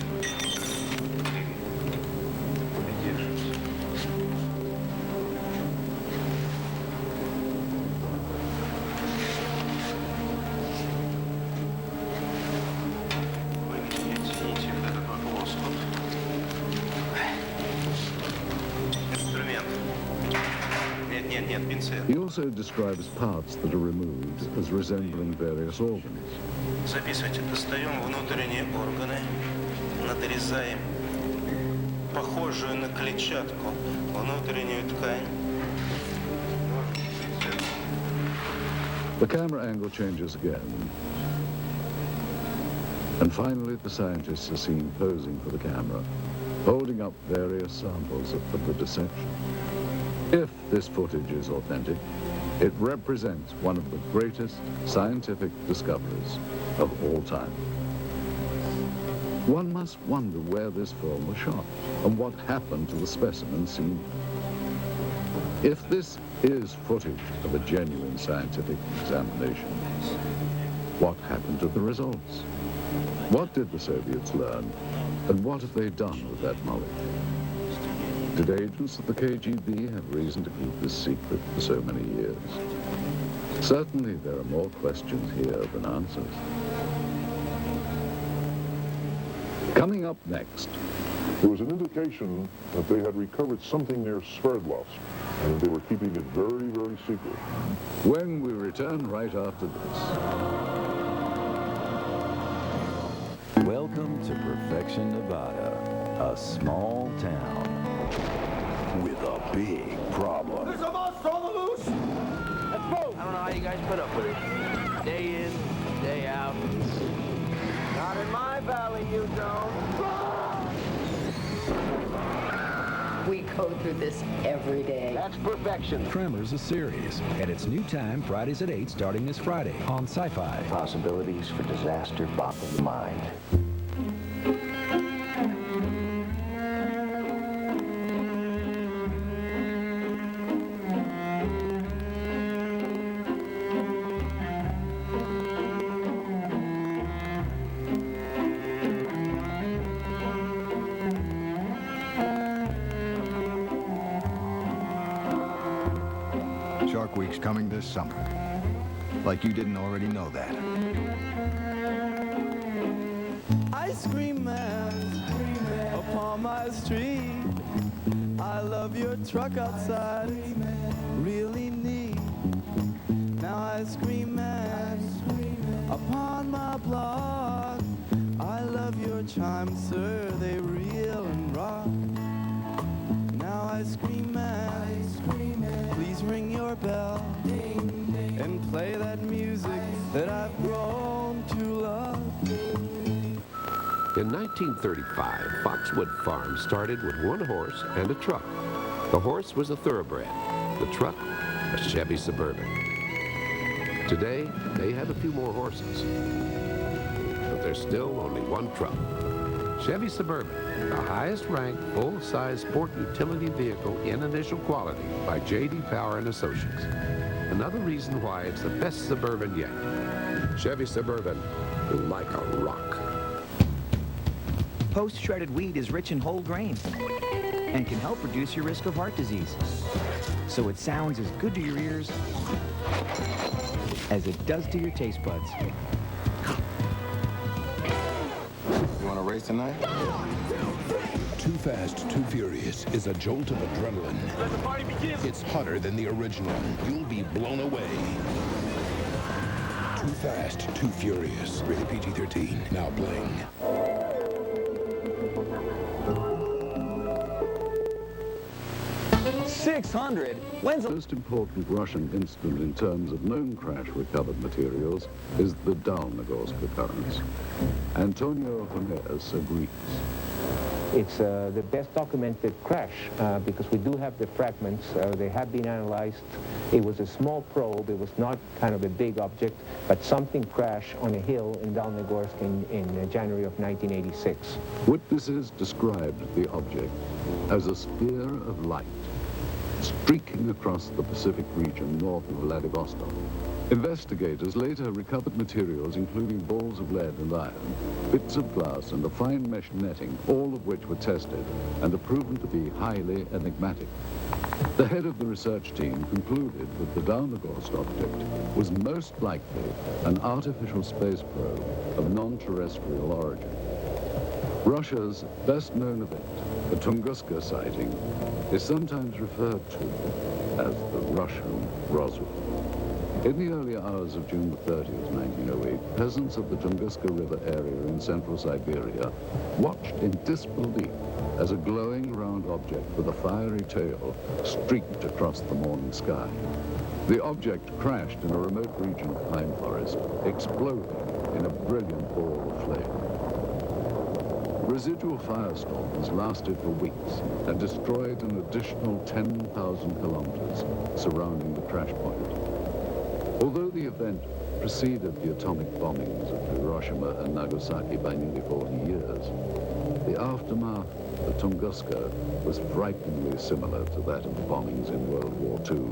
He also describes parts that are removed as resembling various organs.
Записывайте. Достаем внутренние органы, надрезаем похожую на клетчатку внутреннюю ткань.
The camera angle changes again. And finally, the scientists are seen posing for the camera, holding up various samples of the dissection. If this footage is authentic, it represents one of the greatest scientific discoveries of all time. One must wonder where this film was shot and what happened to the specimen seen. If this is footage of a genuine scientific examination, what happened to the results? What did the Soviets learn, and what have they done with that knowledge? Did agents of the KGB have reason to keep this secret for so many years? Certainly there are more questions here than answers. Coming up next,
There was an indication that they had recovered something near Sverdlovsk, and they were keeping it very, very secret.
When we return right after this.
Welcome to Perfection, Nevada, a small town with a big problem.
There's a monster on the loose! Let's move! I don't know how you guys put up with it. Day in, day out. Not in my valley, you don't.
We go through this every day.
That's perfection.
Tremors, a series, and it's new time Fridays at 8 starting this Friday on Sci-Fi.
Possibilities for disaster boggle the mind.
Shark Week's coming this summer. Like you didn't already know that.
Ice cream man upon my street. I love your truck outside. Really neat. Now ice cream man upon my block. I love your chimes, sir. They reel and rock. Now ice cream man. Please ring your bell and play that music that I've grown to love.
In 1935, Foxwood Farm started with one horse and a truck. The horse was a thoroughbred. The truck, a Chevy Suburban. Today, they have a few more horses, but there's still only one truck. Chevy Suburban, the highest-ranked full-size sport utility vehicle in initial quality by J.D. Power and Associates. Another reason why it's the best Suburban yet. Chevy Suburban, like a rock.
Post-shredded wheat is rich in whole grain and can help reduce your risk of heart disease. So it sounds as good to your ears as it does to your taste buds.
You want to race tonight?
Too Fast, Too Furious is a jolt of adrenaline.
Let the party begin!
It's hotter than the original. You'll be blown away. Too Fast, Too Furious. Rated PG-13. Now playing.
.600? When's the most important Russian incident in terms of known crash recovered materials is the Dalnogorsk occurrence. Antonio Jimenez agrees.
It's the best documented crash because we do have the fragments. They have been analyzed. It was a small probe. It was not kind of a big object, but something crashed on a hill in Dalnogorsk in January of 1986.
Witnesses described the object as a sphere of light streaking across the Pacific region north of Vladivostok. Investigators later recovered materials including balls of lead and iron, bits of glass and a fine mesh netting, all of which were tested and are proven to be highly enigmatic. The head of the research team concluded that the Dalnogorsk object was most likely an artificial space probe of non-terrestrial origin. Russia's best-known event, the Tunguska sighting, is sometimes referred to as the Russian Roswell. In the early hours of June 30th, 1908, peasants of the Tunguska River area in central Siberia watched in disbelief as a glowing round object with a fiery tail streaked across the morning sky. The object crashed in a remote region of pine forest, exploding in a brilliant ball of flame. Residual firestorms lasted for weeks and destroyed an additional 10,000 kilometers surrounding the crash point. Although the event preceded the atomic bombings of Hiroshima and Nagasaki by nearly 40 years, the aftermath of Tunguska was frighteningly similar to that of the bombings in World War II.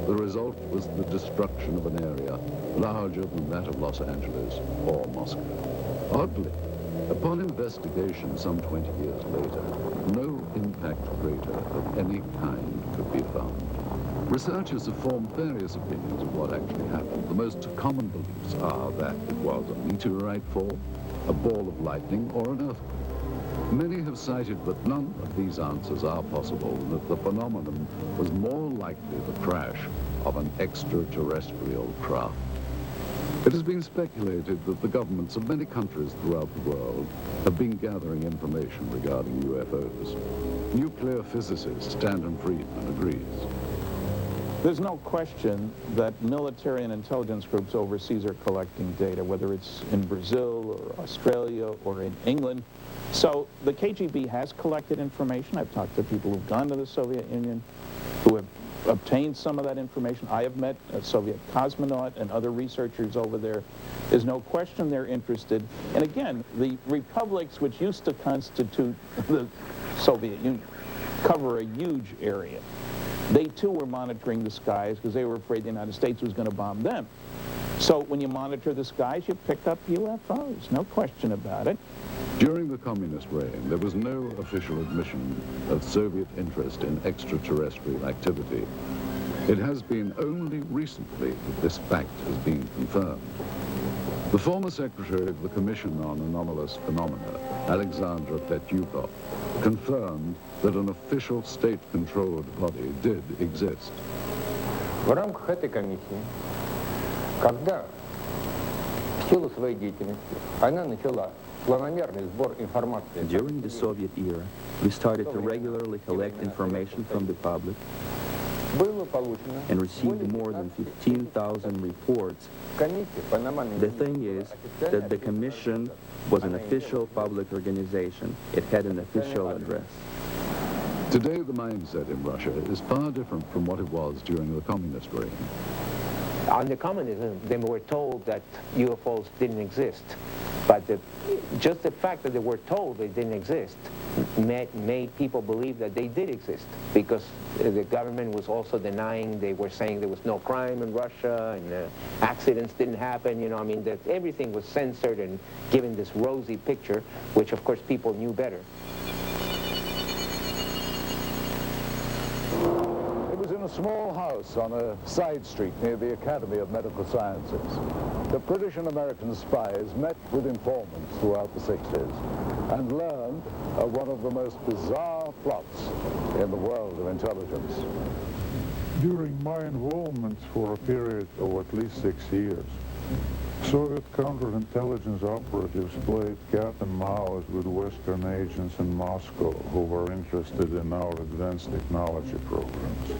The result was the destruction of an area larger than that of Los Angeles or Moscow. Oddly, upon investigation some 20 years later, no impact crater of any kind could be found. Researchers have formed various opinions of what actually happened. The most common beliefs are that it was a meteorite fall, a ball of lightning, or an earthquake. Many have cited that none of these answers are possible, and that the phenomenon was more likely the crash of an extraterrestrial craft. It has been speculated that the governments of many countries throughout the world have been gathering information regarding UFOs. Nuclear physicist Stanton Friedman agrees.
There's no question that military and intelligence groups overseas are collecting data, whether it's in Brazil or Australia or in England. So the KGB has collected information. I've talked to people who've gone to the Soviet Union who have obtained some of that information. I have met a Soviet cosmonaut and other researchers over there. There's no question they're interested. And again, the republics which used to constitute the Soviet Union cover a huge area. They too were monitoring the skies because they were afraid the United States was going to bomb them. So when you monitor the skies, you pick up UFOs, no question about it.
During the communist reign, there was no official admission of Soviet interest in extraterrestrial activity. It has been only recently that this fact has been confirmed. The former secretary of the Commission on Anomalous Phenomena, Alexandra Petyukov, confirmed that an official state-controlled body did exist.
В рамках этой комиссии, когда в силу своей деятельности она начала планомерный сбор информации.
During the Soviet era, we started to regularly collect information from the public and received more than 15,000 reports. The thing is that the Commission was an official public organization. It had an official address.
Today, the mindset in Russia is far different from what it was during the communist reign.
Under communism, they were told that UFOs didn't exist. But just the fact that they were told they didn't exist made people believe that they did exist, because the government was also denying. They were saying there was no crime in Russia and accidents didn't happen. You know, I mean, that everything was censored and given this rosy picture, which of course people knew better.
In a small house on a side street near the Academy of Medical Sciences, the British and American spies met with informants throughout the 60s and learned one of the most bizarre plots in the world of intelligence.
During my involvement for a period of at least 6 years, Soviet counterintelligence operatives played cat and mouse with Western agents in Moscow who were interested in our advanced technology programs.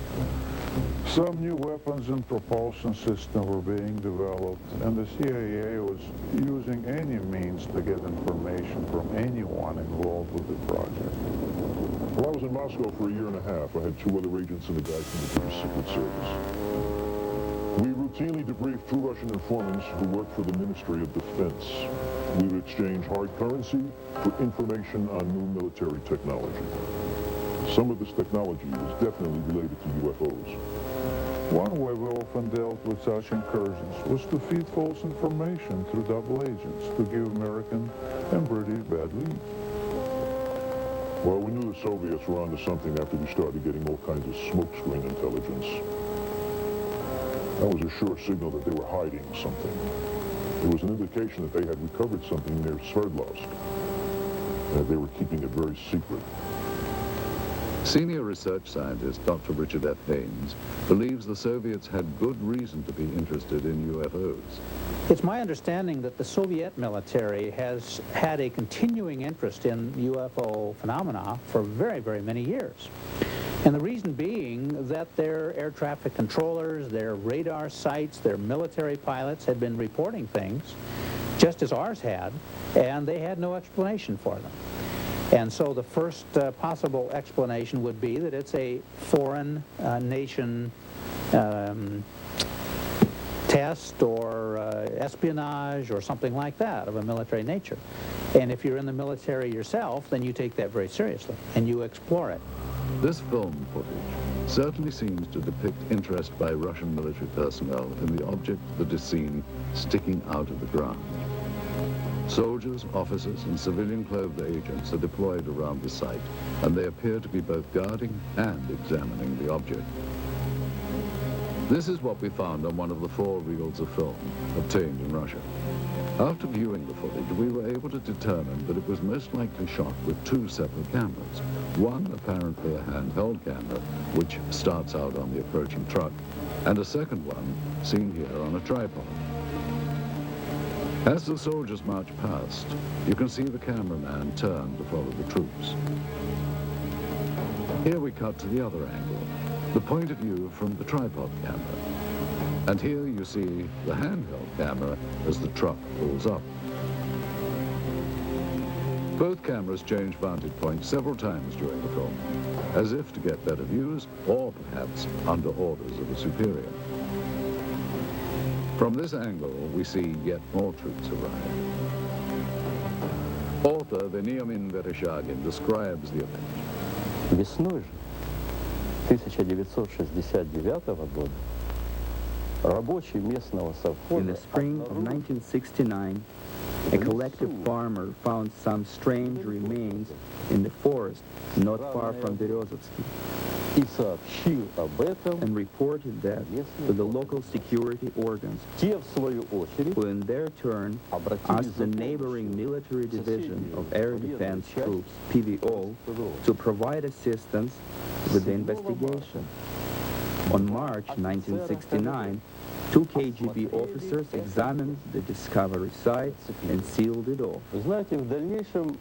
Some new weapons and propulsion systems were being developed, and the CIA was using any means to get information from anyone involved with the project. While I was in Moscow for a year and a half, I had 2 other agents and a guy from the British Secret Service. We routinely debriefed 2 Russian informants who worked for the Ministry of Defense. We would exchange hard currency for information on new military technology. Some of this technology was definitely related to UFOs.
One way we often dealt with such incursions was to feed false information through double agents to give American and British bad leads.
Well, we knew the Soviets were onto something after we started getting all kinds of smokescreen intelligence. That was a sure signal that they were hiding something. It was an indication that they had recovered something near Sverdlovsk, and that they were keeping it very secret.
Senior research scientist Dr. Richard F. Haynes believes the Soviets had good reason to be interested in UFOs.
It's my understanding that the Soviet military has had a continuing interest in UFO phenomena for very, very many years. And the reason being that their air traffic controllers, their radar sites, their military pilots had been reporting things, just as ours had, and they had no explanation for them. And so the first possible explanation would be that it's a foreign nation test or espionage or something like that of a military nature. And if you're in the military yourself, then you take that very seriously and you explore it.
This film footage certainly seems to depict interest by Russian military personnel in the object that is seen sticking out of the ground. Soldiers, officers, and civilian-clothed agents are deployed around the site, and they appear to be both guarding and examining the object. This is what we found on one of the 4 reels of film obtained in Russia. After viewing the footage, we were able to determine that it was most likely shot with two separate cameras. One apparently a handheld camera, which starts out on the approaching truck, and a second one seen here on a tripod. As the soldiers march past, you can see the cameraman turn to follow the troops. Here we cut to the other angle, the point of view from the tripod camera. And here you see the handheld camera as the truck pulls up. Both cameras change vantage points several times during the film, as if to get better views, or perhaps under orders of a superior. From this angle, we see yet more troops arrive. Author Veniamin Vereshchagin describes the event.
Весной же 1969 года рабочий местного совхоза.
In the spring of 1969, a collective farmer found some strange remains in the forest not far from Berezovsky and reported that to the local security organs, who in their turn asked the neighboring military division of air defense troops, PVO, to provide assistance with the investigation. On March 1969, two KGB officers examined the discovery site and sealed it off.
Вы знаете, в дальнейшем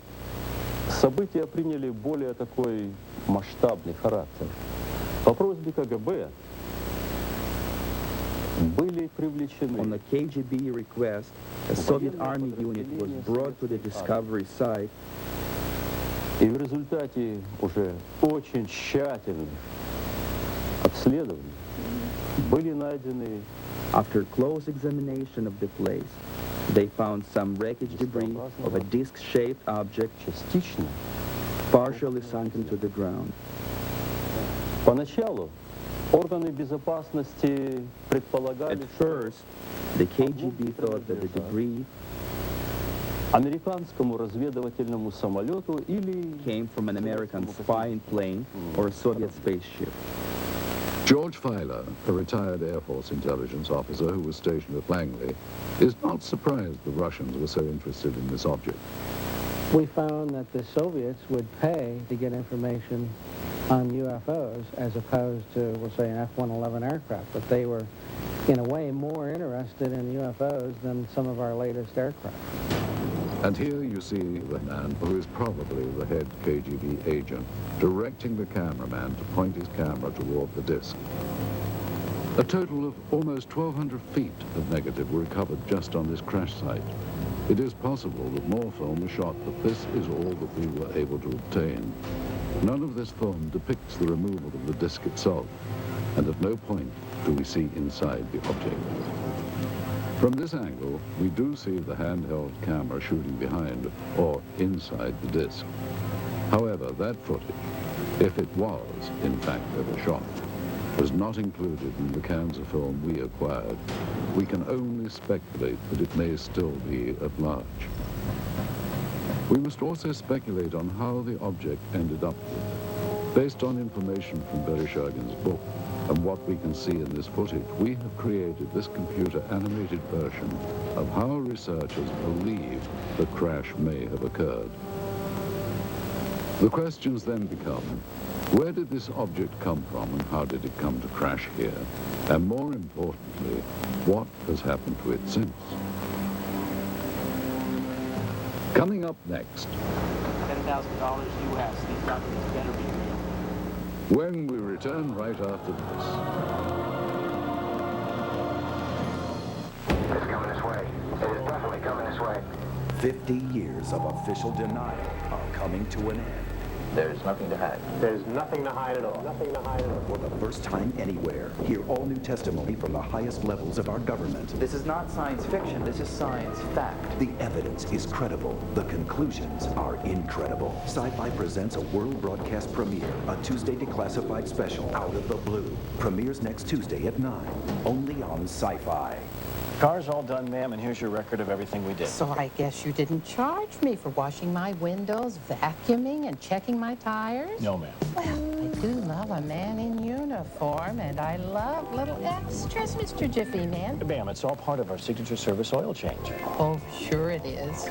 события приняли более такой масштабный характер. По просьбе КГБ были привлечены.
On the KGB request, a Soviet army unit was brought to the discovery site.
И в результате уже очень тщательных обследований были найдены.
After close examination of the place, they found some wreckage debris of a disc-shaped object partially sunken to the ground.
Поначалу органы безопасности предполагали.
At first, the KGB thought that the debris
американскому разведывательному самолету или
came from an American spying plane or a Soviet spaceship.
George Filer, a retired Air Force intelligence officer who was stationed at Langley, is not surprised the Russians were so interested in this object.
We found that the Soviets would pay to get information on UFOs as opposed to, we'll say, an F-111 aircraft, but they were, in a way, more interested in UFOs than some of our latest aircraft.
And here you see the man who is probably the head KGB agent directing the cameraman to point his camera toward the disc. A total of almost 1,200 feet of negative were recovered just on this crash site. It is possible that more film was shot, but this is all that we were able to obtain. None of this film depicts the removal of the disc itself, and at no point do we see inside the object. From this angle, we do see the handheld camera shooting behind or inside the disc. However, that footage, if it was, in fact, ever shot, was not included in the cans of film we acquired. We can only speculate that it may still be at large. We must also speculate on how the object ended up here. Based on information from Vereshchagin's book, and what we can see in this footage, we have created this computer-animated version of how researchers believe the crash may have occurred. The questions then become, where did this object come from and how did it come to crash here? And more importantly, what has happened to it since? Coming up next.
$10,000 US. These documents better be real.
When we return right after this.
It's coming this way. It is definitely coming this way.
50 years of official denial are coming to an end.
There's nothing to hide.
There's nothing to hide at all. Nothing to hide at all.
For the first time anywhere, hear all new testimony from the highest levels of our government.
This is not science fiction. This is science fact.
The evidence is credible. The conclusions are incredible. Sci-Fi presents a world broadcast premiere, a Tuesday Declassified special, Out of the Blue. Premieres next Tuesday at 9, only on Sci-Fi.
Car's all done, ma'am, and here's your record of everything we did.
So I guess you didn't charge me for washing my windows, vacuuming, and checking my tires?
No, ma'am.
Well, I
do love a man in uniform, and I love little extras, Mr. Jiffy Man.
Ma'am, it's all part of our signature service oil change.
Oh, sure it is.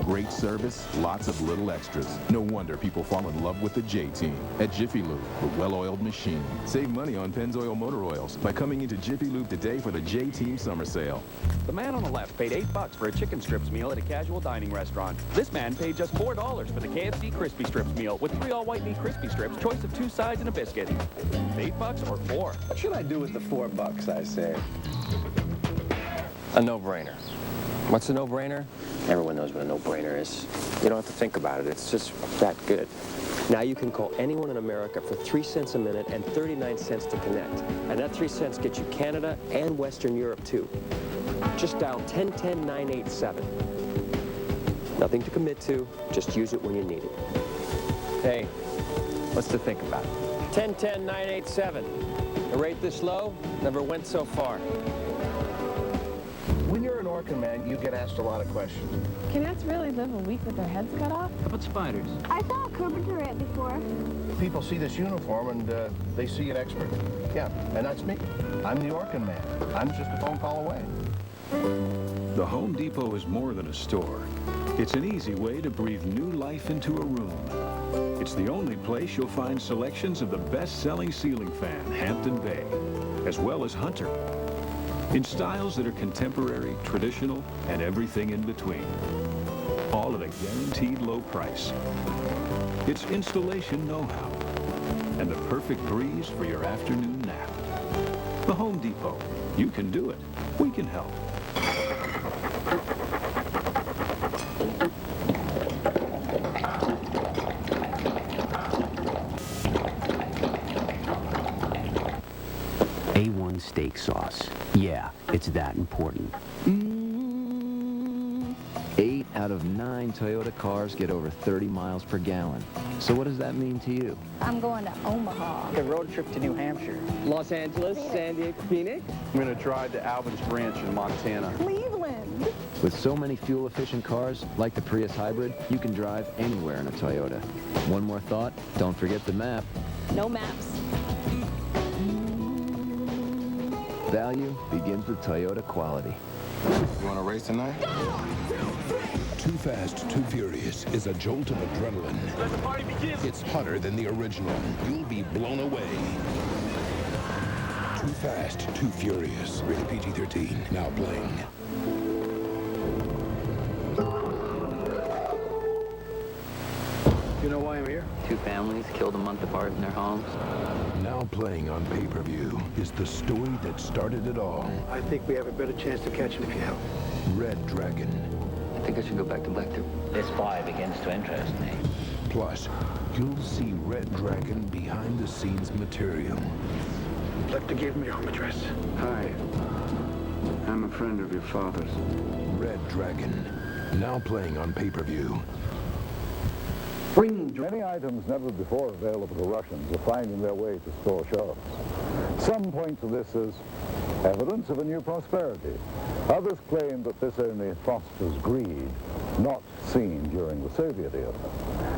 Great service, lots of little extras. No wonder people fall in love with the J-Team at Jiffy Lube, the well-oiled machine. Save money on Pennzoil motor oils by coming into Jiffy Lube today for the J-Team summer sale.
The man on the left paid $8 for a chicken strips meal at a casual dining restaurant. This man paid just $4 for the KFC Crispy Strips meal with 3 all-white meat crispy strips, choice of 2 sides and a biscuit. $8 or 4.
What should I do with the $4 I saved? A no-brainer. What's a no-brainer? Everyone knows what a no-brainer is. You don't have to think about it. It's just that good. Now you can call anyone in America for 3 cents a minute and 39 cents to connect. And that 3 cents gets you Canada and Western Europe, too. Just dial 1010-987. Nothing to commit to. Just use it when you need it. Hey, what's to think about? 1010-987. A rate this low never went so far.
When you're an Orkin man, you get asked a lot of questions.
Can ants really live a week with their heads cut off?
How about spiders?
I saw a carpenter ant before.
People see this uniform and they see an expert. Yeah, and that's me. I'm the Orkin man. I'm just a phone call away.
The Home Depot is more than a store. It's an easy way to breathe new life into a room. It's the only place you'll find selections of the best-selling ceiling fan, Hampton Bay, as well as Hunter, in styles that are contemporary, traditional, and everything in between. All at a guaranteed low price. It's installation know-how and the perfect breeze for your afternoon nap. The Home Depot. You can do it. We can help.
A1 steak sauce. Yeah, it's that important. 8 out of 9 Toyota cars get over 30 miles per gallon. So what does that mean to you?
I'm going to Omaha.
A road trip to New Hampshire.
Los Angeles, San Diego, Phoenix.
I'm going to drive to Alvin's Ranch in Montana.
Cleveland.
With so many fuel-efficient cars, like the Prius Hybrid, you can drive anywhere in a Toyota. One more thought, don't forget the map.
No maps.
Value begins with Toyota quality.
You want to race tonight?
Too Fast, Too Furious is a jolt of adrenaline.
Let the party begin.
It's hotter than the original. You'll be blown away. Too Fast, Too Furious. Rated PG-13. Now playing.
You know why I'm here?
2 families killed a month apart in their homes.
Now playing on pay-per-view is the story that started it all.
I think we have a better chance to catch him if you help.
Red Dragon.
I think I should go back to Black. This spy begins to interest me.
Plus, you'll see Red Dragon behind-the-scenes material.
Lecter gave me your home address. Hi. I'm a friend of your father's.
Red Dragon. Now playing on pay-per-view.
Many items never before available to Russians are finding their way to store shelves. Some point to this as evidence of a new prosperity. Others claim that this only fosters greed, not seen during the Soviet era.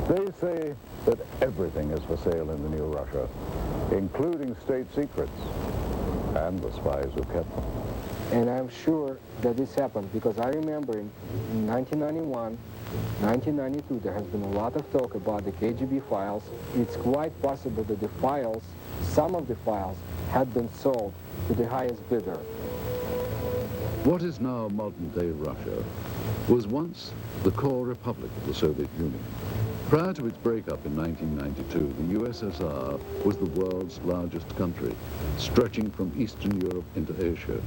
They say that everything is for sale in the new Russia, including state secrets and the spies who kept them.
And I'm sure that this happened because I remember in 1991, 1992, there has been a lot of talk about the KGB files. It's quite possible that the files, some of the files, had been sold to the highest bidder.
What is now modern-day Russia was once the core republic of the Soviet Union. Prior to its breakup in 1992, the USSR was the world's largest country, stretching from Eastern Europe into Asia.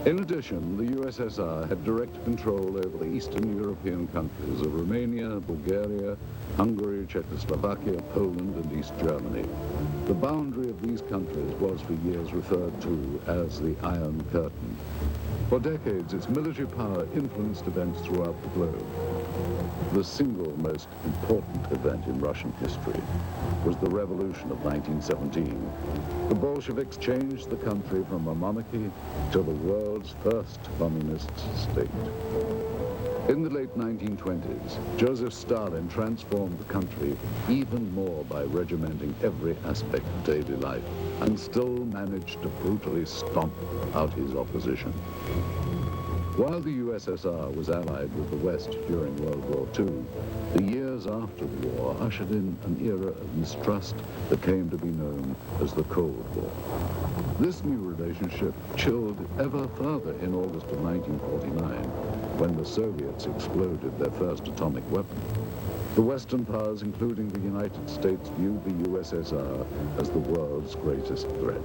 In addition, the USSR had direct control over the Eastern European countries of Romania, Bulgaria, Hungary, Czechoslovakia, Poland, and East Germany. The boundary of these countries was for years referred to as the Iron Curtain. For decades, its military power influenced events throughout the globe. The single most important event in Russian history was the Revolution of 1917. The Bolsheviks changed the country from a monarchy to the world's first communist state. In the late 1920s, Joseph Stalin transformed the country even more by regimenting every aspect of daily life and still managed to brutally stomp out his opposition. While the USSR was allied with the West during World War II, the years after the war ushered in an era of mistrust that came to be known as the Cold War. This new relationship chilled ever further in August of 1949, when the Soviets exploded their first atomic weapon. The Western powers, including the United States, viewed the USSR as the world's greatest threat.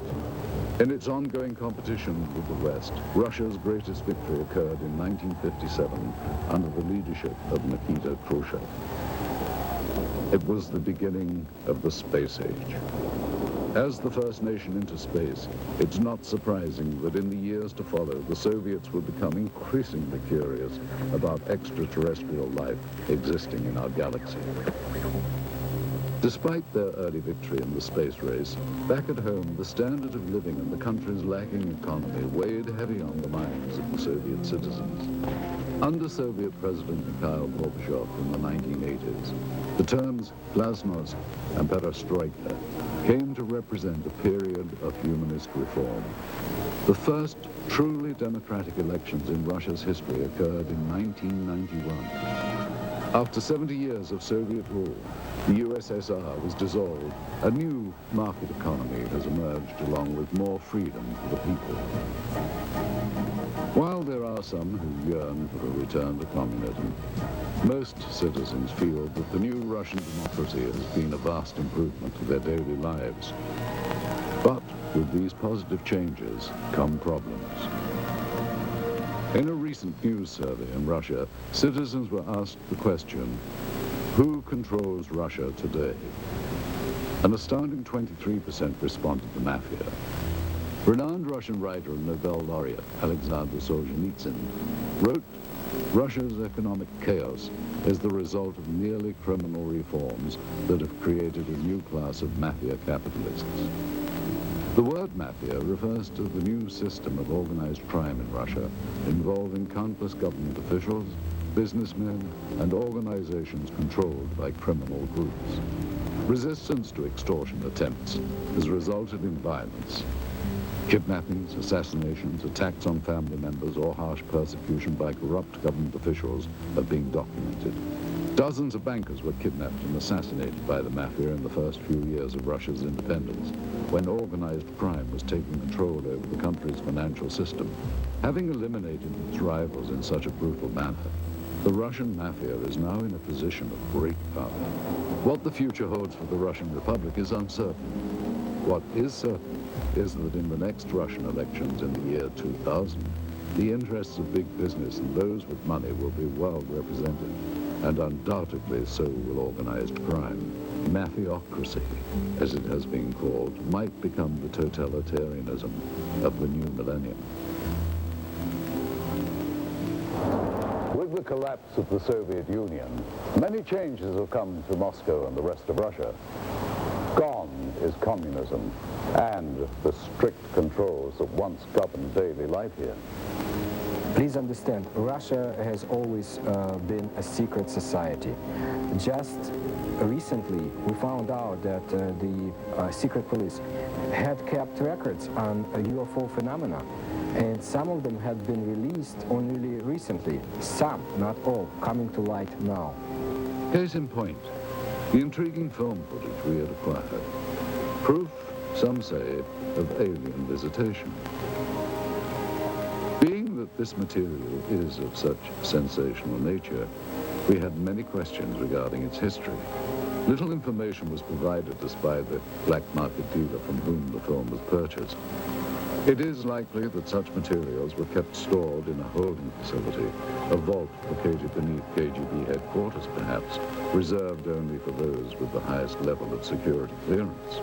In its ongoing competition with the West, Russia's greatest victory occurred in 1957 under the leadership of Nikita Khrushchev. It was the beginning of the space age. As the first nation into space, it's not surprising that in the years to follow, the Soviets would become increasingly curious about extraterrestrial life existing in our galaxy. Despite their early victory in the space race, back at home, the standard of living in the country's lacking economy weighed heavy on the minds of the Soviet citizens. Under Soviet President Mikhail Gorbachev in the 1980s, the terms glasnost and perestroika came to represent a period of humanist reform. The first truly democratic elections in Russia's history occurred in 1991. After 70 years of Soviet rule, the USSR was dissolved. A new market economy has emerged along with more freedom for the people. While there are some who yearn for a return to communism, most citizens feel that the new Russian democracy has been a vast improvement to their daily lives. But with these positive changes come problems. In a recent news survey in Russia, citizens were asked the question, who controls Russia today? An astounding 23% responded the mafia. Renowned Russian writer and Nobel laureate Alexander Solzhenitsyn wrote, Russia's economic chaos is the result of nearly criminal reforms that have created a new class of mafia capitalists. The word mafia refers to the new system of organized crime in Russia involving countless government officials, businessmen, and organizations controlled by criminal groups. Resistance to extortion attempts has resulted in violence. Kidnappings, assassinations, attacks on family members, or harsh persecution by corrupt government officials have been documented. Dozens of bankers were kidnapped and assassinated by the mafia in the first few years of Russia's independence, when organized crime was taking control over the country's financial system. Having eliminated its rivals in such a brutal manner, the Russian mafia is now in a position of great power. What the future holds for the Russian Republic is uncertain. What is certain is that in the next Russian elections in the year 2000, the interests of big business and those with money will be well represented, and undoubtedly so will organized crime. Mafiocracy, as it has been called, might become the totalitarianism of the new millennium.
With the collapse of the Soviet Union, many changes have come to Moscow and the rest of Russia. Gone is communism and the strict controls that once governed daily life here.
Please understand, Russia has always been a secret society. Just recently, we found out that the secret police had kept records on UFO phenomena, and some of them had been released only recently. Some, not all, coming to light now.
Case in point, the intriguing film footage we had acquired. Proof, some say, of alien visitation. Being that this material is of such sensational nature, we had many questions regarding its history. Little information was provided us by the black market dealer from whom the film was purchased. It is likely that such materials were kept stored in a holding facility, a vault located beneath KGB headquarters perhaps, reserved only for those with the highest level of security clearance.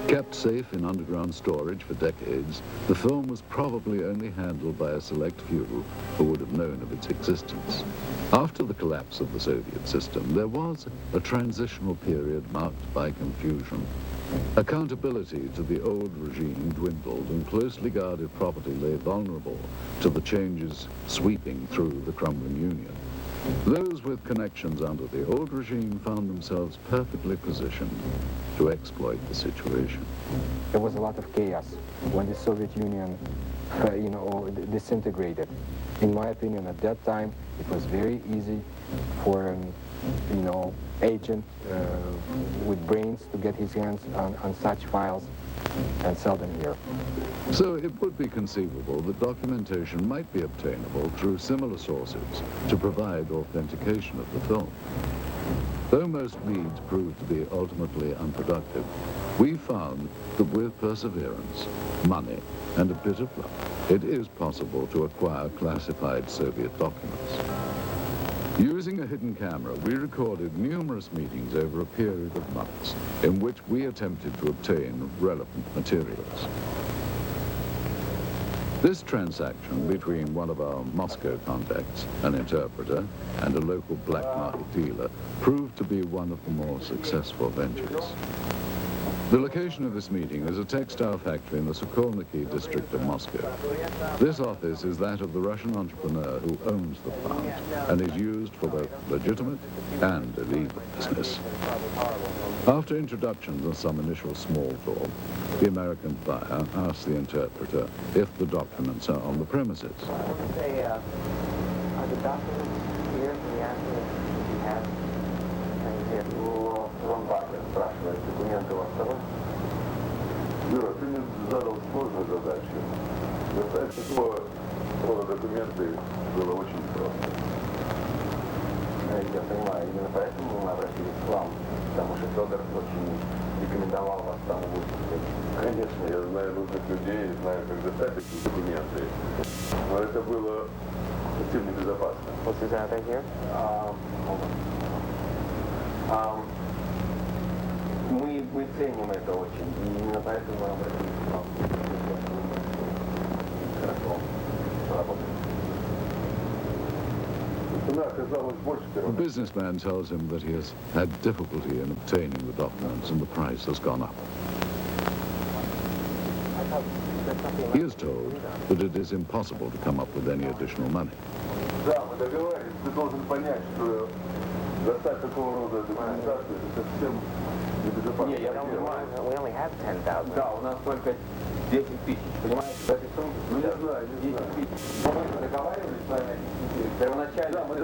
Kept safe in underground storage for decades, the film was probably only handled by a select few who would have known of its existence. After the collapse of the Soviet system, there was a transitional period marked by confusion. Accountability to the old regime dwindled, and closely guarded property lay vulnerable to the changes sweeping through the crumbling Union. Those with connections under the old regime found themselves perfectly positioned to exploit the situation.
There was a lot of chaos when the Soviet Union, disintegrated. In my opinion, at that time, it was very easy for an, agent with brains to get his hands on such files and sell them here.
So it would be conceivable that documentation might be obtainable through similar sources to provide authentication of the film. Though most leads proved to be ultimately unproductive, we found that with perseverance, money, and a bit of luck, it is possible to acquire classified Soviet documents. Using a hidden camera, we recorded numerous meetings over a period of months in which we attempted to obtain relevant materials. This transaction between one of our Moscow contacts, an interpreter, and a local black market dealer proved to be one of the more successful ventures. The location of this meeting is a textile factory in the Sokolniki district of Moscow. This office is that of the Russian entrepreneur who owns the plant and is used for both legitimate and illegal business. After introductions and some initial small talk, the American buyer asks the interpreter if the documents are on the premises.
Are the documents here? He asked me if you have things here. Вон Бакер спрашивает, документы у вас с собой?
Юра, ты мне задал сложную задачу. Достать такого рода документы было очень просто.
Я понимаю, именно поэтому мы обратились к вам, потому что Федор очень рекомендовал вас там выступить.
Конечно, я знаю нужных людей, знаю, как достать такие документы, но это было совсем небезопасно.
What's his out here? Hold on. Мы ценим это очень, и именно поэтому мы обратились к вам. Хорошо, поработаем.
The businessman tells him that he has had difficulty in obtaining the documents and the price has gone up. He is told that it is impossible to come up with any additional money.
Да, мы договорились. Ты должен понять, что достать такого рода документацию это совсем небезопасно.
Не, я понимаю, we only have 10,000. Да, у нас только 10 тысяч, понимаешь? В этой сумме?
Ну, не знаю, не знаю.
Мы договаривались с вами первоначально.
Да, мы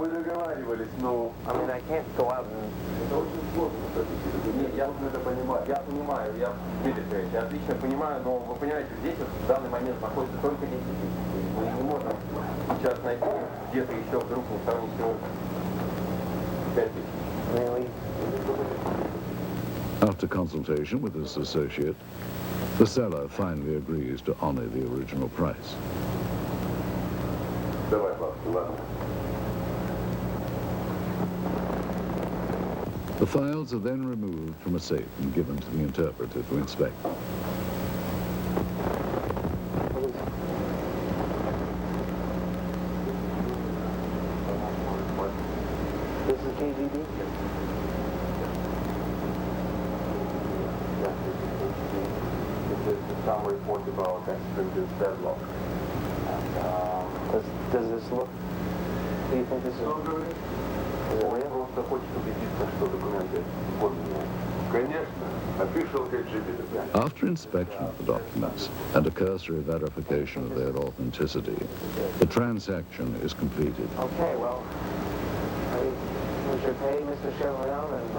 договаривались, но...
I mean, I can't go out and...
Это очень сложно, кстати. Нет, я должен это понимать.
Я понимаю, Дмитрий, я отлично понимаю, но вы понимаете, здесь вот в данный момент находится только 10 тысяч. Мы не можем сейчас найти где-то еще вдруг не стало ничего. 5 тысяч.
After consultation with his associate, the seller finally agrees to honor the original price.
Давай, бабки, ладно.
The files are then removed from a safe and given to the interpreter to inspect.
This is KGB?
This is some report about extremely deadlock.
Does this look... Do you think this is...
Он просто хочет убедиться, что документы подлинные. Конечно, official KGB documents.
After inspection of the documents and a cursory verification of their authenticity, the transaction is completed.
Okay, well, we should pay Mr. Chevron and...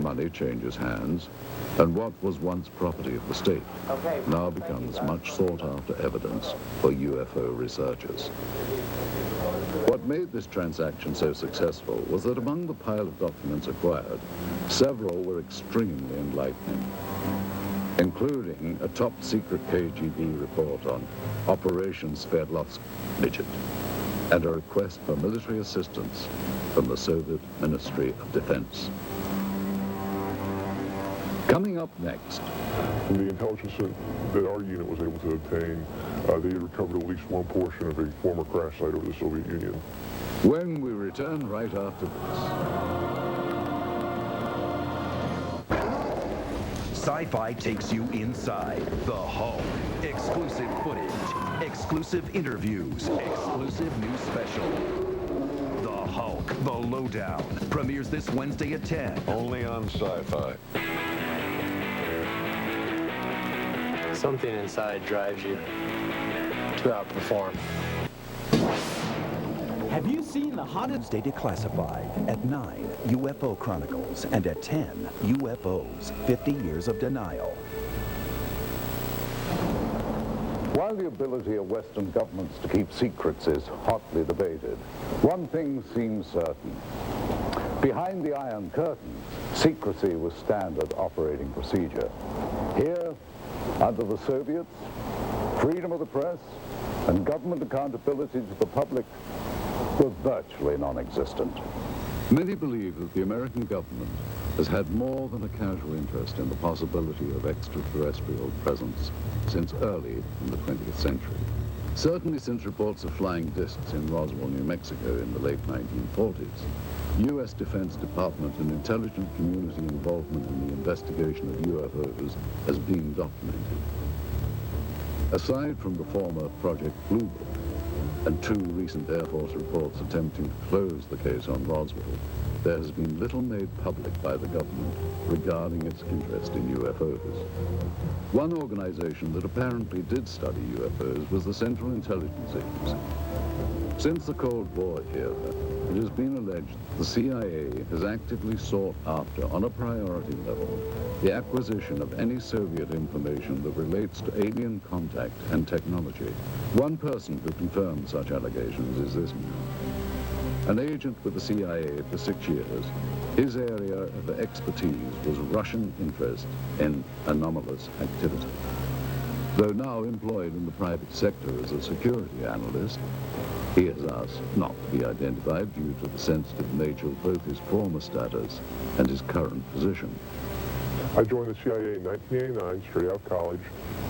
Money changes hands, and what was once property of the state now becomes much sought-after evidence for UFO researchers. What made this transaction so successful was that among the pile of documents acquired, several were extremely enlightening, including a top-secret KGB report on Operation Sverdlovsk Midget and a request for military assistance from the Soviet Ministry of Defense. Coming up next.
From the intelligence that our unit was able to obtain, they recovered at least one portion of a former crash site over the Soviet Union.
When we return right after this.
Sci-fi takes you inside the Hulk. Exclusive footage. Exclusive interviews. Exclusive news special. The Hulk, The Lowdown. Premieres this Wednesday at 10.
Only on Sci-Fi.
Something inside drives you to outperform.
Have you seen the hottest Wednesday Declassified at 9, UFO Chronicles, and at 10, UFOs, 50 Years of Denial.
While the ability of Western governments to keep secrets is hotly debated, one thing seems certain. Behind the Iron Curtain, secrecy was standard operating procedure. Here, under the Soviets, freedom of the press and government accountability to the public were virtually non-existent.
Many believe that the American government has had more than a casual interest in the possibility of extraterrestrial presence since early in the 20th century. Certainly since reports of flying discs in Roswell, New Mexico in the late 1940s, U.S. Defense Department and intelligence community involvement in the investigation of UFOs has been documented. Aside from the former Project Blue Book and 2 recent Air Force reports attempting to close the case on Roswell, there has been little made public by the government regarding its interest in UFOs. One organization that apparently did study UFOs was the Central Intelligence Agency. Since the Cold War era, it has been alleged that the CIA has actively sought after, on a priority level, the acquisition of any Soviet information that relates to alien contact and technology. One person who confirmed such allegations is this man. An agent with the CIA for 6 years, his area of expertise was Russian interest in anomalous activity. Though now employed in the private sector as a security analyst, he has asked not to be identified due to the sensitive nature of both his former status and his current position.
I joined the CIA in 1989, straight out of college.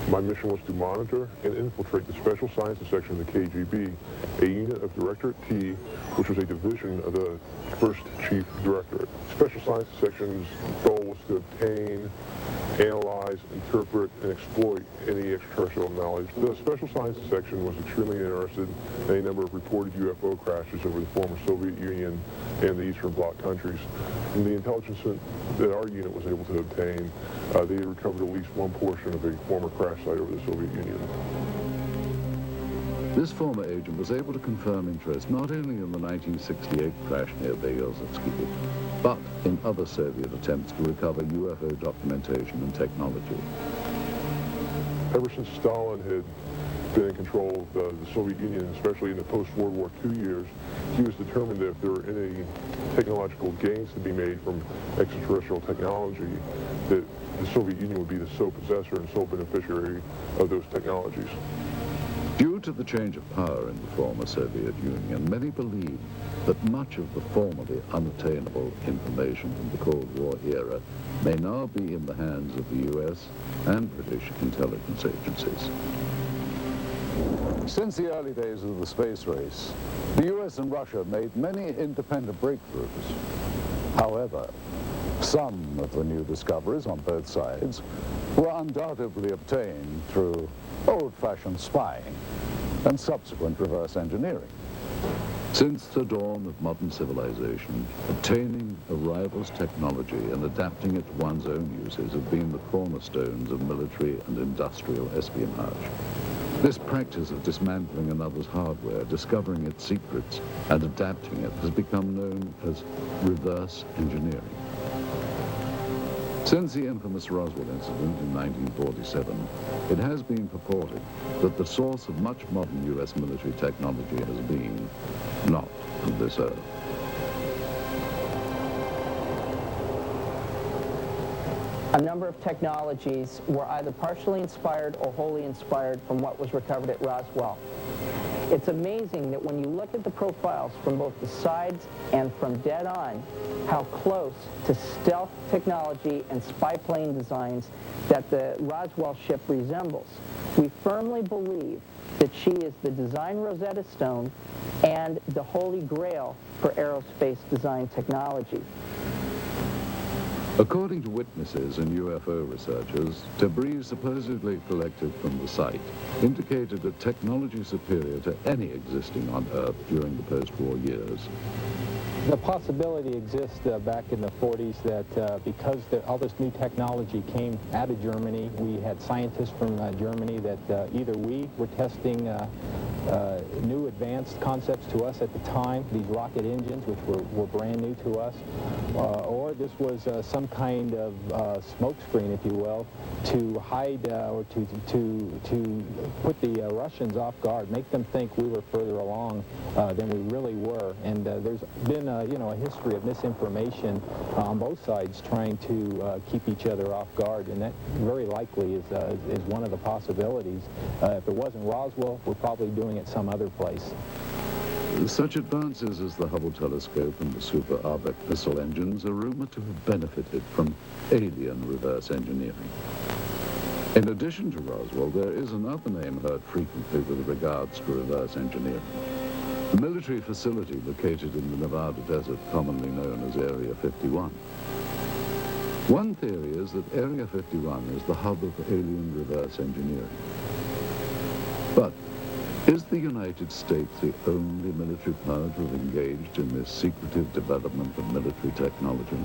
My mission was to monitor and infiltrate the Special Sciences Section of the KGB, a unit of Directorate T, which was a division of the first Chief Directorate. Special Sciences Section's goal was to obtain, analyze, interpret, and exploit any extraterrestrial knowledge. The Special Sciences Section was extremely interested in a number of reported UFO crashes over the former Soviet Union and the Eastern Bloc countries. And the intelligence that our unit was able to obtain, they had recovered at least one portion of a former crash site over the Soviet Union.
This former agent was able to confirm interest not only in the 1968 crash near Berezovsky, but in other Soviet attempts to recover UFO documentation and technology.
Ever since Stalin had been in control of the Soviet Union, especially in the post-World War II years, he was determined that if there were any technological gains to be made from extraterrestrial technology, that the Soviet Union would be the sole possessor and sole beneficiary of those technologies.
Due to the change of power in the former Soviet Union, many believe that much of the formerly unattainable information from the Cold War era may now be in the hands of the U.S. and British intelligence agencies.
Since the early days of the space race, the U.S. and Russia made many independent breakthroughs. However, some of the new discoveries on both sides were undoubtedly obtained through old-fashioned spying and subsequent reverse engineering.
Since the dawn of modern civilization, obtaining a rival's technology and adapting it to one's own uses have been the cornerstones of military and industrial espionage. This practice of dismantling another's hardware, discovering its secrets, and adapting it has become known as reverse engineering. Since the infamous Roswell incident in 1947, it has been purported that the source of much modern U.S. military technology has been not from this earth.
A number of technologies were either partially inspired or wholly inspired from what was recovered at Roswell. It's amazing that when you look at the profiles from both the sides and from dead on, how close to stealth technology and spy plane designs that the Roswell ship resembles. We firmly believe that she is the design Rosetta Stone and the holy grail for aerospace design technology.
According to witnesses and UFO researchers, debris supposedly collected from the site indicated a technology superior to any existing on Earth during the post-war years.
The possibility exists back in the 40s that because all this new technology came out of Germany, we had scientists from Germany that either we were testing new advanced concepts to us at the time, these rocket engines, which were brand new to us, or this was some kind of smokescreen, if you will, to hide or to put the Russians off guard, make them think we were further along than we really were. And there's been a history of misinformation on both sides trying to keep each other off guard, and that very likely is one of the possibilities. If it wasn't Roswell, we're probably doing it some other place.
Such advances as the Hubble telescope and the Super Arbec missile engines are rumored to have benefited from alien reverse engineering. In addition to Roswell, there is another name heard frequently with regards to reverse engineering. A military facility located in the Nevada desert, commonly known as Area 51. One theory is that Area 51 is the hub of alien reverse engineering. But is the United States the only military power to have engaged in this secretive development of military technology?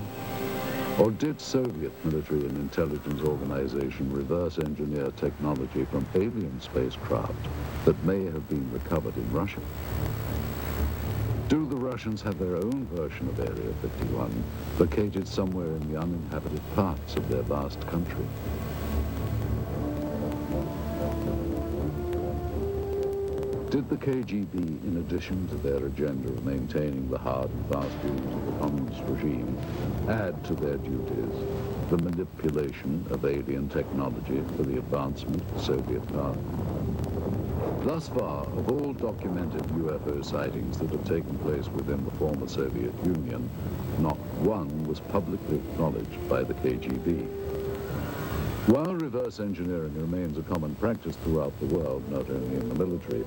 Or did Soviet military and intelligence organization reverse engineer technology from alien spacecraft that may have been recovered in Russia? Do the Russians have their own version of Area 51, located somewhere in the uninhabited parts of their vast country? Did the KGB, in addition to their agenda of maintaining the hard and fast rules of the communist regime, add to their duties the manipulation of alien technology for the advancement of Soviet power? Thus far, of all documented UFO sightings that have taken place within the former Soviet Union, not one was publicly acknowledged by the KGB. While reverse engineering remains a common practice throughout the world, not only in the military,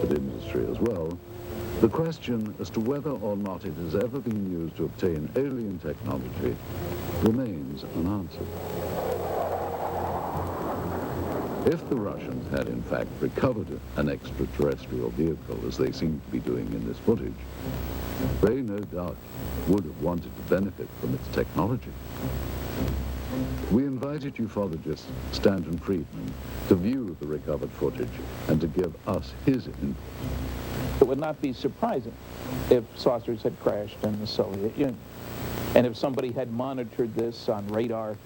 but industry as well, the question as to whether or not it has ever been used to obtain alien technology remains unanswered. If the Russians had in fact recovered an extraterrestrial vehicle, as they seem to be doing in this footage, they no doubt would have wanted to benefit from its technology. We invited ufologist Stanton Friedman to view the recovered footage and to give us his input.
It would not be surprising if saucers had crashed in the Soviet Union, and if somebody had monitored this on radar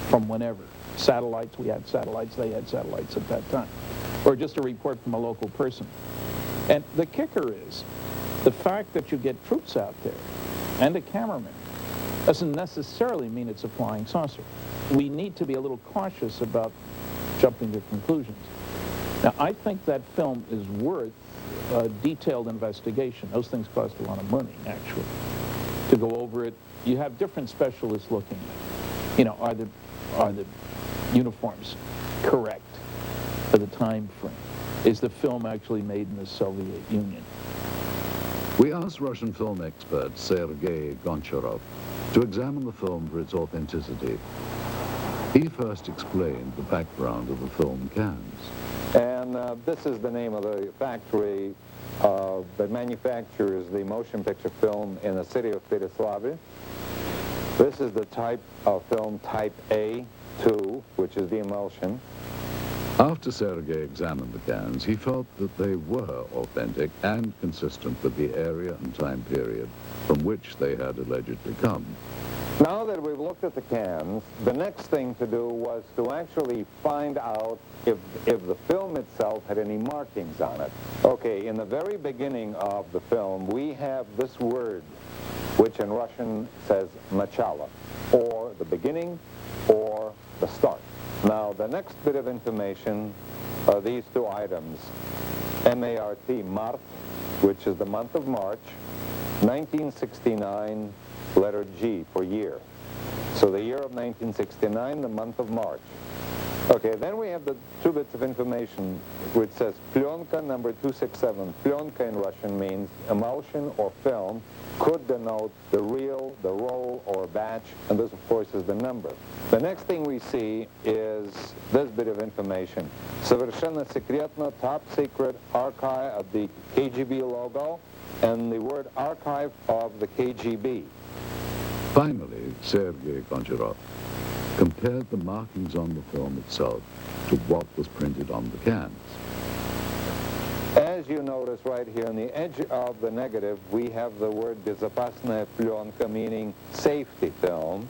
from whenever. Satellites, we had satellites, they had satellites at that time, or just a report from a local person. And the kicker is the fact that you get troops out there and a cameraman doesn't necessarily mean it's a flying saucer. We need to be a little cautious about jumping to conclusions. Now, I think that film is worth a detailed investigation. Those things cost a lot of money, actually, to go over it. You have different specialists looking at it. You know, are the uniforms correct for the time frame? Is the film actually made in the Soviet Union?
We asked Russian film expert Sergei Goncharov to examine the film for its authenticity. He first explained the background of the film cans.
And this is the name of the factory that manufactures the motion picture film in the city of Pereslavl. This is the type of film type A2, which is the emulsion.
After Sergei examined the cans, he felt that they were authentic and consistent with the area and time period from which they had allegedly come.
Now that we've looked at the cans, the next thing to do was to actually find out if the film itself had any markings on it. Okay, in the very beginning of the film, we have this word, which in Russian says начало, or the beginning, or the start. Now, the next bit of information are these two items, M-A-R-T, Mart, which is the month of March, 1969, letter G for year. So the year of 1969, the month of March. Okay, then we have the two bits of information which says plyonka number 267. Plyonka in Russian means emulsion or film, could denote the reel, the roll, or batch, and this, of course, is the number. The next thing we see is this bit of information. Совершенно секретно, top secret archive of the KGB logo and the word archive of the KGB.
Finally, Sergei Goncharov compared the markings on the film itself to what was printed on the cans.
As you notice right here on the edge of the negative, we have the word безопасная пленка, meaning safety film,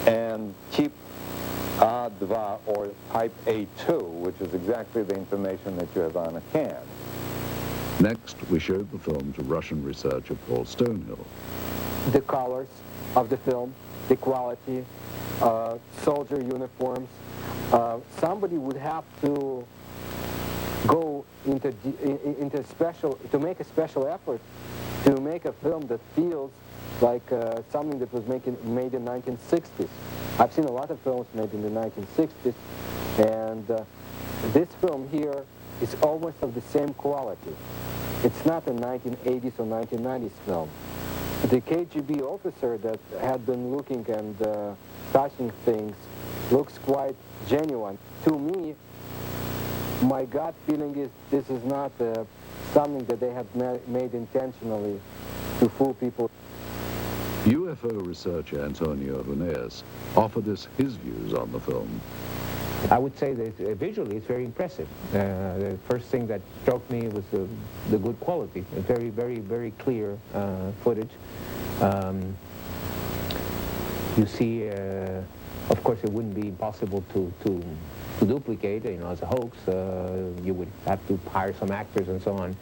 and type A2 or type A2, which is exactly the information that you have on a can.
Next, we showed the film to Russian researcher Paul Stonehill.
The colors of the film, the quality, soldier uniforms. Somebody would have to go into special, to make a special effort to make a film that feels like something that was made in 1960s. I've seen a lot of films made in the 1960s, and this film here is almost of the same quality. It's not a 1980s or 1990s film. The KGB officer that had been looking and touching things looks quite genuine. To me, my gut feeling is this is not something that they have made intentionally to fool people.
UFO researcher Antonio Huneeus offered us his views on the film.
I would say that visually it's very impressive. The first thing that struck me was the good quality, a very, very, very clear footage. You see, of course, it wouldn't be possible to duplicate, you know, as a hoax. You would have to hire some actors and so on.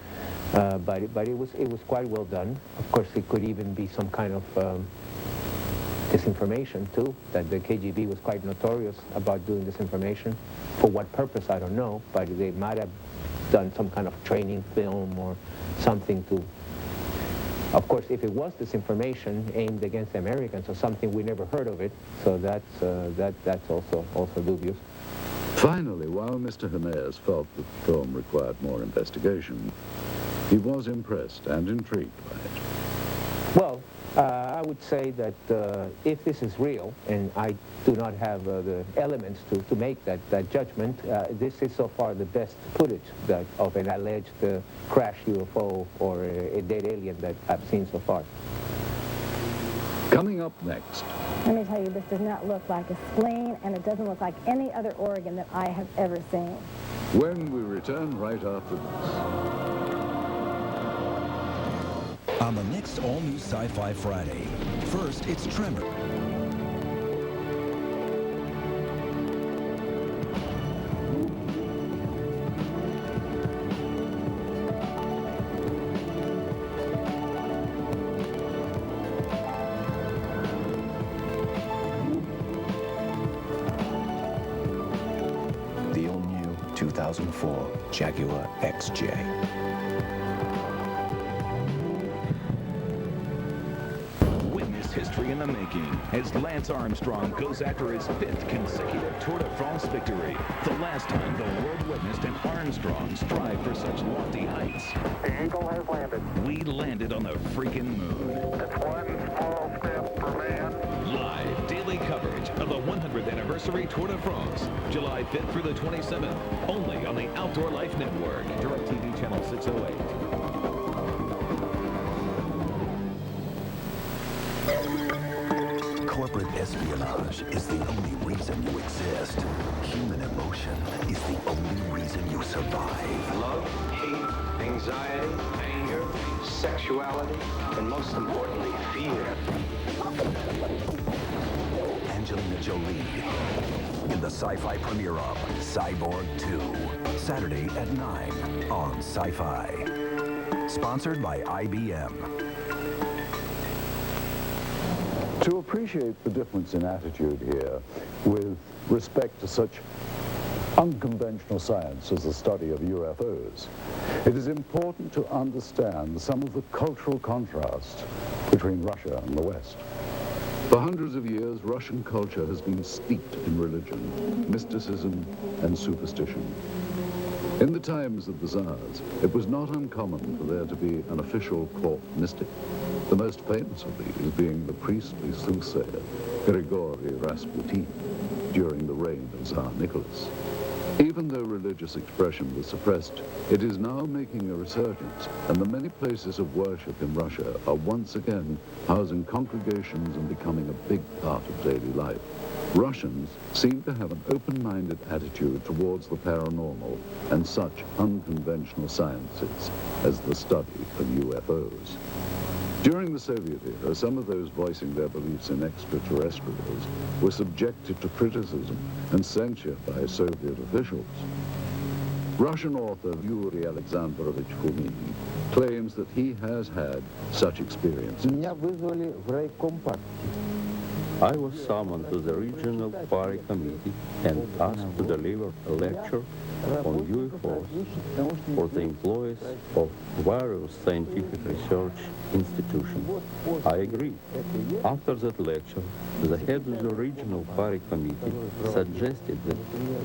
But it was quite well done. Of course, it could even be some kind of disinformation too, that the KGB was quite notorious about doing disinformation. For what purpose, I don't know, but they might have done some kind of training film or something to... Of course, if it was disinformation aimed against the Americans or something, we never heard of it, so that's also dubious.
Finally, while Mr. Huneeus felt that the film required more investigation, he was impressed and intrigued by it.
Well, I would say that if this is real, and I do not have the elements to make that judgment, this is so far the best footage of an alleged crashed UFO or a dead alien that I've seen so far.
Coming up next.
Let me tell you, this does not look like a spleen, and it doesn't look like any other organ that I have ever seen.
When we return right after this.
On the next all-new Sci-Fi Friday, first it's Tremor.
The all-new 2004 Jaguar XJ.
History in the making as Lance Armstrong goes after his 5th consecutive Tour de France victory. The last time the world witnessed an Armstrong strive for such lofty heights.
The Eagle has landed.
We landed on the freaking moon.
It's one small step for man.
Live daily coverage of the 100th anniversary Tour de France, July 5th through the 27th, only on the Outdoor Life Network. DirecTV Channel 608.
Corporate espionage is the only reason you exist. Human emotion is the only reason you survive.
Love, hate, anxiety, anger, sexuality, and most importantly, fear.
Angelina Jolie in the sci-fi premiere of Cyborg 2, Saturday at 9 on Sci-Fi. Sponsored by IBM.
To appreciate the difference in attitude here with respect to such unconventional science as the study of UFOs, it is important to understand some of the cultural contrast between Russia and the West.
For hundreds of years, Russian culture has been steeped in religion, mysticism, and superstition. In the times of the Tsars, it was not uncommon for there to be an official court mystic, the most famous of these being the priestly soothsayer, Grigory Rasputin, during the reign of Tsar Nicholas. Even though religious expression was suppressed, it is now making a resurgence, and the many places of worship in Russia are once again housing congregations and becoming a big part of daily life. Russians seem to have an open-minded attitude towards the paranormal and such unconventional sciences as the study of UFOs. During the Soviet era, some of those voicing their beliefs in extraterrestrials were subjected to criticism and censure by Soviet officials. Russian author Yuri Alexandrovich Fomin claims that he has had such experiences.
I was summoned to the regional party committee and asked to deliver a lecture on UFOs for the employees of various scientific research institutions. I agreed. After that lecture, the head of the regional party committee suggested that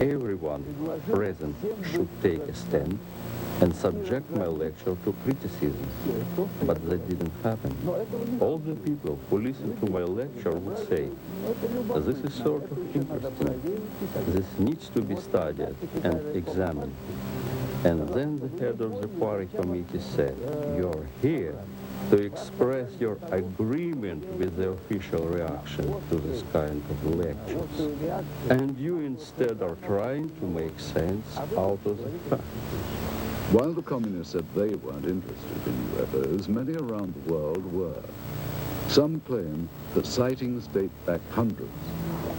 everyone present should take a stand and subject my lecture to criticism. But that didn't happen. All the people who listened to my lecture would say, "This is sort of interesting. This needs to be studied and examined." And then the head of the party committee said, "You're here to express your agreement with the official reaction to this kind of lectures. And you instead are trying to make sense out of the facts."
While the communists said they weren't interested in UFOs, many around the world were. Some claim that sightings date back hundreds,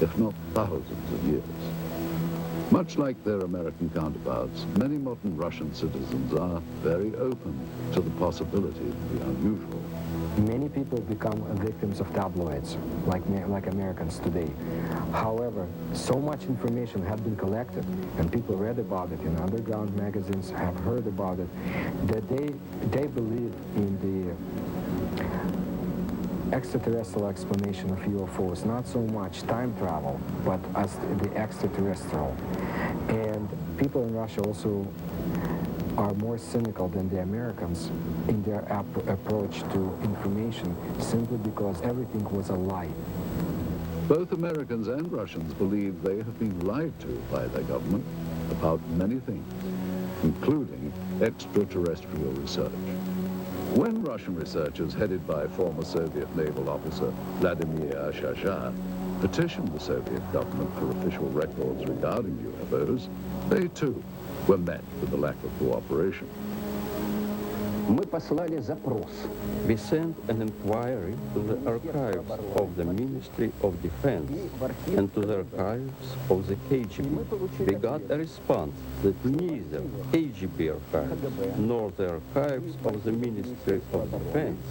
if not thousands of years. Much like their American counterparts, many modern Russian citizens are very open to the possibility of the unusual.
Many people become victims of tabloids, like Americans today. However, so much information had been collected, and people read about it in underground magazines, have heard about it, that they believe in the extraterrestrial explanation of UFOs, not so much time travel, but as the extraterrestrial. And people in Russia also are more cynical than the Americans in their approach to information, simply because everything was a lie.
Both Americans and Russians believe they have been lied to by their government about many things, including extraterrestrial research. When Russian researchers, headed by former Soviet naval officer Vladimir Shasha, petitioned the Soviet government for official records regarding UFOs, they too were met with a lack of cooperation.
We sent an inquiry to the archives of the Ministry of Defense and to the archives of the KGB. We got a response that neither KGB archives nor the archives of the Ministry of Defense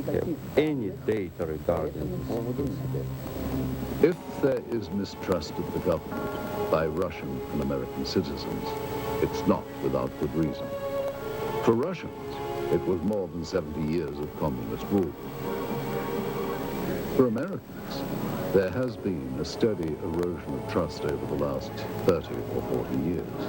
have any data regarding this incident.
If there is mistrust of the government by Russian and American citizens, it's not without good reason. For Russians, it was more than 70 years of communist rule. For Americans, there has been a steady erosion of trust over the last 30 or 40 years.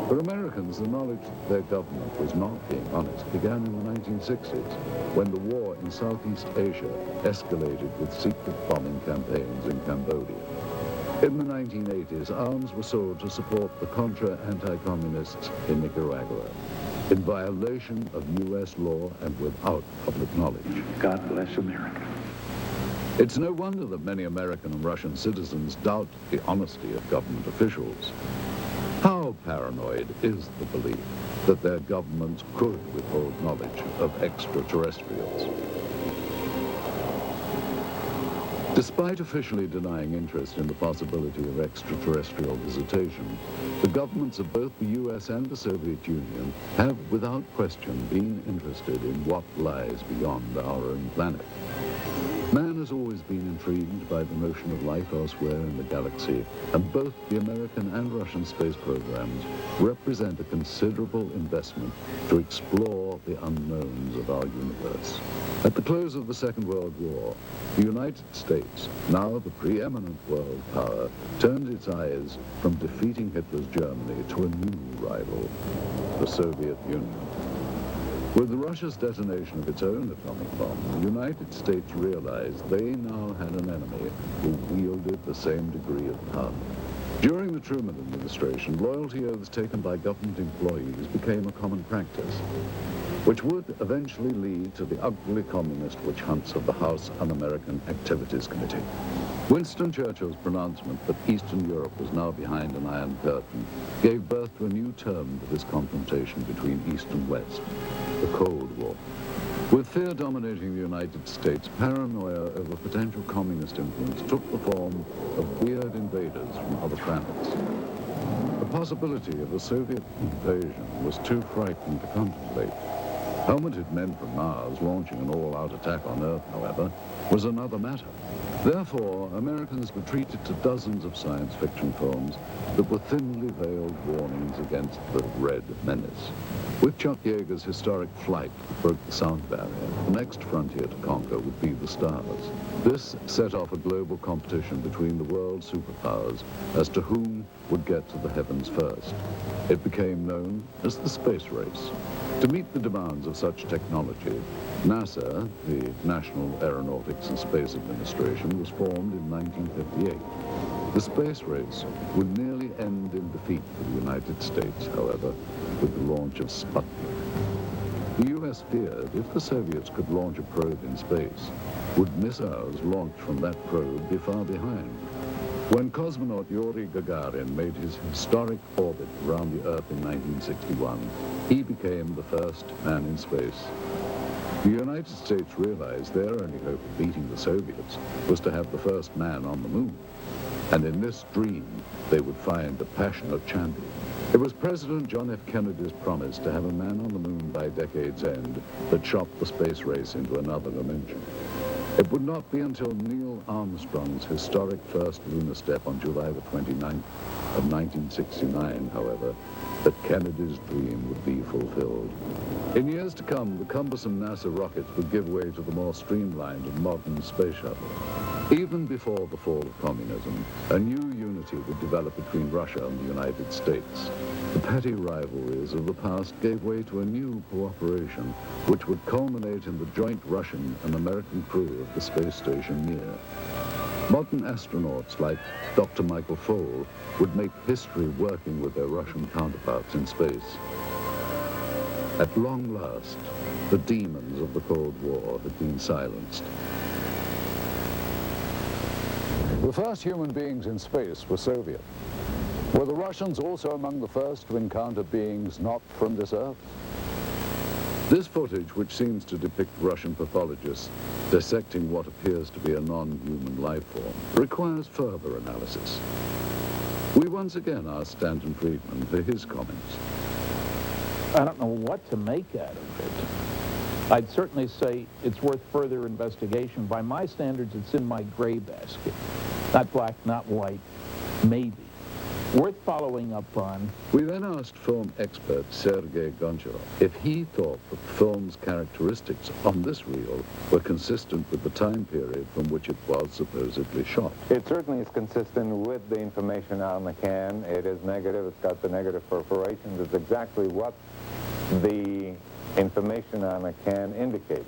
For Americans, the knowledge that their government was not being honest began in the 1960s, when the war in Southeast Asia escalated with secret bombing campaigns in Cambodia. In the 1980s, arms were sold to support the Contra anti-communists in Nicaragua, in violation of U.S. law and without public knowledge. God bless America. It's no wonder that many American and Russian citizens doubt the honesty of government officials. How paranoid is the belief that their governments could withhold knowledge of extraterrestrials? Despite officially denying interest in the possibility of extraterrestrial visitation, the governments of both the US and the Soviet Union have, without question, been interested in what lies beyond our own planet. Man Man has always been intrigued by the notion of life elsewhere in the galaxy, and both the American and Russian space programs represent a considerable investment to explore the unknowns of our universe. At the close of the Second World War, the United States, now the preeminent world power, turned its eyes from defeating Hitler's Germany to a new rival, the Soviet Union. With Russia's detonation of its own atomic bomb, the United States realized they now had an enemy who wielded the same degree of power. During the Truman administration, loyalty oaths taken by government employees became a common practice, which would eventually lead to the ugly communist witch hunts of the House Un-American Activities Committee. Winston Churchill's pronouncement that Eastern Europe was now behind an Iron Curtain gave birth to a new term to this confrontation between East and West, the Cold War. With fear dominating the United States, paranoia over potential communist influence took the form of weird invaders from other planets. The possibility of a Soviet invasion was too frightening to contemplate. Helmeted men from Mars launching an all-out attack on Earth, however, was another matter. Therefore, Americans retreated to dozens of science fiction films that were thinly veiled warnings against the Red Menace. With Chuck Yeager's historic Flight that broke the sound barrier, the next frontier to conquer would be the stars. This set off a global competition between the world superpowers as to whom would get to the heavens first. It became known as the space race. To meet the demands of such technology, NASA, the National Aeronautics and Space Administration, was formed in 1958. The space race would nearly end in defeat for the United States, however, with the launch of Sputnik. The U.S. feared if the Soviets could launch a probe in space, would missiles launched from that probe be far behind? When cosmonaut Yuri Gagarin made his historic orbit around the Earth in 1961, he became the first man in space. The United States realized their only hope of beating the Soviets was to have the first man on the moon. And in this dream, they would find a passionate champion. It was President John F. Kennedy's promise to have a man on the moon by decade's end that shot the space race into another dimension. It would not be until Neil Armstrong's historic first lunar step on July the 29th of 1969, however, that Kennedy's dream would be fulfilled. In years to come, the cumbersome NASA rockets would give way to the more streamlined and modern space shuttle. Even before the fall of communism, a new unity would develop between Russia and the United States. The petty rivalries of the past gave way to a new cooperation, which would culminate in the joint Russian and American crew of the space station Mir. Modern astronauts like Dr. Michael Foale would make history working with their Russian counterparts in space. At long last, the demons of the Cold War had been silenced.
The first human beings in space were Soviet. Were the Russians also among the first to encounter beings not from this Earth?
This footage, which seems to depict Russian pathologists dissecting what appears to be a non-human life form, requires further analysis. We once again asked Stanton Friedman for his comments.
I don't know what to make out of it. I'd certainly say it's worth further investigation. By my standards, it's in my gray basket. Not black, not white, maybe. Worth following up on.
We then asked film expert Sergei Goncharov if he thought that the film's characteristics on this reel were consistent with the time period from which it was supposedly shot.
It certainly is consistent with the information on the can. It is negative. It's got the negative perforations. It's exactly what the information on the can indicated.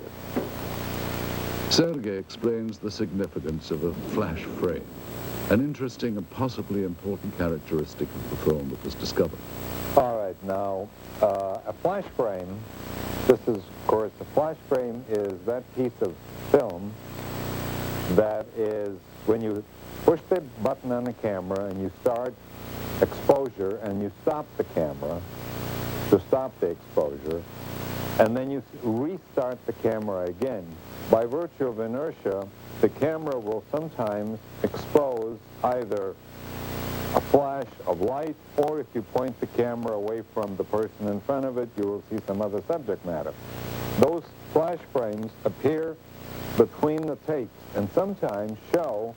Sergei explains the significance of a flash frame, an interesting and possibly important characteristic of the film that was discovered.
All right, now, a flash frame, this is, of course, the flash frame is that piece of film that is, when you push the button on the camera and you start exposure and you stop the camera to stop the exposure, and then you restart the camera again. By virtue of inertia, the camera will sometimes expose either a flash of light, or if you point the camera away from the person in front of it, you will see some other subject matter. Those flash frames appear between the takes and sometimes show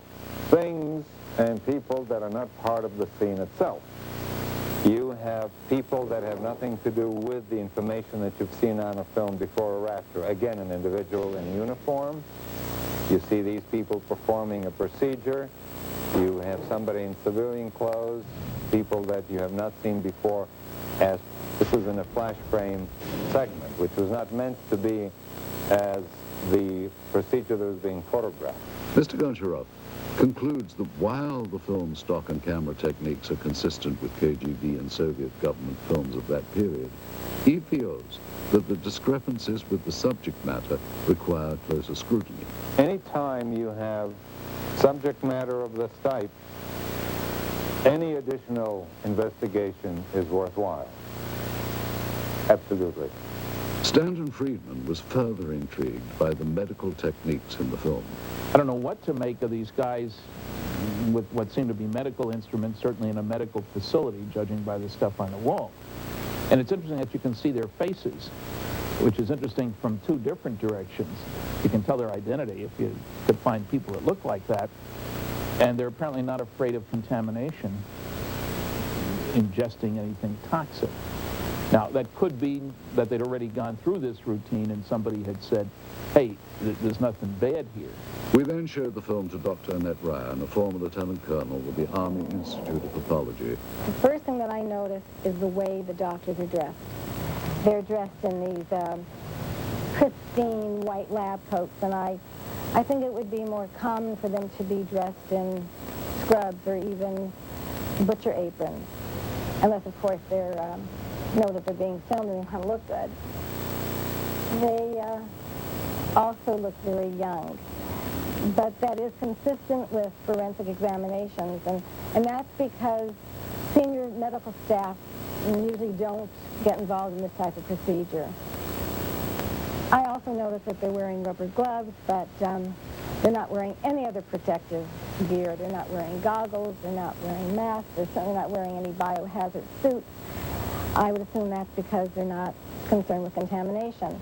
things and people that are not part of the scene itself. You have people that have nothing to do with the information that you've seen on a film before or after. Again, an individual in uniform. You see these people performing a procedure. You have somebody in civilian clothes, people that you have not seen before. As this is in a flash frame segment, which was not meant to be as the procedure that was being photographed.
Mr. Goncharov concludes that while the film's stock and camera techniques are consistent with KGB and Soviet government films of that period, he feels that the discrepancies with the subject matter require closer scrutiny.
Anytime you have subject matter of this type, any additional investigation is worthwhile. Absolutely.
Stanton Friedman was further intrigued by the medical techniques in the film.
I don't know what to make of these guys with what seem to be medical instruments, certainly in a medical facility, judging by the stuff on the wall. And it's interesting that you can see their faces, which is interesting from two different directions. You can tell their identity if you could find people that look like that. And they're apparently not afraid of contamination, ingesting anything toxic. Now, that could be that they'd already gone through this routine and somebody had said, hey, there's nothing bad here.
We then showed the film to Dr. Annette Ryan, a former lieutenant colonel with the Army Institute of Pathology.
The first thing that I noticed is the way the doctors are dressed. They're dressed in these pristine white lab coats, and I think it would be more common for them to be dressed in scrubs or even butcher aprons, unless, of course, they're know that they're being filmed and they want to look good. They also look very young, but that is consistent with forensic examinations, and that's because senior medical staff usually don't get involved in this type of procedure. I also noticed that they're wearing rubber gloves, but they're not wearing any other protective gear. They're not wearing goggles, they're not wearing masks, they're certainly not wearing any biohazard suits. I would assume that's because they're not concerned with contamination.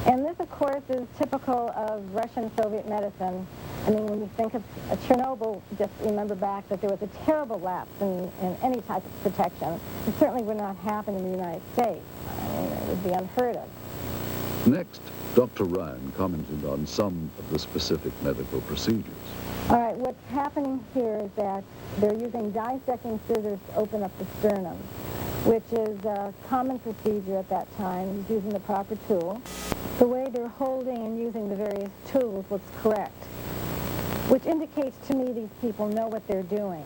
And this, of course, is typical of Russian-Soviet medicine. I mean, when you think of Chernobyl, just remember back that there was a terrible lapse in any type of protection. It certainly would not happen in the United States. I mean, it would be unheard of.
Next, Dr. Ryan commented on some of the specific medical procedures.
All right, what's happening here is that they're using dissecting scissors to open up the sternum, which is a common procedure at that time, using the proper tool. The way they're holding and using the various tools looks correct, which indicates to me these people know what they're doing.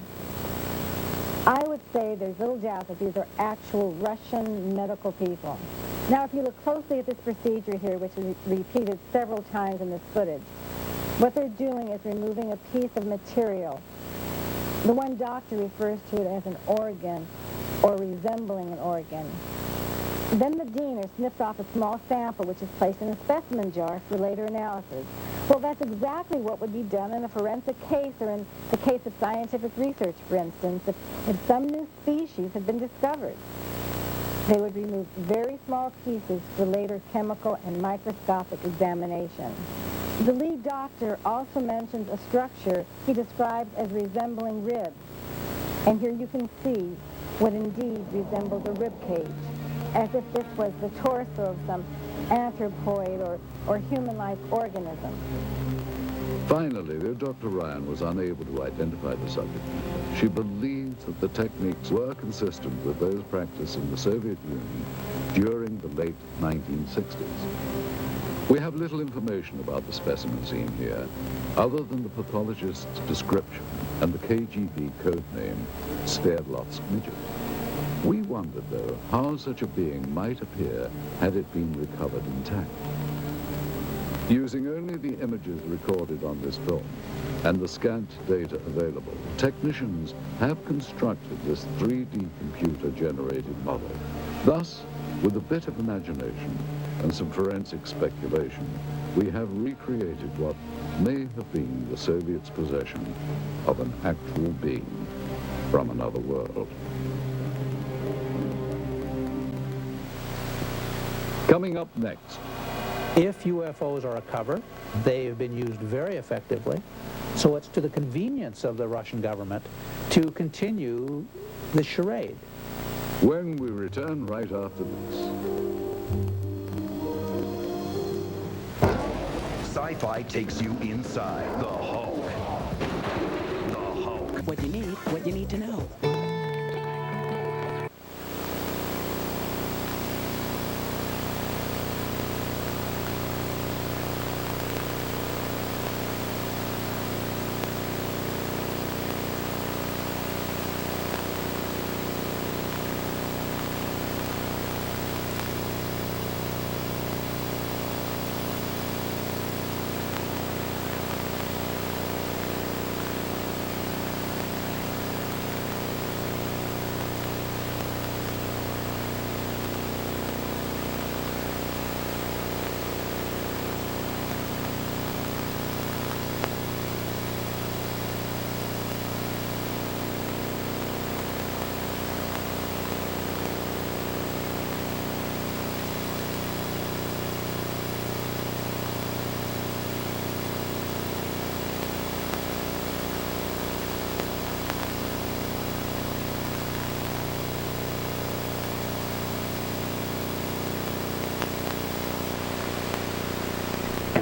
I would say there's little doubt that these are actual Russian medical people. Now, if you look closely at this procedure here, which is repeated several times in this footage, what they're doing is removing a piece of material. The one doctor refers to it as an organ, or resembling an organ. Then the diener snips off a small sample which is placed in a specimen jar for later analysis. Well, that's exactly what would be done in a forensic case, or in the case of scientific research, for instance, if some new species had been discovered. They would remove very small pieces for later chemical and microscopic examination. The lead doctor also mentions a structure he describes as resembling ribs. And here you can see what indeed resembles a rib cage, as if this was the torso of some anthropoid or human-like organism.
Finally, though Dr. Ryan was unable to identify the subject matter, she believes that the techniques were consistent with those practiced in the Soviet Union during the late 1960s. We have little information about the specimen seen here, other than the pathologist's description and the KGB code name, Sverdlovsk midget. We wondered, though, how such a being might appear had it been recovered intact. Using only the images recorded on this film and the scant data available, technicians have constructed this 3D computer-generated model. Thus, with a bit of imagination and some forensic speculation, we have recreated what may have been the Soviets' possession of an actual being from another world. Coming up next.
If UFOs are a cover,
They've been used very effectively. So it's to the convenience of the Russian government to continue the charade.
When we return right after this.
Sci-fi takes you inside the Hulk. The Hulk.
What you need to know.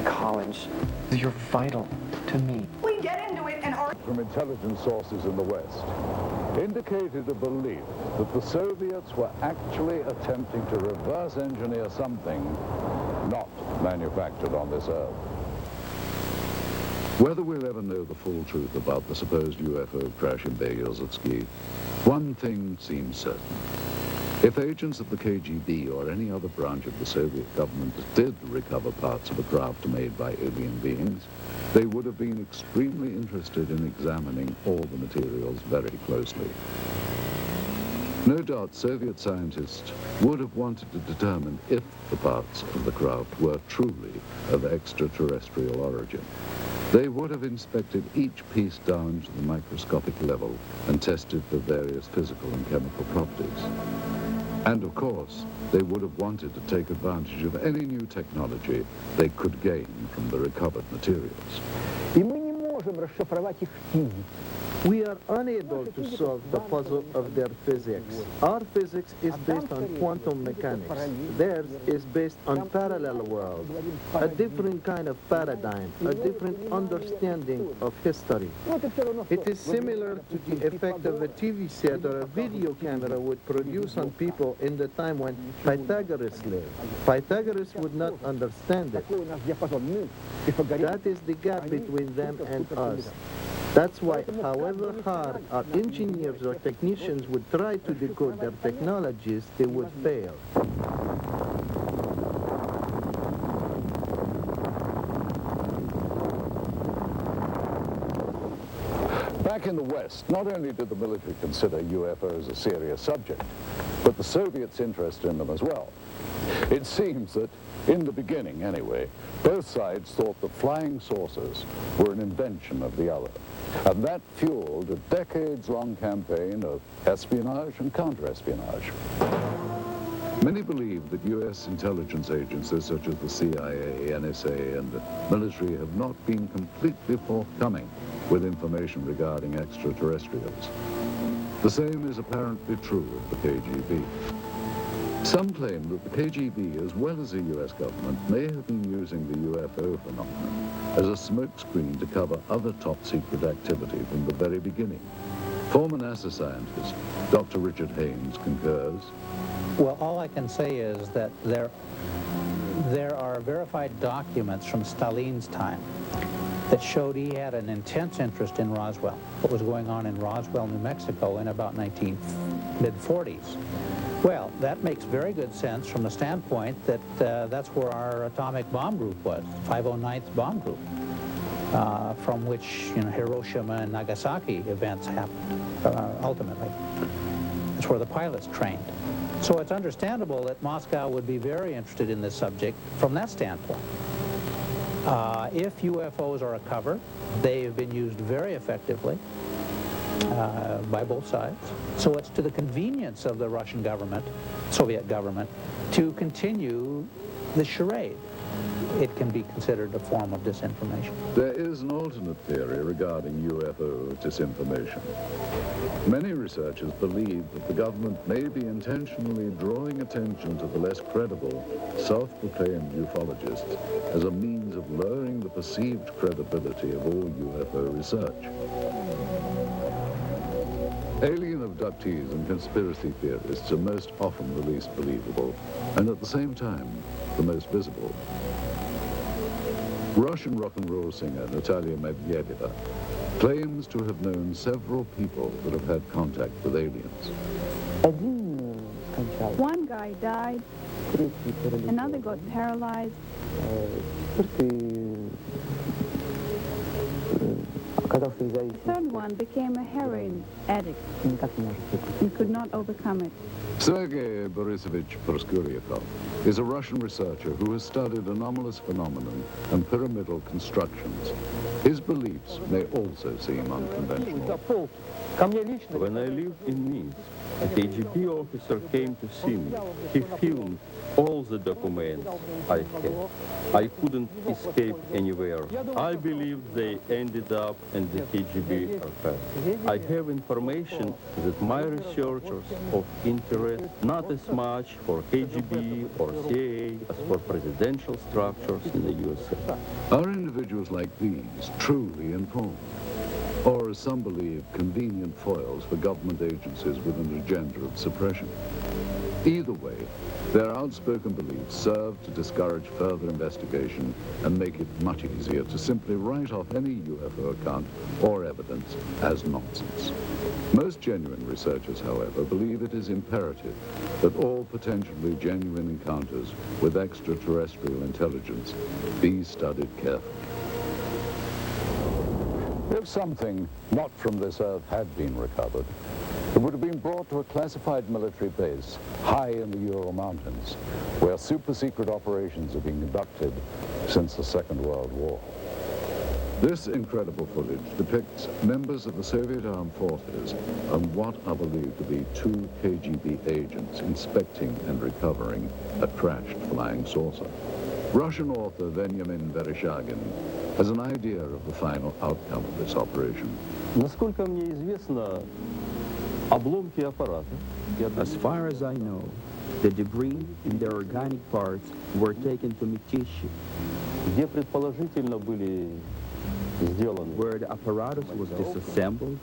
College, you're vital to me.
We get into it and argue.
From intelligence sources in the West indicated a belief that the Soviets were actually attempting to reverse engineer something not manufactured on this Earth.
Whether we'll ever know the full truth about the supposed UFO crash in Beryozovsky, one thing seems certain. If agents of the KGB or any other branch of the Soviet government did recover parts of a craft made by alien beings, they would have been extremely interested in examining all the materials very closely. No doubt Soviet scientists would have wanted to determine if the parts of the craft were truly of extraterrestrial origin. They would have inspected each piece down to the microscopic level and tested for various physical and chemical properties. And of course, they would have wanted to take advantage of any new technology they could gain from the recovered materials.
We are unable to solve the puzzle of their physics. Our physics is based on quantum mechanics. Theirs is based on parallel world, a different kind of paradigm, a different understanding of history. It is similar to the effect of a TV set or a video camera would produce on people in the time when Pythagoras lived. Pythagoras would not understand it. That is the gap between them and us. That's why, however hard our engineers or technicians would try to decode their technologies, they would fail.
Back in the West, not only did the military consider UFOs a serious subject, but the Soviets' interest in them as well. It seems that, in the beginning anyway, both sides thought that flying saucers were an invention of the other. And that fueled a decades-long campaign of espionage and counter-espionage.
Many believe that U.S. intelligence agencies such as the CIA, NSA, and the military have not been completely forthcoming with information regarding extraterrestrials. The same is apparently true of the KGB. Some claim that the KGB, as well as the U.S. government, may have been using the UFO phenomenon as a smokescreen to cover other top-secret activity from the very beginning. Former NASA scientist Dr. Richard Haynes concurs.
Well, all I can say is that there are verified documents from Stalin's time that showed he had an intense interest in Roswell, what was going on in Roswell, New Mexico in about mid-40s. Well, that makes very good sense from the standpoint that that's where our atomic bomb group was, 509th Bomb Group, from which Hiroshima and Nagasaki events happened, ultimately. That's where the pilots trained. So it's understandable that Moscow would be very interested in this subject from that standpoint. If UFOs are a cover, they've been used very effectively by both sides. So it's to the convenience of the Russian government, Soviet government, to continue the charade. it can be considered a form of disinformation.
There is an alternate theory regarding UFO disinformation. Many researchers believe that the government may be intentionally drawing attention to the less credible, self-proclaimed ufologists as a means of lowering the perceived credibility of all UFO research. Alien abductees and conspiracy theorists are most often the least believable, and at the same time, the most visible. Russian rock and roll singer Natalia Medvedeva claims to have known several people that have had contact with aliens.
One guy died, another got paralyzed. The third one became a heroin addict. He could not overcome it.
Sergei Borisovich Proskuryakov is a Russian researcher who has studied anomalous phenomenon and pyramidal constructions. His beliefs may also seem unconventional.
When I lived in Minsk, a KGB officer came to see me. He filmed all the documents I had. I couldn't escape anywhere. I believe they ended up in the KGB archive. I have information that my researchers of interest not as much for KGB or CIA as for presidential structures in the USA.
Are individuals like these truly informed? Or, as some believe, convenient foils for government agencies with an agenda of suppression? Either way, their outspoken beliefs serve to discourage further investigation and make it much easier to simply write off any UFO account or evidence as nonsense. Most genuine researchers, however, believe it is imperative that all potentially genuine encounters with extraterrestrial intelligence be studied carefully. If something not from this Earth had been recovered, it would have been brought to a classified military base high in the Ural Mountains, where super-secret operations have been conducted since the Second World War. This incredible footage depicts members of the Soviet armed forces and what are believed to be two KGB agents inspecting and recovering a crashed flying saucer. Russian author Veniamin Vereshchagin has an idea of the final outcome of this operation.
Насколько мне известно, обломки аппарата.
As far as I know, the debris and their organic parts were taken to Mytishi,
где предположительно были сделаны.
Where the apparatus was disassembled,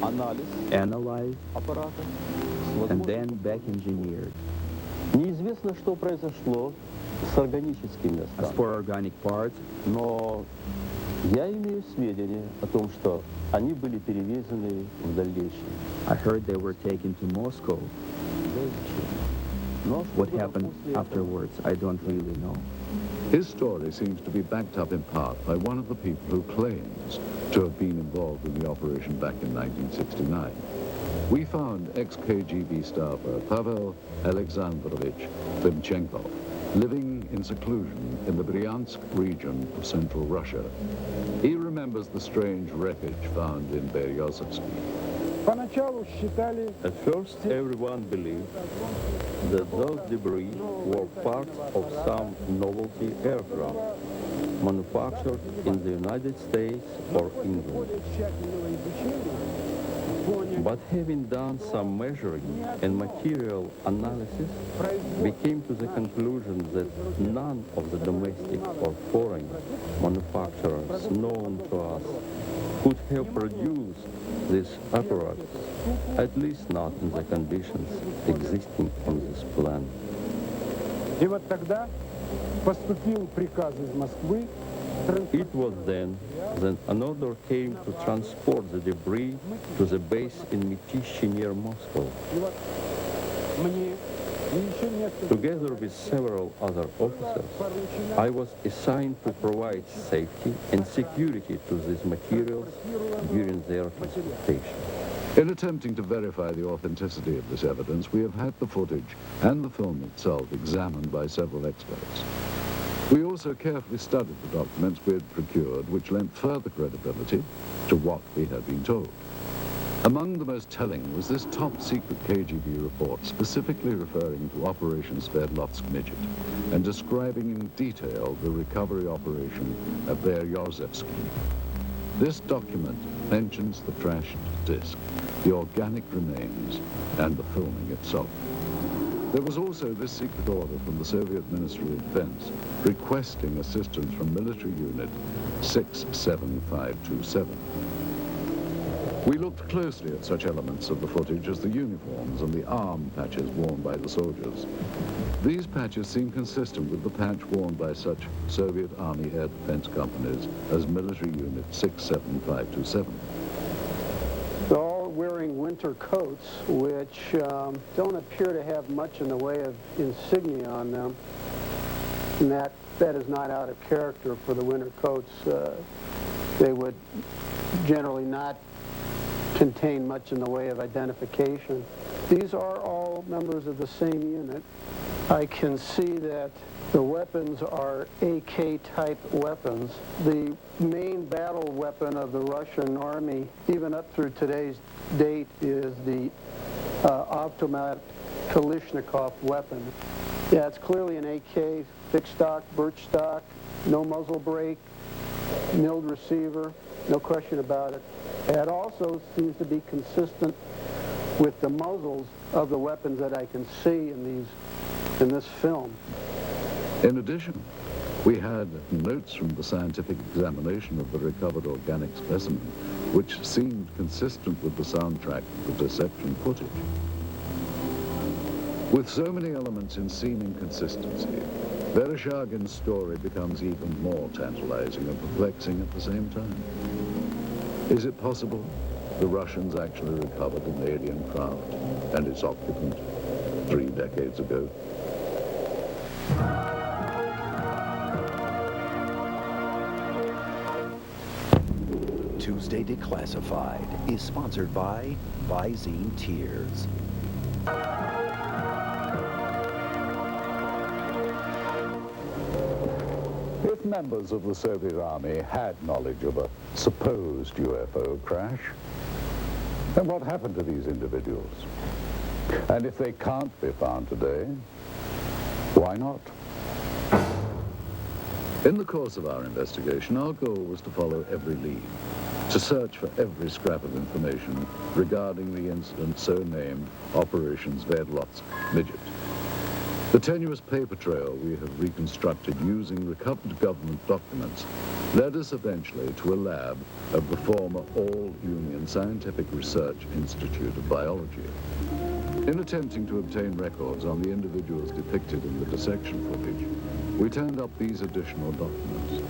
analyzed,
аппарата,
and then back engineered.
Неизвестно, что произошло с органическими останками.
As for organic parts,
но я имею сведения о том, что они были перевезены в дальнейшем.
I heard they were taken to Moscow. What happened afterwards, I don't really know.
His story seems to be backed up in part by one of the people who claims to have been involved in the operation back in 1969. We found ex-KGB staffer Pavel Alexandrovich Klimchenkov living in seclusion in the Bryansk region of central Russia. He remembers the strange wreckage found in Beryozovsky.
At first, everyone believed that those debris were parts of some novelty aircraft manufactured in the United States or England. But having done some measuring and material analysis, we came to the conclusion that none of the domestic or foreign manufacturers known to us could have produced this apparatus, at least not in the conditions existing on this planet.
И вот тогда поступил приказ из Москвы.
It was then that an order came to transport the debris to the base in Mytishi near Moscow. Together with several other officers, I was assigned to provide safety and security to these materials during their transportation.
In attempting to verify the authenticity of this evidence, we have had the footage and the film itself examined by several experts. We also carefully studied the documents we had procured, which lent further credibility to what we had been told. Among the most telling was this top-secret KGB report specifically referring to Operation Sverdlovsk Midget and describing in detail the recovery operation at Beryozevsky. This document mentions the trashed disc, the organic remains, and the filming itself. There was also this secret order from the Soviet Ministry of Defense requesting assistance from military unit 67527. We looked closely at such elements of the footage as the uniforms and the arm patches worn by the soldiers. These patches seem consistent with the patch worn by such Soviet Army air defense companies as military unit 67527.
They're all wearing winter coats, which don't appear to have much in the way of insignia on them. And that is not out of character for the winter coats. They would generally not contain much in the way of identification. These are all members of the same unit. I can see that the weapons are AK-type weapons. The main battle weapon of the Russian army, even up through today's date, is the automatic Kalashnikov weapon. Yeah, it's clearly an AK, fixed stock, birch stock, no muzzle brake, milled receiver, no question about it. It also seems to be consistent with the muzzles of the weapons that I can see in this film.
In addition, we had notes from the scientific examination of the recovered organic specimen, which seemed consistent with the soundtrack of the deception footage. With so many elements in seeming consistency, Vereshchagin's story becomes even more tantalizing and perplexing at the same time. Is it possible the Russians actually recovered an alien craft and its occupant 3 decades ago?
Tuesday Declassified is sponsored by Visine Tears.
If members of the Soviet Army had knowledge of a supposed UFO crash, then what happened to these individuals? And if they can't be found today, why not?
In the course of our investigation, our goal was to follow every lead, to search for every scrap of information regarding the incident so named Operation Sverdlovsk Midget. The tenuous paper trail we have reconstructed using recovered government documents led us eventually to a lab of the former All-Union Scientific Research Institute of Biology. In attempting to obtain records on the individuals depicted in the dissection footage, we turned up these additional documents.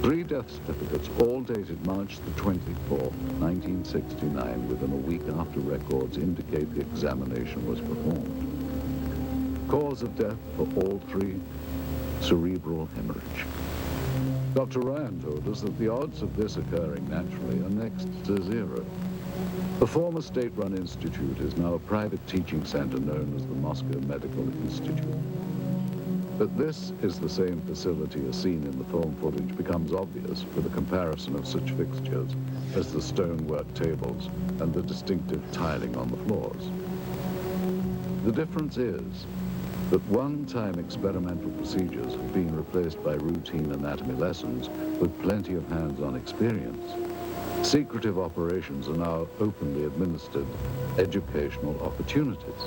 3 death certificates, all dated March the 24th, 1969, within a week after records indicate the examination was performed. Cause of death for all 3, cerebral hemorrhage. Dr. Ryan told us that the odds of this occurring naturally are next to 0. The former state-run institute is now a private teaching center known as the Moscow Medical Institute. That this is the same facility as seen in the film footage becomes obvious with a comparison of such fixtures as the stonework tables and the distinctive tiling on the floors. The difference is that one-time experimental procedures have been replaced by routine anatomy lessons with plenty of hands-on experience. Secretive operations are now openly administered educational opportunities.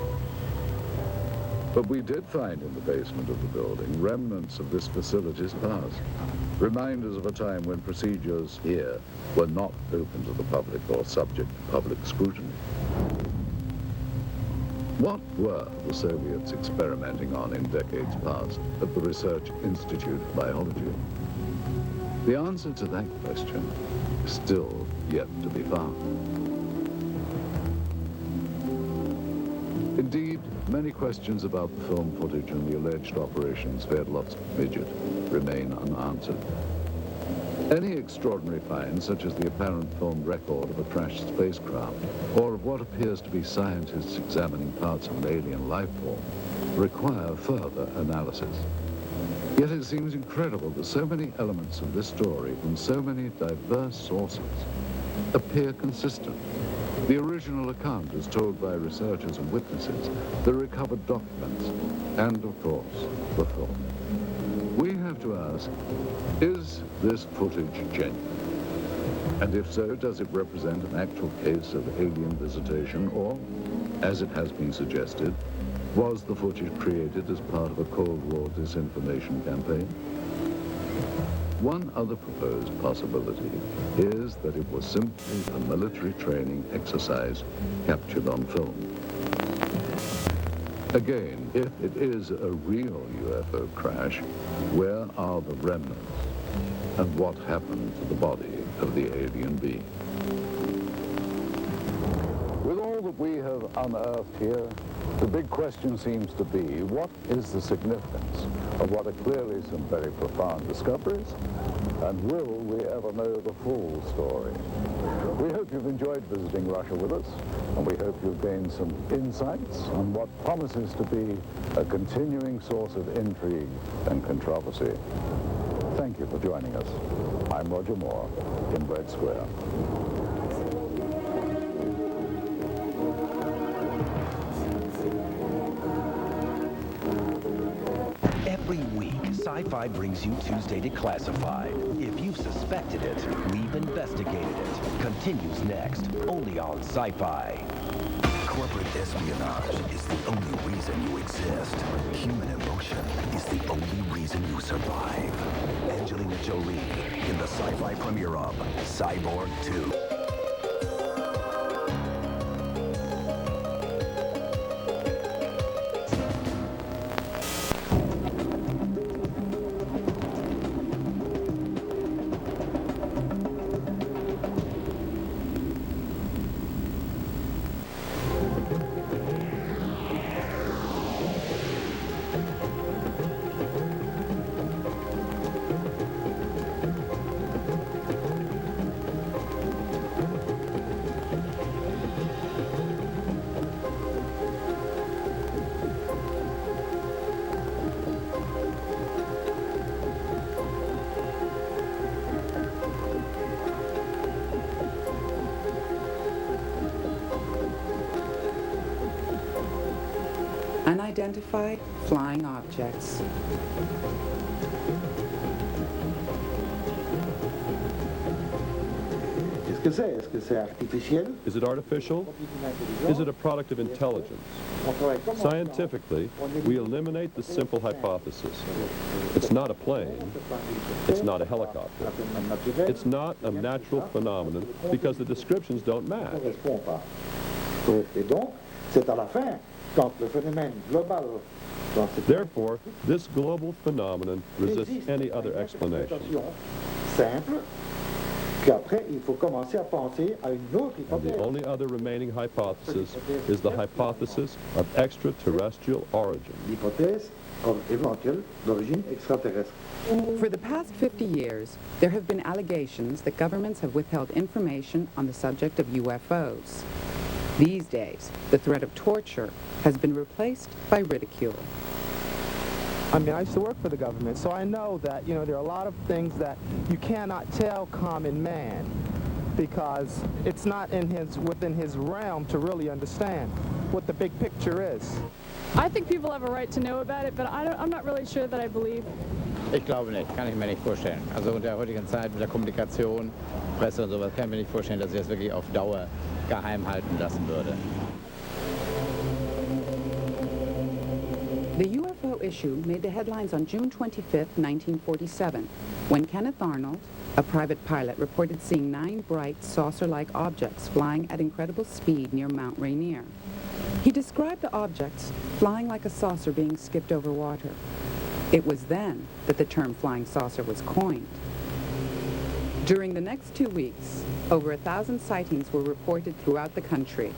But we did find in the basement of the building remnants of this facility's past, reminders of a time when procedures here were not open to the public or subject to public scrutiny. What were the Soviets experimenting on in decades past at the Research Institute of Biology? The answer to that question is still yet to be found. Indeed, many questions about the film footage and the alleged Operation Sverdlovsk Midget remain unanswered. Any extraordinary find, such as the apparent filmed record of a crashed spacecraft, or of what appears to be scientists examining parts of an alien life form, require further analysis. Yet it seems incredible that so many elements of this story from so many diverse sources appear consistent. The original account is told by researchers and witnesses, the recovered documents, and of course, the film. We have to ask, is this footage genuine? And if so, does it represent an actual case of alien visitation, or, as it has been suggested, was the footage created as part of a Cold War disinformation campaign? One other proposed possibility is that it was simply a military training exercise captured on film. Again, if it is a real UFO crash, where are the remnants? And what happened to the body of the alien being? With all that we have unearthed here, the big question seems to be, what is the significance of what are clearly some very profound discoveries? And will we ever know the full story? We hope you've enjoyed visiting Russia with us, and we hope you've gained some insights on what promises to be a continuing source of intrigue and controversy. Thank you for joining us. I'm Roger Moore in Red Square.
Every week, Sci-Fi brings you Tuesday Declassified. If you've suspected it, we've investigated it. Continues next, only on Sci-Fi. Corporate espionage is the only reason you exist. Human emotion is the only reason you survive. Angelina Jolie in the Sci-Fi premiere of Cyborg 2.
Unidentified flying objects.
Est-ce que c'est artificiel?
Is it artificial? Is it a product of intelligence? Scientifically, we eliminate the simple hypothesis. It's not a plane. It's not a helicopter. It's not a natural phenomenon because the descriptions don't match.
Et donc, c'est à la fin, quand le phénomène global.
Therefore, this global phenomenon resists any other explanation.
Simple. Qu'après, il faut commencer à penser à une autre
And
hypothèse.
the only other remaining hypothesis is the hypothesis of extraterrestrial origin.
L'hypothèse éventuelle d'origine extraterrestre.
For the past 50 years, there have been allegations that governments have withheld information on the subject of UFOs. These days, the threat of torture has been replaced by ridicule.
I mean, I used to work for the government, so I know that, you know, there are a lot of things that you cannot tell common man because it's not within his realm to really understand what the big picture is.
I think people have a right to know about it, but I'm not really sure that I believe.
Ich glaube nicht, kann ich mir nicht vorstellen. Also in der heutigen Zeit mit der Kommunikation, Presse und sowas, kann ich mir nicht vorstellen, dass ich das wirklich auf Dauer geheim halten lassen würde.
The UFO issue made the headlines on June 25, 1947, when Kenneth Arnold, a private pilot, reported seeing 9 bright saucer-like objects flying at incredible speed near Mount Rainier. He described the objects flying like a saucer being skipped over water. It was then that the term flying saucer was coined. During the next 2 weeks, over 1,000 sightings were reported throughout the country.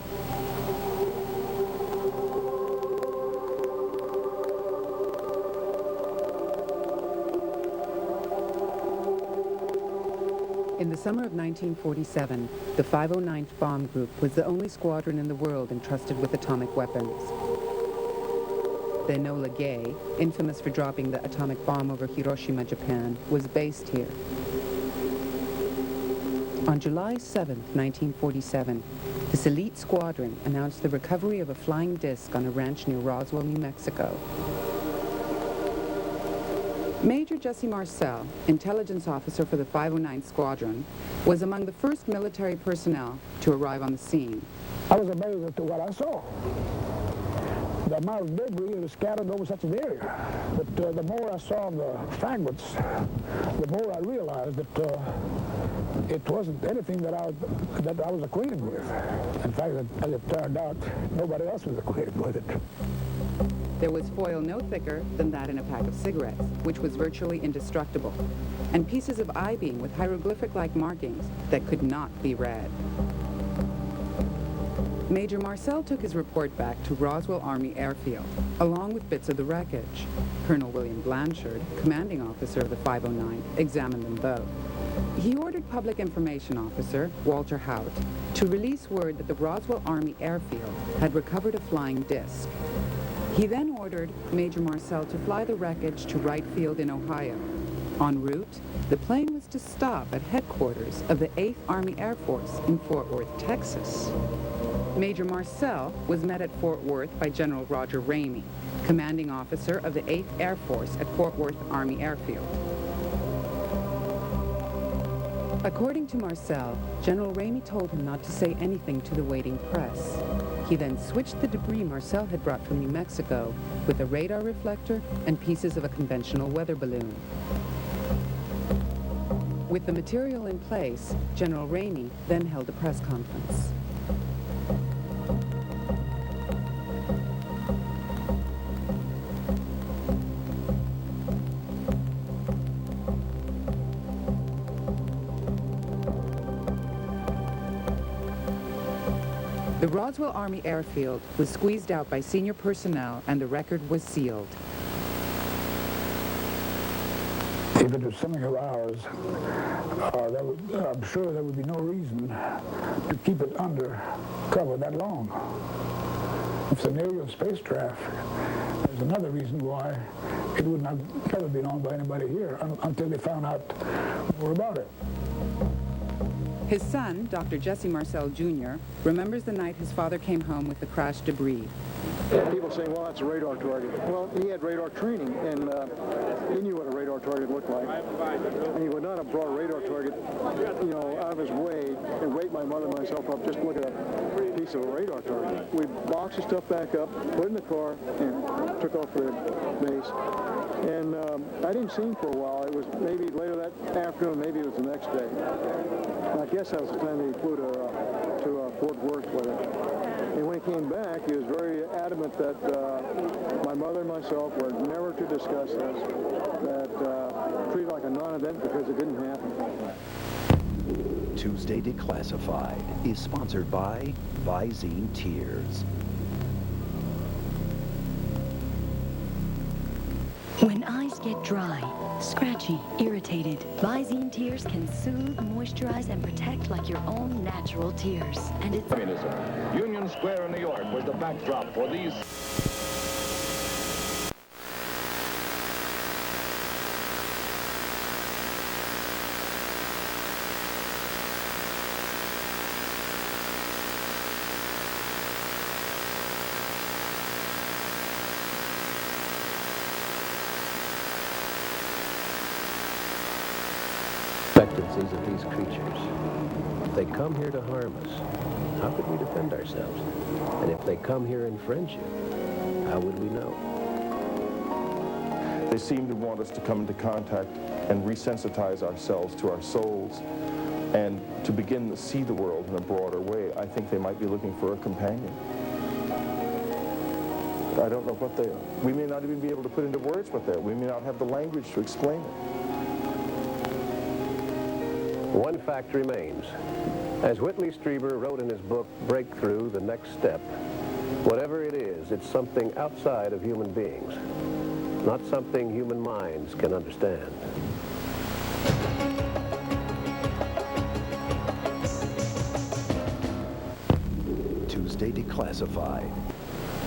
In the summer of 1947, the 509th Bomb Group was the only squadron in the world entrusted with atomic weapons. The Enola Gay, infamous for dropping the atomic bomb over Hiroshima, Japan, was based here. On July 7, 1947, this elite squadron announced the recovery of a flying disc on a ranch near Roswell, New Mexico. Major Jesse Marcel, intelligence officer for the 509 Squadron, was among the first military personnel to arrive on the scene.
I was amazed at what I saw. The amount of debris that was scattered over such an area. But the more I saw the fragments, the more I realized that it wasn't anything that I was acquainted with. In fact, as it turned out, nobody else was acquainted with it.
There was foil no thicker than that in a pack of cigarettes, which was virtually indestructible, and pieces of I-beam with hieroglyphic-like markings that could not be read. Major Marcel took his report back to Roswell Army Airfield, along with bits of the wreckage. Colonel William Blanchard, commanding officer of the 509, examined them both. He ordered Public Information Officer Walter Hout to release word that the Roswell Army Airfield had recovered a flying disc. He then ordered Major Marcel to fly the wreckage to Wright Field in Ohio. En route, the plane was to stop at headquarters of the 8th Army Air Force in Fort Worth, Texas. Major Marcel was met at Fort Worth by General Roger Ramey, commanding officer of the 8th Air Force at Fort Worth Army Airfield. According to Marcel, General Ramey told him not to say anything to the waiting press. He then switched the debris Marcel had brought from New Mexico with a radar reflector and pieces of a conventional weather balloon. With the material in place, General Ramey then held a press conference. The Roswell Army Airfield was squeezed out by senior personnel and the record was sealed.
If it was something of ours, I'm sure there would be no reason to keep it under cover that long. If it's an aerial spacecraft, there's another reason why it would not ever be known by anybody here until they found out more about it.
His son, Dr. Jesse Marcel Jr., remembers the night his father came home with the crashed debris.
People saying, well, that's a radar target. Well, he had radar training, and he knew what a radar target looked like. And he would not have brought a radar target, out of his way and wake my mother and myself up just to look at a piece of a radar target. We boxed the stuff back up, put it in the car, and took off for the base. And I didn't see him for a while. It was maybe later that afternoon, maybe it was the next day. And I guess that was the time they flew to Fort Worth with it. And when he came back, he was very adamant that my mother and myself were never to discuss this, that treated it like a non-event because it didn't happen.
Tuesday Declassified is sponsored by Visine Tears.
When eyes get dry, scratchy, irritated, Visine Tears can soothe, moisturize, and protect like your own natural tears. And it's
Communism. Union Square in New York was the backdrop for these.
Expectancies of these creatures. If they come here to harm us, how could we defend ourselves? And if they come here in friendship, how would we know?
They seem to want us to come into contact and resensitize ourselves to our souls and to begin to see the world in a broader way. I think they might be looking for a companion. I don't know what they are. We may not even be able to put into words what they are. We may not have the language to explain it.
One fact remains. As Whitley Strieber wrote in his book, Breakthrough, The Next Step, whatever it is, it's something outside of human beings, not something human minds can understand.
Tuesday Declassified.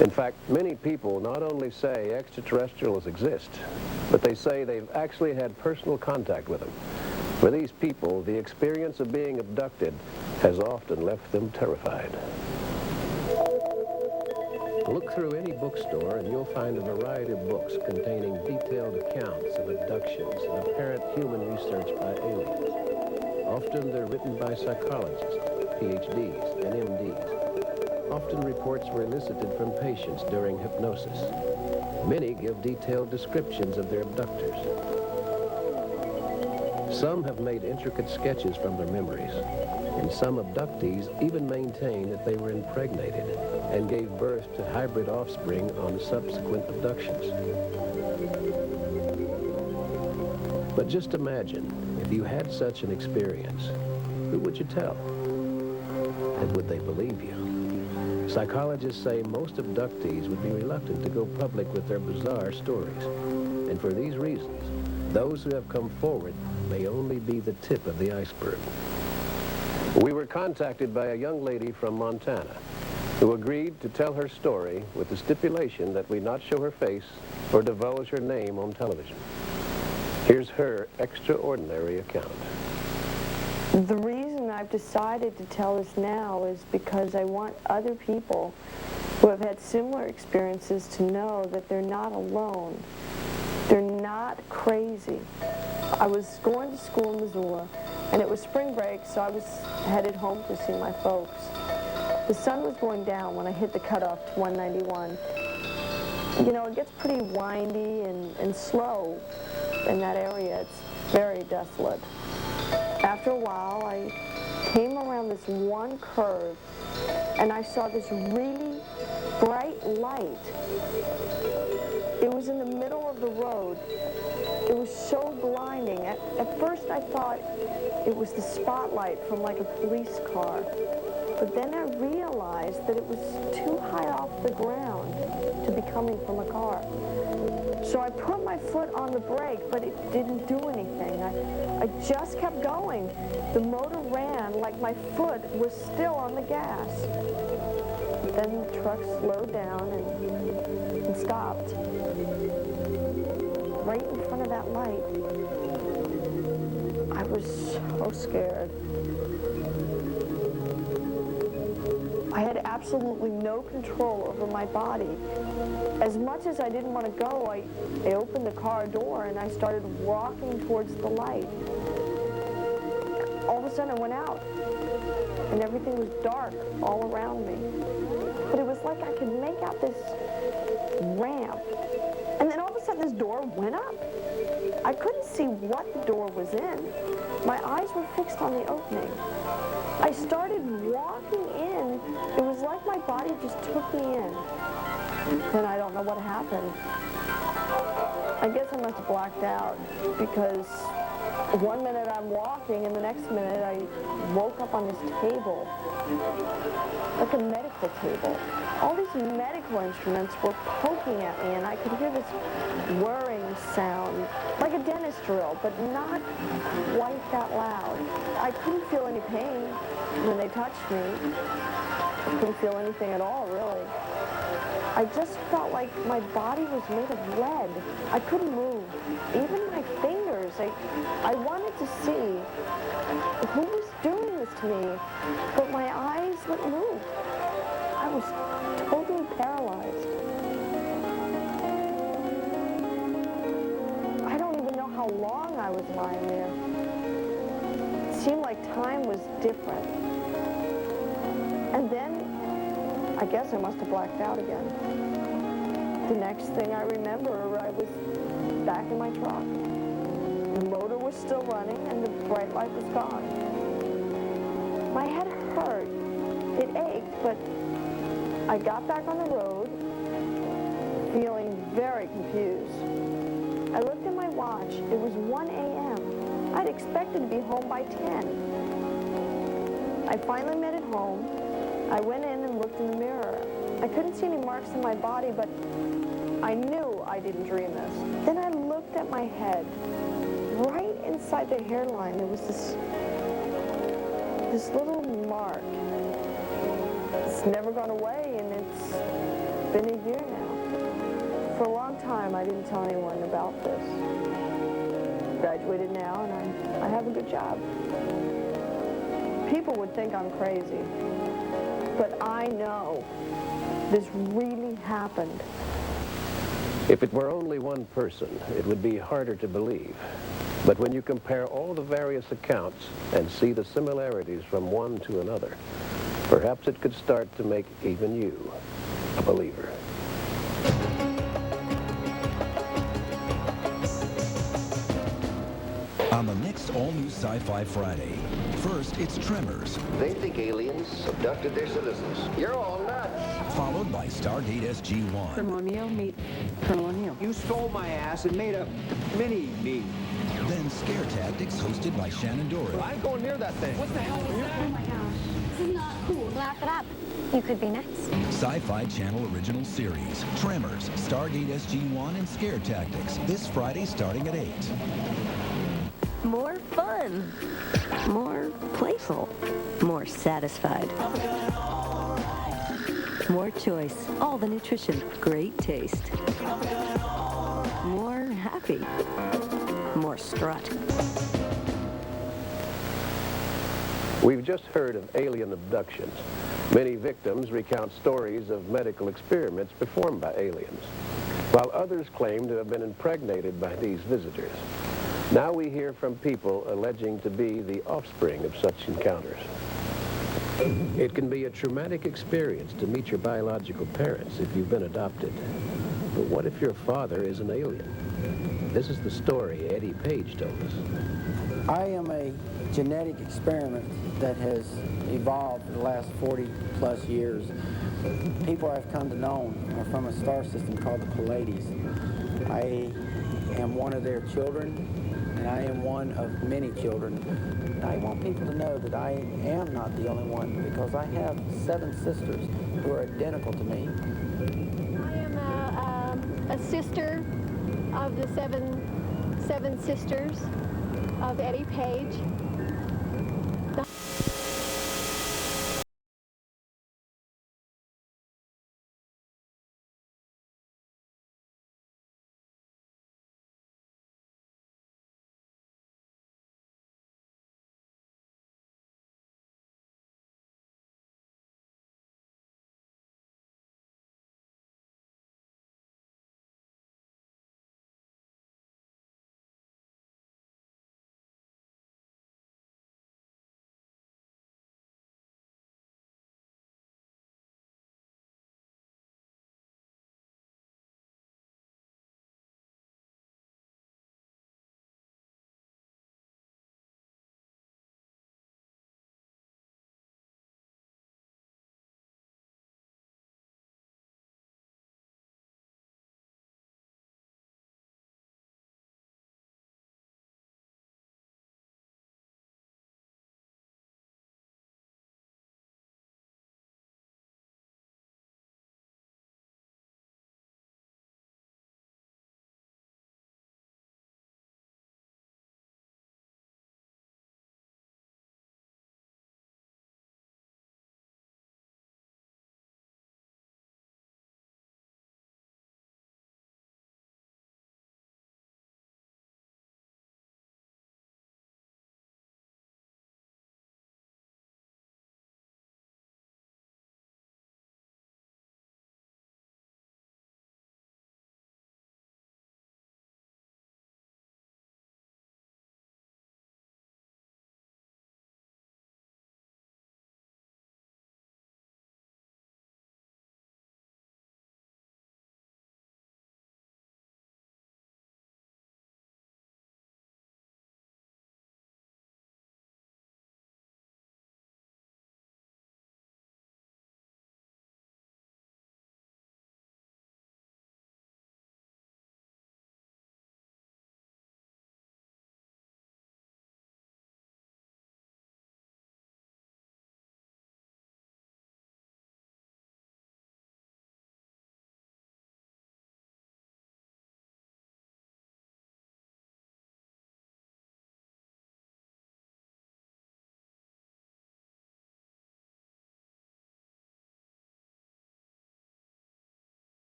In fact, many people not only say extraterrestrials exist, but they say they've actually had personal contact with them. For these people, the experience of being abducted has often left them terrified. Look through any bookstore and you'll find a variety of books containing detailed accounts of abductions and apparent human research by aliens. Often they're written by psychologists, PhDs, and MDs. Often reports were elicited from patients during hypnosis. Many give detailed descriptions of their abductors. Some have made intricate sketches from their memories, and some abductees even maintain that they were impregnated and gave birth to hybrid offspring on subsequent abductions. But just imagine, if you had such an experience, who would you tell? And would they believe you? Psychologists say most abductees would be reluctant to go public with their bizarre stories. And for these reasons, those who have come forward may only be the tip of the iceberg. We were contacted by a young lady from Montana who agreed to tell her story with the stipulation that we not show her face or divulge her name on television. Here's her extraordinary account.
The reason I've decided to tell this now is because I want other people who have had similar experiences to know that they're not alone. They're not crazy. I was going to school in Missoula, and it was spring break, so I was headed home to see my folks. The sun was going down when I hit the cutoff to 191. You know, it gets pretty windy and slow in that area. It's very desolate. After a while, I came around this one curve, and I saw this really bright light. It was in the middle of the road. It was so blinding. At first, I thought it was the spotlight from like a police car. But then I realized that it was too high off the ground to be coming from a car. So I put my foot on the brake, but it didn't do anything. I just kept going. The motor ran like my foot was still on the gas. Then the truck slowed down and stopped. Right in front of that light. I was so scared. I had absolutely no control over my body. As much as I didn't want to go, I opened the car door and I started walking towards the light. All of a sudden I went out and everything was dark all around me. But it was like I could make out this ramp. And then all of a sudden this door went up. I couldn't see what the door was in. My eyes were fixed on the opening. I started walking in. It was like my body just took me in. And I don't know what happened. I guess I must have blacked out because one minute I'm walking and the next minute I woke up on this table, like a medical table. All these medical instruments were poking at me and I could hear this whirring sound, like a dentist drill, but not quite that loud. I couldn't feel any pain when they touched me. I couldn't feel anything at all, really. I just felt like my body was made of lead. I couldn't move. Even my fingers. I wanted to see who was doing this to me, but my eyes wouldn't move. I was totally paralyzed. I don't even know how long I was lying there. It seemed like time was different. And then, I guess I must have blacked out again. The next thing I remember, I was back in my truck. The motor was still running and the bright light was gone. My head hurt. It ached, but I got back on the road, feeling very confused. I looked at my watch. It was 1 a.m. I'd expected to be home by 10. I finally made it home. I went in and looked in the mirror. I couldn't see any marks on my body, but I knew I didn't dream this. Then I looked at my head. Right inside the hairline, there was this little mark. It's never gone away, and it's been a year now. For a long time, I didn't tell anyone about this. graduated now, and I have a good job. People would think I'm crazy, but I know this really happened.
If it were only one person, it would be harder to believe. But when you compare all the various accounts and see the similarities from one to another, perhaps it could start to make even you a believer.
On the next all-new Sci-Fi Friday, first it's Tremors.
They think aliens abducted their citizens. You're all nuts.
Followed by Stargate SG-1.
Colonel O'Neill, meet Colonel O'Neill.
You stole my ass and made a mini-me.
Then Scare Tactics, hosted by Shannon Doran.
I ain't going near that thing. What the hell was that?
Oh my gosh. This is not cool. Laugh it up. You could be next.
Sci-Fi Channel original series. Tremors, Stargate SG-1, and Scare Tactics. This Friday starting at 8.
More fun. More playful. More satisfied. More choice. All the nutrition. Great taste. More happy. More strut.
We've just heard of alien abductions. Many victims recount stories of medical experiments performed by aliens, while others claim to have been impregnated by these visitors. Now we hear from people alleging to be the offspring of such encounters. It can be a traumatic experience to meet your biological parents if you've been adopted. But what if your father is an alien? This is the story Eddie Page told us.
I am a genetic experiment that has evolved for the last 40-plus years. People I've come to know are from a star system called the Pleiades. I am one of their children, and I am one of many children. And I want people to know that I am not the only one, because I have 7 sisters who are identical to me.
I am a sister of the seven sisters of Eddie Page.